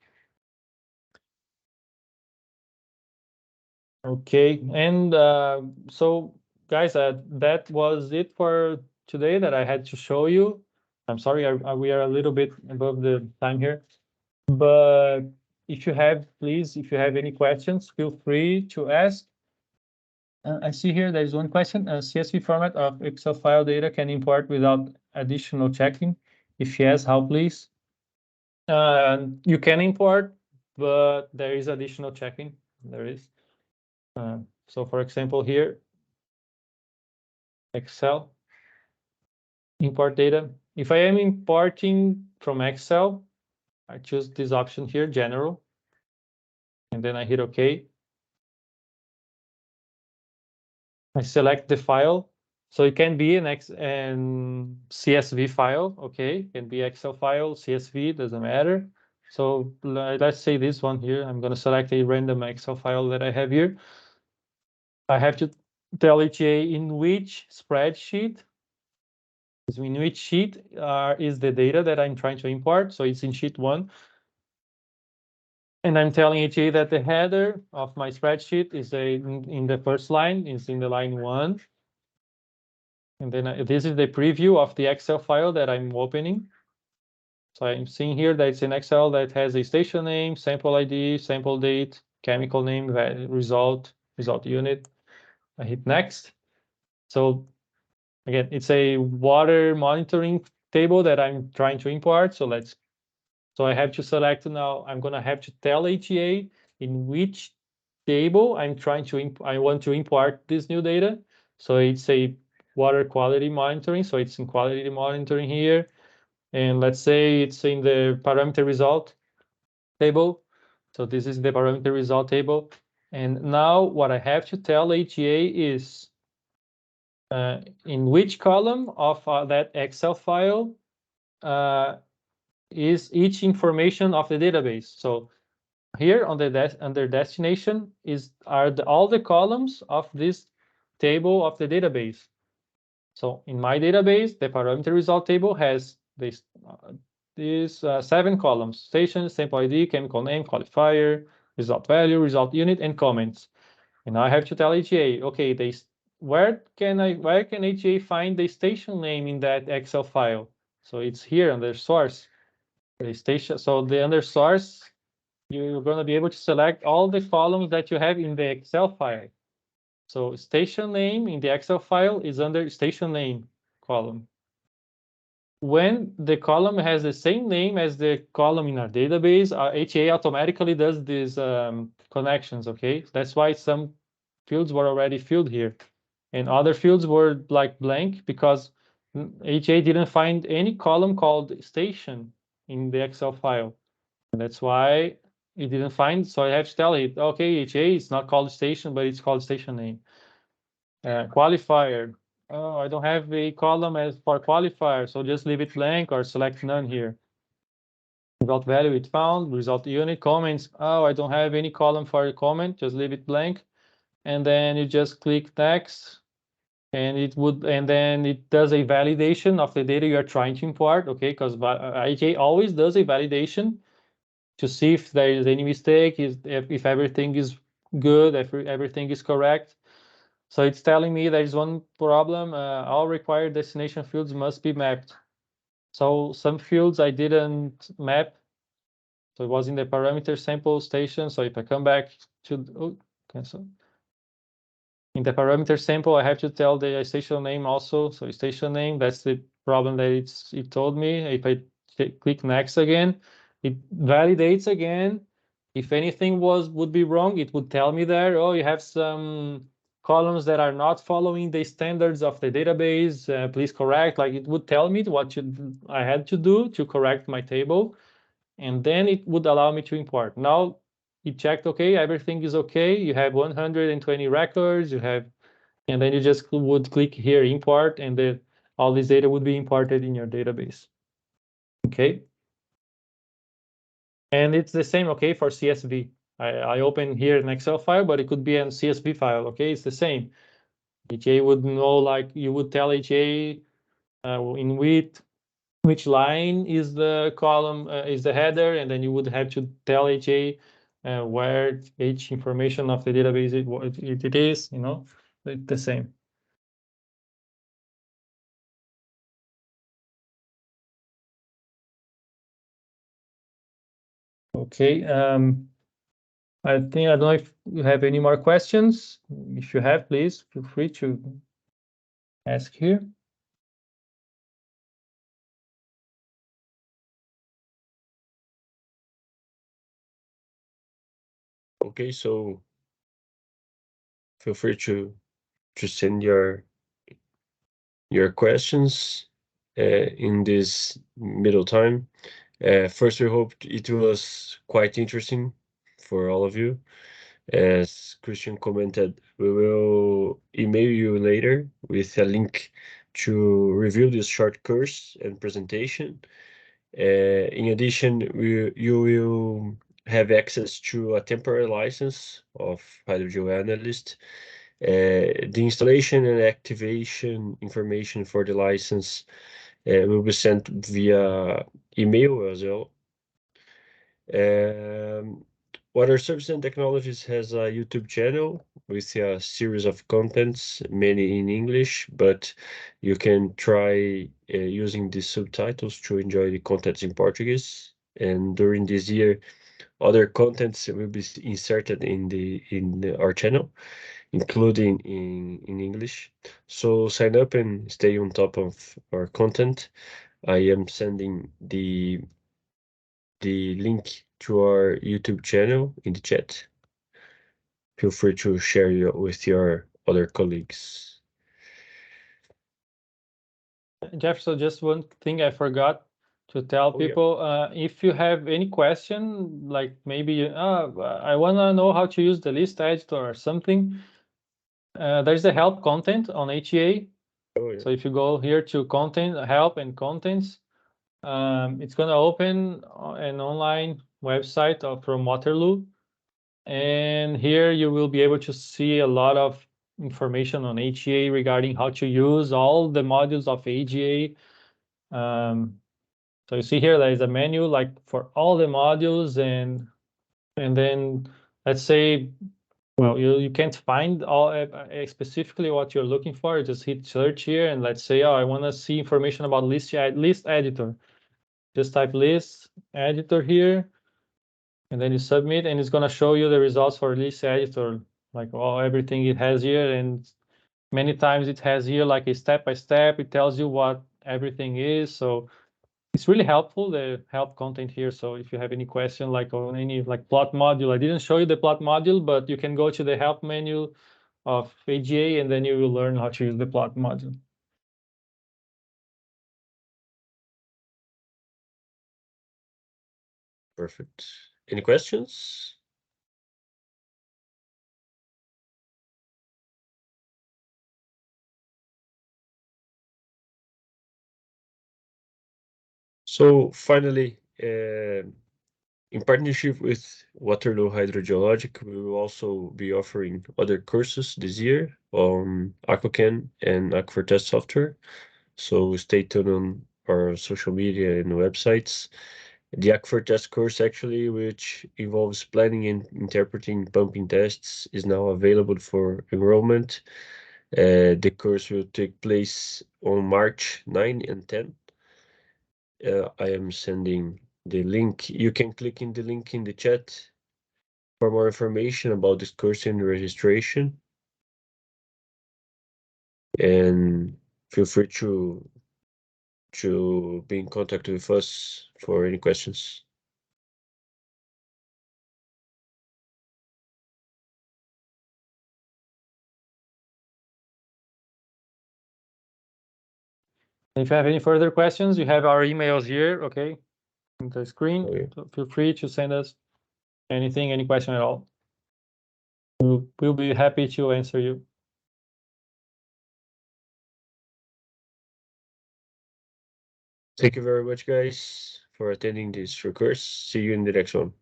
Okay, and so guys, that was it for today that I had to show you. I'm sorry, we are a little bit above the time here. But if you have any questions, feel free to ask. I see here there is one question. A CSV format of Excel file data can import without additional checking? If yes, how please? You can import, but there is additional checking. There is. So for example, here, Excel, import data. If I am importing from Excel, I choose this option here, general, and then I hit OK. I select the file. So it can be an CSV file, okay? It can be Excel file, CSV, doesn't matter. So let's say this one here. I'm going to select a random Excel file that I have here. I have to tell HA in which spreadsheet, in which sheet is the data that I'm trying to import. So it's in sheet 1. And I'm telling HA that the header of my spreadsheet is in the first line, is in the line 1. And then this is the preview of the Excel file that I'm opening. So I'm seeing here that it's an Excel that has a station name, sample ID, sample date, chemical name, result unit. I hit next. So again, it's a water monitoring table that I'm trying to import. So I have to select now. I'm going to have to tell HEA in which table I want to import this new data. So it's a water quality monitoring. So it's in quality monitoring here. And let's say it's in the parameter result table. So this is the parameter result table. And now what I have to tell HEA is in which column of that Excel file is each information of the database. So here on the under destination are all the columns of this table of the database. So in my database, the parameter result table has these 7 columns: station, sample ID, chemical name, qualifier, result value, result unit, and comments. And I have to tell HA, okay, where can HA find the station name in that Excel file? So it's here under source. the station. So the under source, you're going to be able to select all the columns that you have in the Excel file. So station name in the Excel file is under station name column. When the column has the same name as the column in our database, our HA automatically does these connections, okay? That's why some fields were already filled here. And other fields were like blank because HA didn't find any column called station in the Excel file. And that's why it didn't find, so I have to tell it, okay, HA is not called station, but it's called station name. Qualifier. Oh, I don't have a column as for qualifier, so just leave it blank or select none here. Result value it found, result unit, comments. Oh, I don't have any column for a comment, just leave it blank. And then you just click next, and then it does a validation of the data you are trying to import, okay? Because IJ always does a validation to see if there is any mistake, if everything is good, if everything is correct. So it's telling me there is one problem. All required destination fields must be mapped. So some fields I didn't map. So it was in the parameter sample station. So if I come back to cancel. In the parameter sample, I have to tell the station name also. So station name, that's the problem that it told me. If I click next again, it validates again. If anything would be wrong, it would tell me there, oh, you have some columns that are not following the standards of the database. Please correct. Like it would tell me what I had to do to correct my table, and then it would allow me to import. Now it checked, okay, everything is okay. You have 120 records. You have, and then you just would click here, import, and all this data would be imported in your database. Okay. And it's the same, okay, for CSV. I open here an Excel file, but it could be a CSV file, okay? It's the same. HA would know, like you would tell HA in which line is the column, is the header, and then you would have to tell HA where each information of the database it is, you know, it's the same. Okay. I don't know if you have any more questions. If you have, please feel free to ask here. Okay, so feel free to send your questions in this middle time. First, we hope it was quite interesting for all of you. As Christian commented, we will email you later with a link to review this short course and presentation. In addition, you will have access to a temporary license of Hydro GeoAnalyst. The installation and activation information for the license will be sent via email as well. Water Services and Technologies has a YouTube channel with a series of contents, many in English, but you can try using the subtitles to enjoy the contents in Portuguese. And during this year, other contents will be inserted in our channel, including in English. So sign up and stay on top of our content. I am sending the link to our YouTube channel in the chat. Feel free to share with your other colleagues. Jeff, so just one thing I forgot to tell people. If you have any question, like maybe I want to know how to use the list editor or something, there's the help content on HEA. So if you go here to content, help and contents, it's going to open an online website from Waterloo. And here you will be able to see a lot of information on HEA regarding how to use all the modules of HEA. So you see here there is a menu like for all the modules, and then let's say, well, you can't find all specifically what you're looking for. You just hit search here, and let's say, oh, I want to see information about list editor. Just type list editor here, and then you submit, and it's gonna show you the results for list editor, like everything it has here. And many times it has here like a step-by-step. It tells you what everything is. So it's really helpful, the help content here. So if you have any question like on any like plot module, I didn't show you the plot module, but you can go to the help menu of AGA, and then you will learn how to use the plot module. Perfect. Any questions? So finally, in partnership with Waterloo Hydrogeologic, we will also be offering other courses this year on AquaCAN and Aquafortest software. So stay tuned on our social media and websites. The Aquafortest course, actually, which involves planning and interpreting pumping tests, is now available for enrollment. The course will take place on March 9 and 10. I am sending the link. You can click in the link in the chat for more information about this course and registration. And feel free to be in contact with us for any questions. If you have any further questions, you have our emails here, okay, on the screen. Okay. So feel free to send us anything, any question at all. We'll be happy to answer you. Thank you very much, guys, for attending this course. See you in the next one.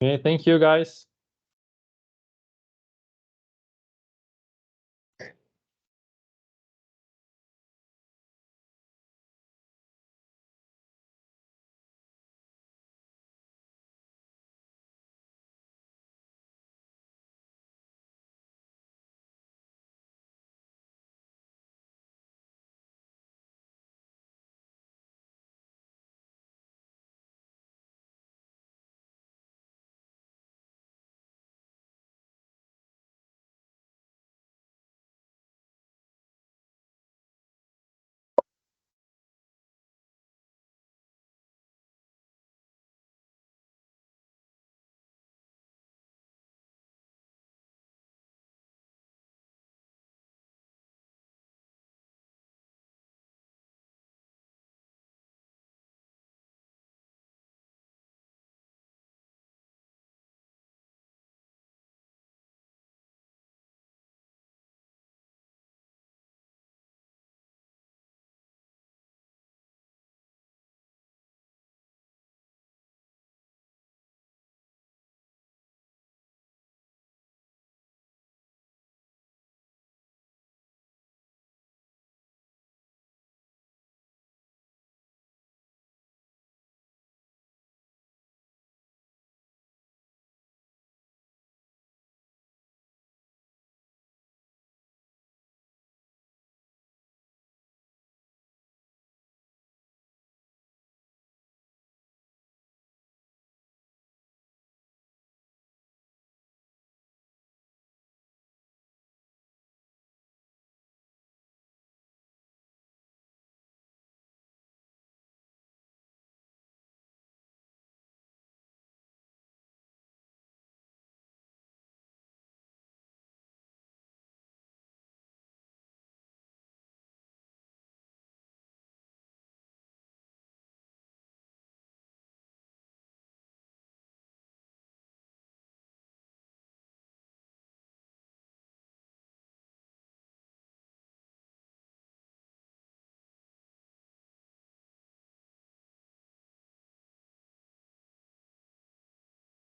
Okay, thank you, guys.